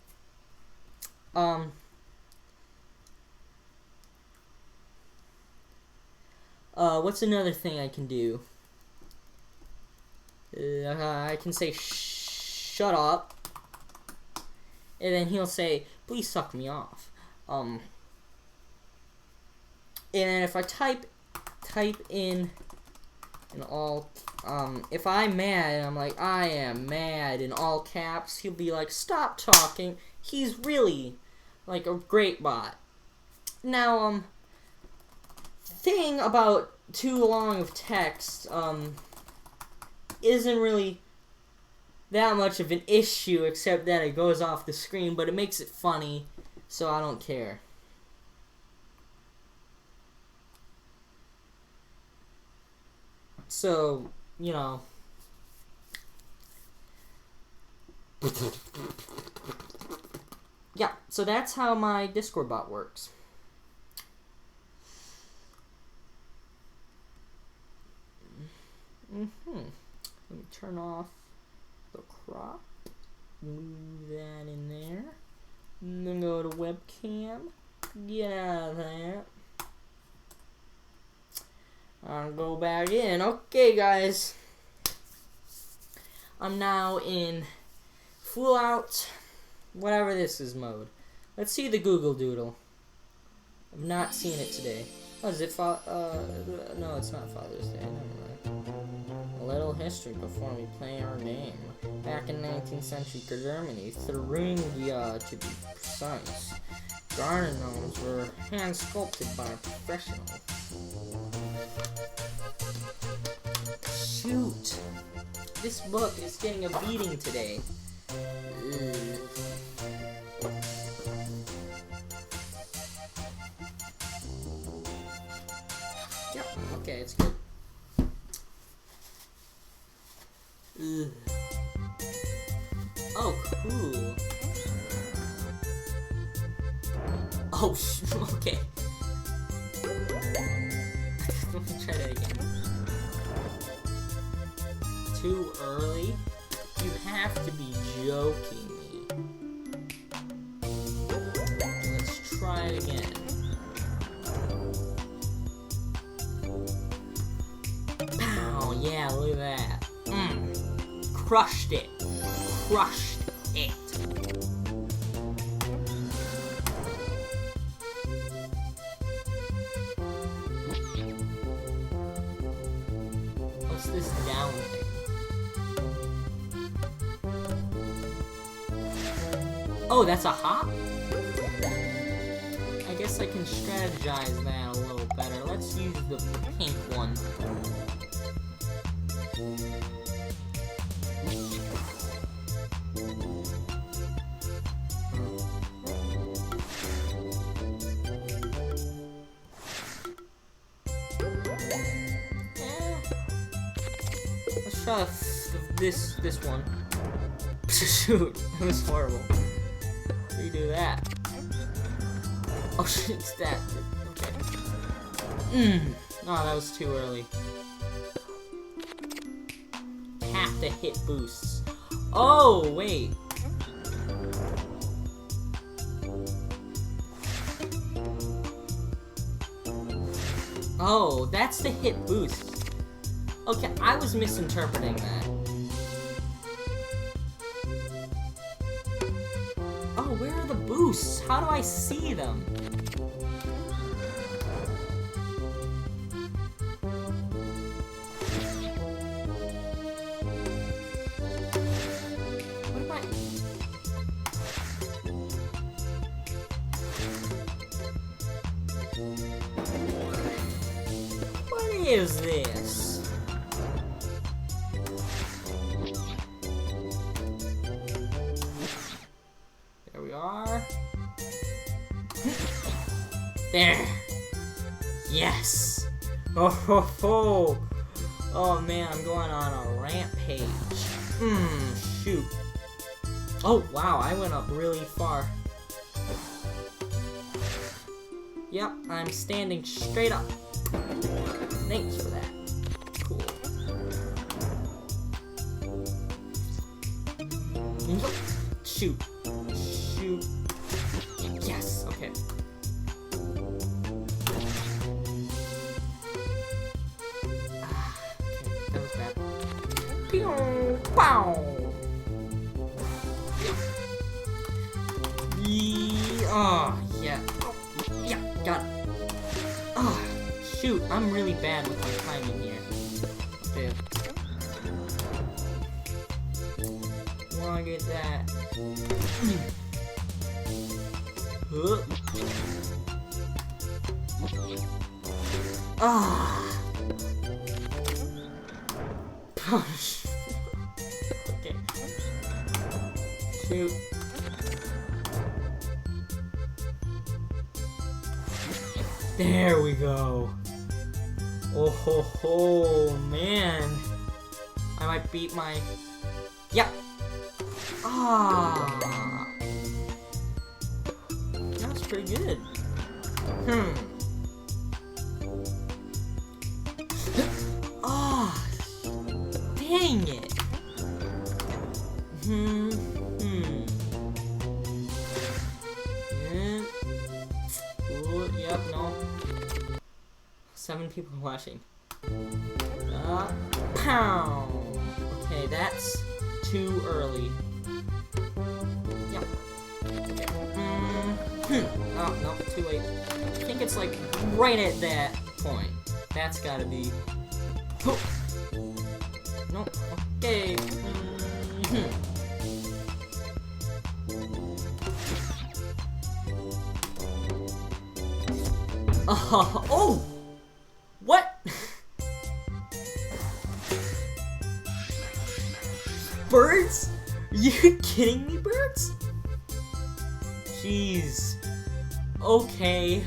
What's another thing I can do? I can say, shut up, and then he'll say, please suck me off. And then if I type in all, if I'm mad and I'm like, I am mad in all caps, he'll be like, stop talking. He's really like a great bot. Now, thing about too long of text, isn't really that much of an issue except that it goes off the screen, but it makes it funny, so I don't care. So, you know. Yeah, so that's how my Discord bot works. Let me turn off the crop. Move that in there. And then go to webcam. Get out of that. I'll go back in. Okay, guys. I'm now in full out, whatever this is mode. Let's see the Google Doodle. I've not seen it today. Oh, is it no, it's not Father's Day. Never mind. A little history before we play our game. Back in 19th century Germany, Thuringia to be precise, garden gnomes were hand sculpted by a professional. Shoot! This book is getting a beating today. Ugh. Yep, okay, it's good. Ugh. Oh, cool. Oh, okay. Let me try that again. Too early? You have to be joking me. Let's try it again. Pow! Yeah, look at that. Crushed it. Crushed it. What's this down thing? Oh, that's a hop? I guess I can strategize that a little better. Let's use the pink one. Let's try this one. Shoot, that was horrible. Redo that. Oh shit, it's that. Okay. Oh, that was too early. Have to hit boosts. Oh, wait. Oh, that's the hit boost. Okay, I was misinterpreting that. Oh, where are the boosts? How do I see them? What am I... What is this? There we are. There. Yes. Oh ho ho. Oh man, I'm going on a rampage. Shoot. Oh wow, I went up really far. Yep, I'm standing straight up. Thanks for that. Cool. Shoot. Shoot. Yes, okay. Okay, that was bad. Pew! Pow! Oh, yeah. Oh, yeah, got it. Oh, shoot, I'm really bad with my timing here. Okay. Wanna get that. Ah. Okay. Shoot. There we go. Oh ho ho, man. I might beat my... Yep. Ah. That was pretty good. Ah. Dang it. Yeah. Ooh, yep, no. 7 people watching. Pow! Okay, that's too early. Yep. Okay. Oh, no, too late. I think it's like right at that point. That's gotta be... Oh. No, okay. Oh! What? Birds? Are you kidding me, birds? Jeez. Okay.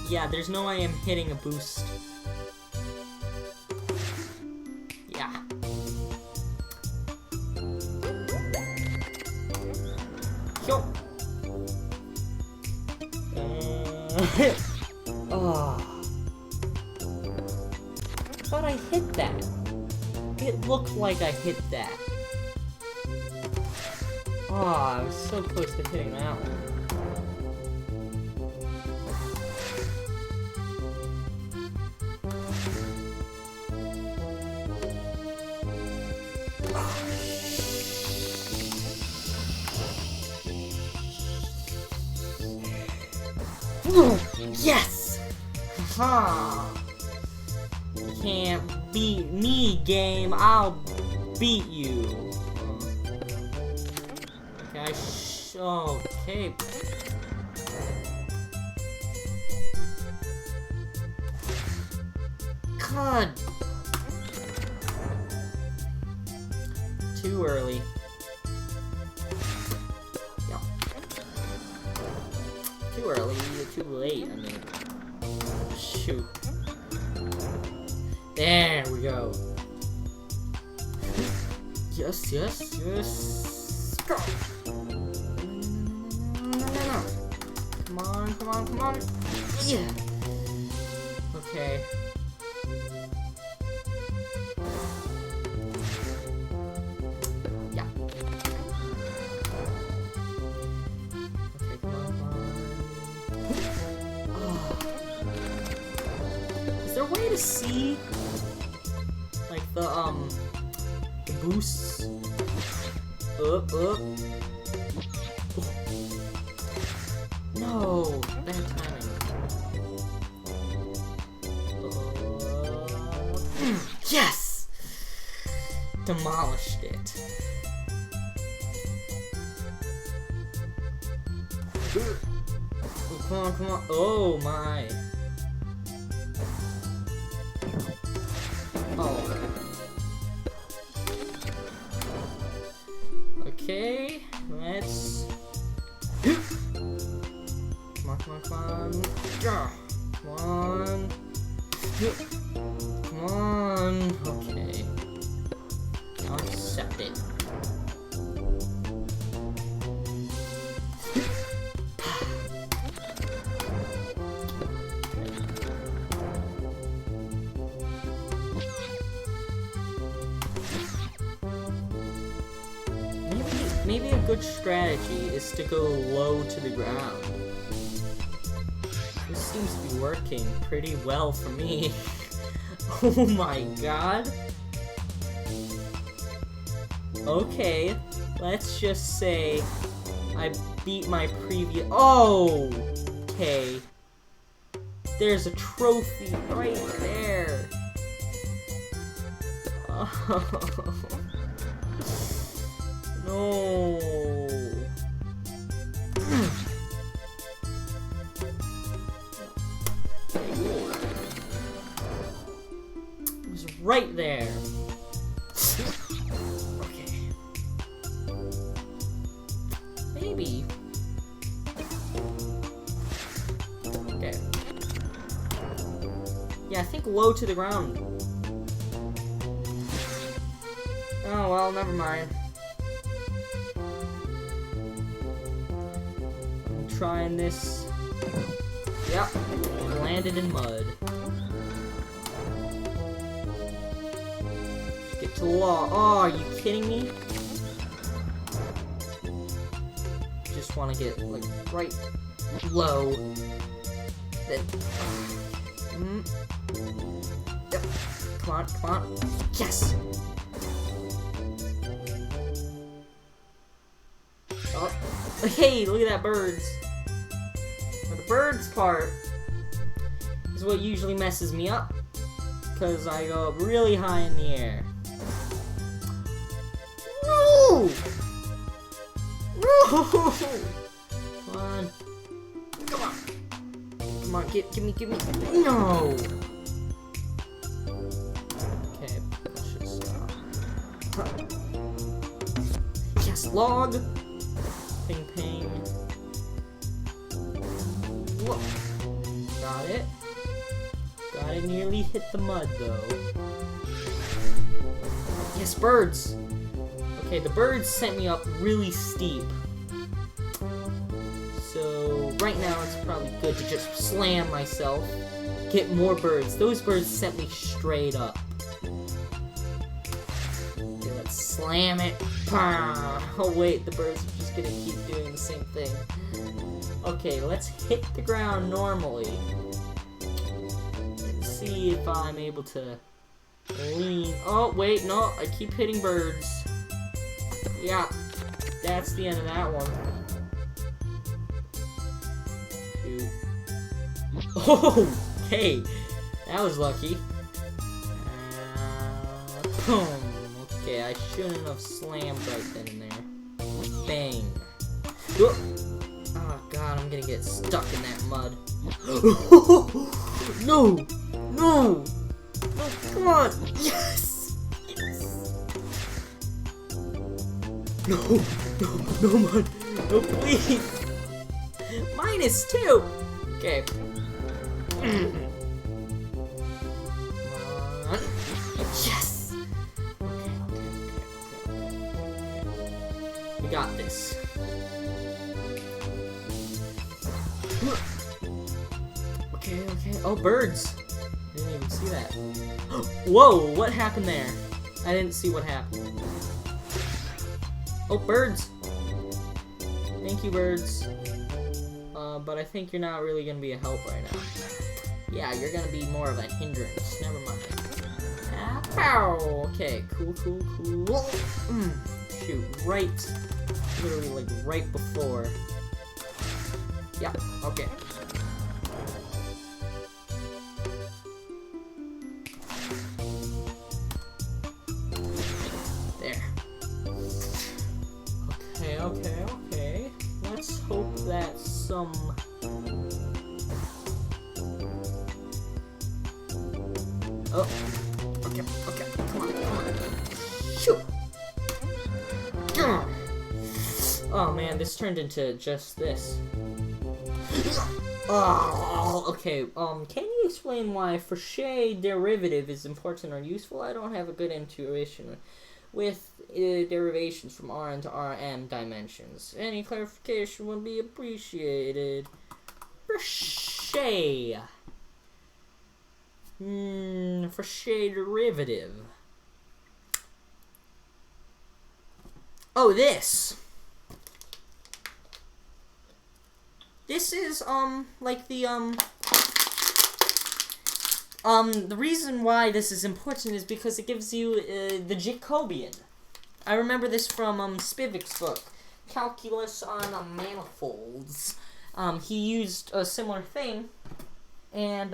Yeah, there's no way I'm hitting a boost. Yeah. Yo. Oh. I thought I hit that. It looked like I hit that. Oh, I was so close to hitting that one. Yes! Haha! You can't beat me, game. I'll beat you. Okay, okay. God! Too early. Yep. Too early, too late, I mean. Shoot. There we go. Yes, yes, yes. Go! No. Come on, come on, come on. Yeah. Okay. Yeah. Okay, come on, come on. Oh. Is there a way to see, like, the boosts? Up. No, bad timing. Yes! Demolished it. Oh, come on. Oh my. Oh. Okay, let's... Come on. Yeah. Come on. Okay. I'll accept it. Maybe a good strategy is to go low to the ground. This seems to be working pretty well for me. Oh my god. Okay, let's just say I beat my previous... Oh! Okay. There's a trophy right there. Oh. No. It was right there. Okay. Maybe. Okay. Yeah, I think low to the ground. Oh, well, never mind. Trying this. Yep, landed in mud. Get to law. Oh, are you kidding me? Just want to get like right low. Then. Yep. Come on, come on. Yes! Oh, hey, look at that birds. Now, the birds part is what usually messes me up, because I go up really high in the air. No! No! Come on. Come on. Come on, give me. No! Okay, let's just stop. Yes, log! Ping, ping. Whoa. Got it. Got it, nearly hit the mud, though. Yes, birds! Okay, the birds sent me up really steep. So, right now it's probably good to just slam myself. Get more birds. Those birds sent me straight up. Okay, let's slam it. Oh wait, the birds are just gonna keep doing the same thing. Okay, let's hit the ground normally. And see if I'm able to lean. Oh, wait, no, I keep hitting birds. Yeah, that's the end of that one. Shoot. Oh, hey, that was lucky. Boom. Okay, I shouldn't have slammed right then and there. Bang. Oh god, I'm gonna get stuck in that mud. No! No! No, come on! Yes! Yes! No! No mud! No, please! -2! Okay. Yes! We got this. Okay. Oh, birds! I didn't even see that. Whoa, what happened there? I didn't see what happened. Oh, birds! Thank you, birds. But I think you're not really gonna be a help right now. Yeah, you're gonna be more of a hindrance. Never mind. Ow! Okay, cool. Shoot, literally like right before. Yeah, okay. There. Okay. Let's hope that some... Oh. Okay. Come on. Shoot! Oh man, this turned into just this. Oh, okay, can you explain why Fauché derivative is important or useful? I don't have a good intuition with derivations from Rn to Rm dimensions. Any clarification would be appreciated. Fauché. Fauché derivative. Oh, this. This is, like the reason why this is important is because it gives you, the Jacobian. I remember this from, Spivak's book, Calculus on Manifolds. He used a similar thing, and,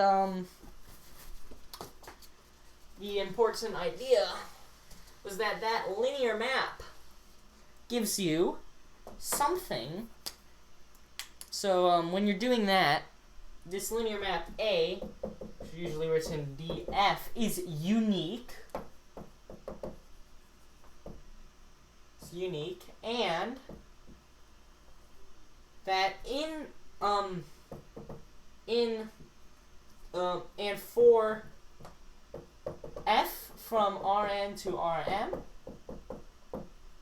the important idea was that linear map gives you something. So, when you're doing that, this linear map A, which is usually written df, is unique. It's unique, and that and for f from Rn to Rm,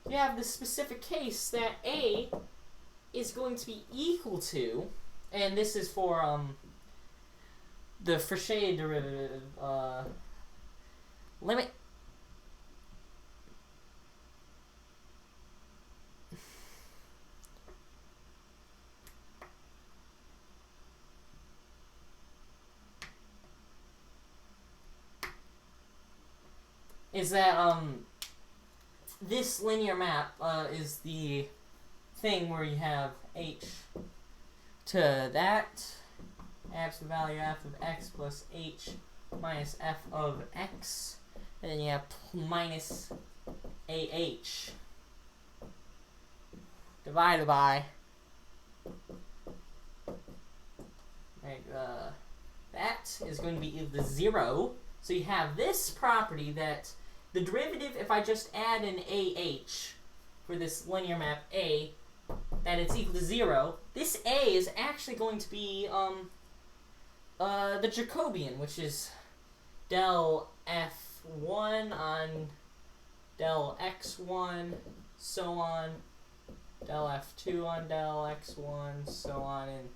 you have the specific case that A is going to be equal to, and this is for the Fauché derivative limit. is that this linear map is the thing where you have h to that absolute value f of x plus h minus f of x, and then you have minus ah divided by that is going to be equal to 0. So you have this property that the derivative, if I just add an ah for this linear map a, that it's equal to 0. This a is actually going to be the Jacobian, which is del f1 on del x1, so on, del f2 on del x1, so on, and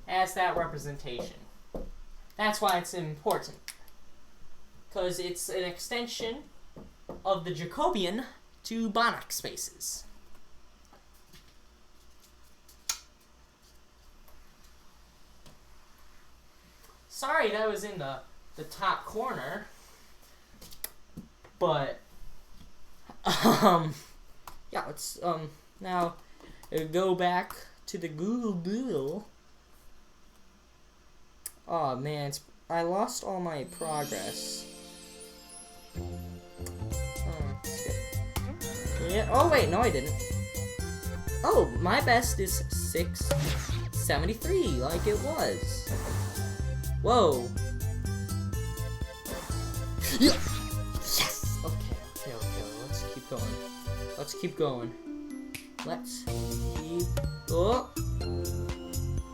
as that representation. That's why it's important, because it's an extension of the Jacobian to Banach spaces. Sorry that was in the top corner, but yeah, let's now go back to the Google Doodle. Oh man, I lost all my progress. Yeah. Oh wait, no I didn't. Oh, my best is 673, like it was. Whoa. Yes! Okay. Let's keep going. Oh!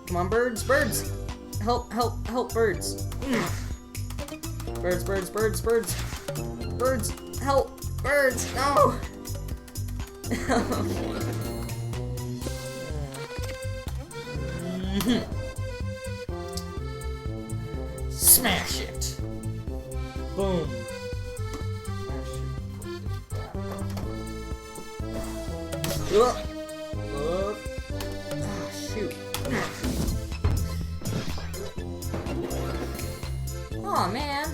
Come on, birds! Help, birds! Birds! Help! Birds! No! Smash it! Boom! Shoot! Aw, man!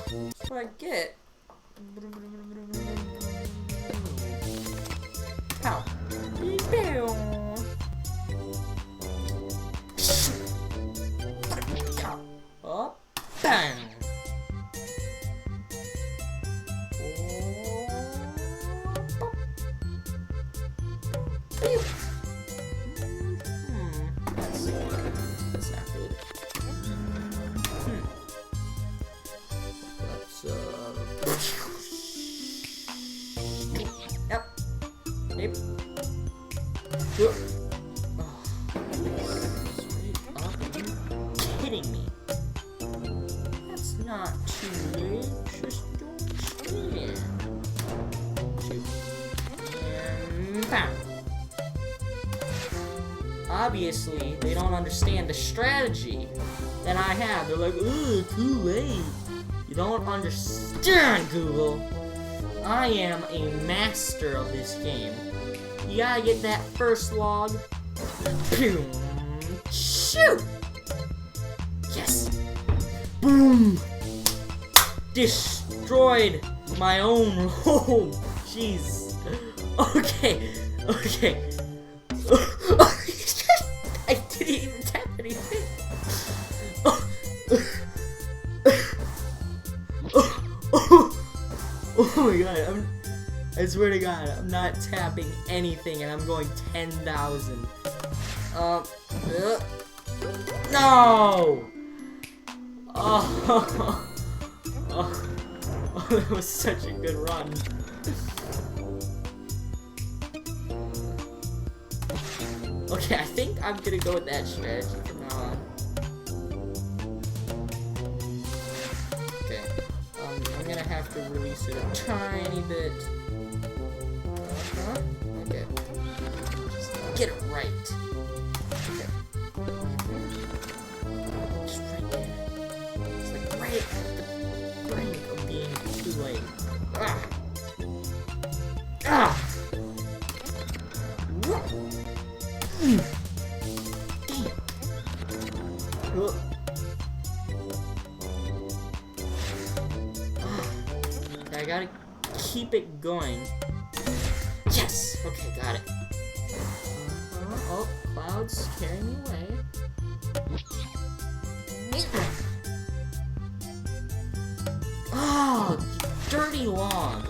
That's what I get. Ow. Oh, bang! That's not good. Yep. Oh, straight up. Are you kidding me? That's not too late. Just don't stand. Shoot. And bam. Obviously, they don't understand the strategy that I have. They're like, ugh, too late. You don't understand, Google. I am a master of this game. You gotta get that first log. Boom. Shoot! Yes! Boom! Destroyed my own home. Jeez. Okay. I didn't even tap anything. Oh my god, I swear to god, I'm not tapping anything and I'm going 10,000. No! Oh, that was such a good run. Okay, I think I'm gonna go with that strategy from now on. Okay, I'm gonna have to release it a tiny bit. Okay. Just get it right. Okay. Just right there. It's like right at the brink of being too late. Ah! Damn. Okay, I gotta keep it going. Yes! Okay, got it. Oh, clouds carry me away. Oh, you dirty log.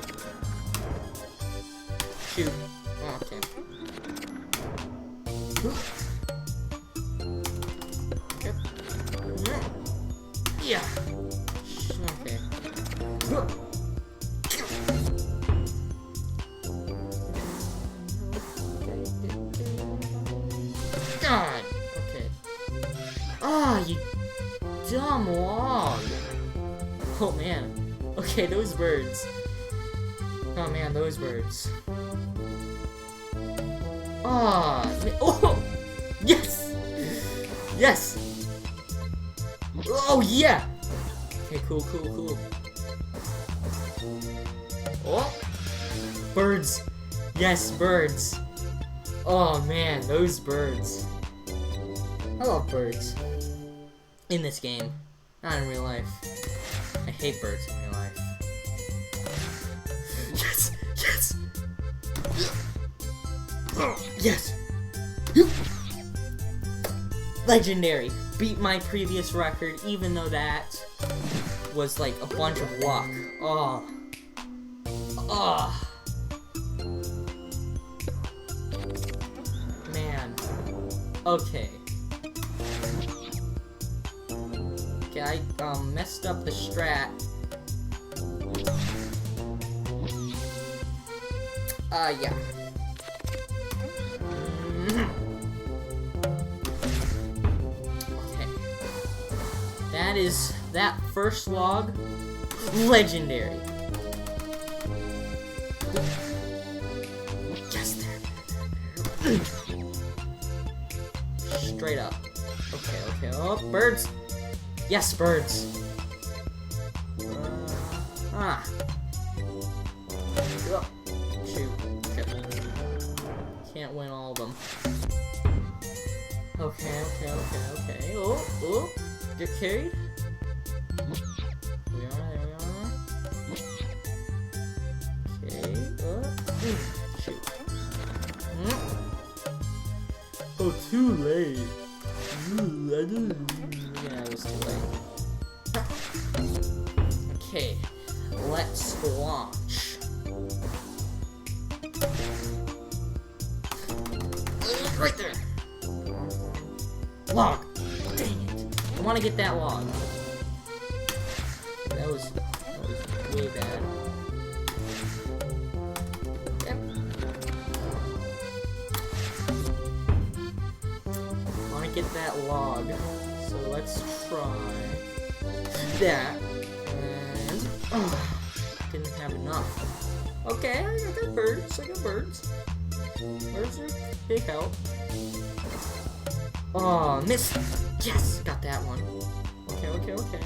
Shoot. Oh, okay. Yeah. Okay. God. Okay. Ah, you dumb log. Oh man. Okay, those birds. Oh man, those birds. Ah. Oh. Yes. Yes. Oh yeah. Okay, cool. Oh. Birds. Yes, birds. Oh man, those birds. I love birds. In this game. Not in real life. I hate birds in real life. Yes! Yes! Yes! Legendary. Beat my previous record, even though that was like a bunch of luck. Oh. Oh. Man. Okay. Okay, I messed up the strat. Yeah. Okay. That is that first log. Legendary. Yes, there. Straight up. Okay. Oh, birds. Yes, birds. Oh, shoot. Okay. Can't win all of them. Okay. Oh. Get carried. There we are. Okay. Shoot. Oh, too late. Yeah, it was too late. Okay, let's launch. Right there. Log. Dang it. I want to get that log. That was way bad. Yep. Get that log, so let's try that, and didn't have enough. Okay, I got birds. Birds are big help. Oh, missed. Yes, got that one. Okay.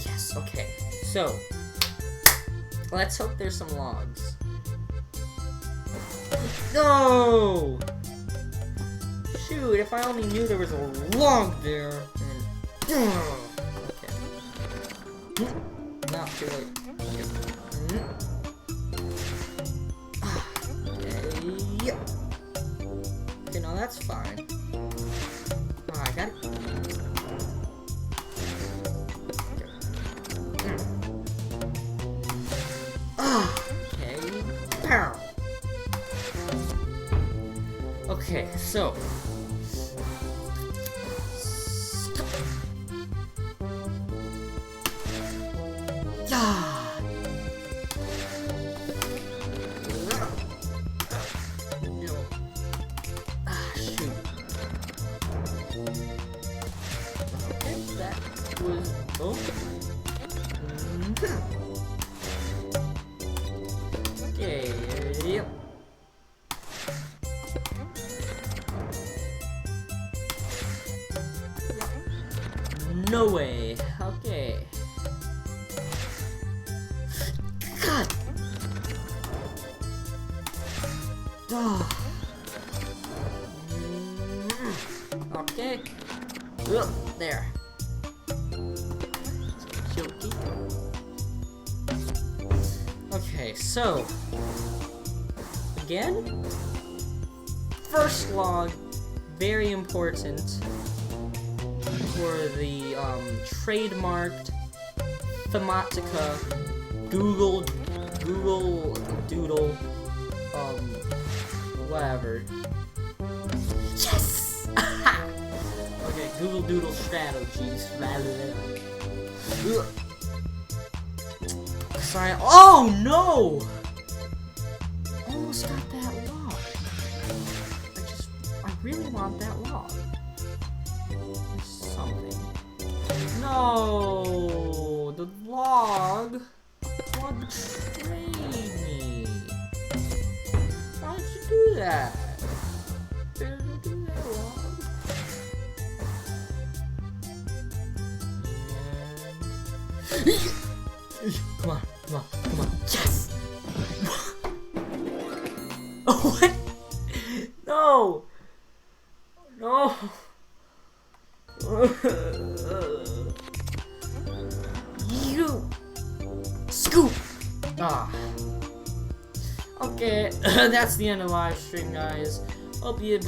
Yes, okay. So let's hope there's some logs. No! Shoot, if I only knew there was a log there. Okay. Not too late. Okay. Okay, no, that's fine. Oh, I got it. Okay. Pow! Okay, so shoot. Okay, that was okay, yep. No way. Okay. God. Okay. There. Jokey. Okay, so again, first log, very important for the trademarked Thematica Google Doodle whatever. Yes! Okay, Google Doodle strategies. Sorry. Oh no! Almost got that log. I really want that log. There's something. No! The log betrayed me. Why did you do that? Why did you do that, log? Come on, come on, come on. Yes! Oh, what? No! No! You! Scoop! Ah. Okay, that's the end of the live stream, guys. Hope you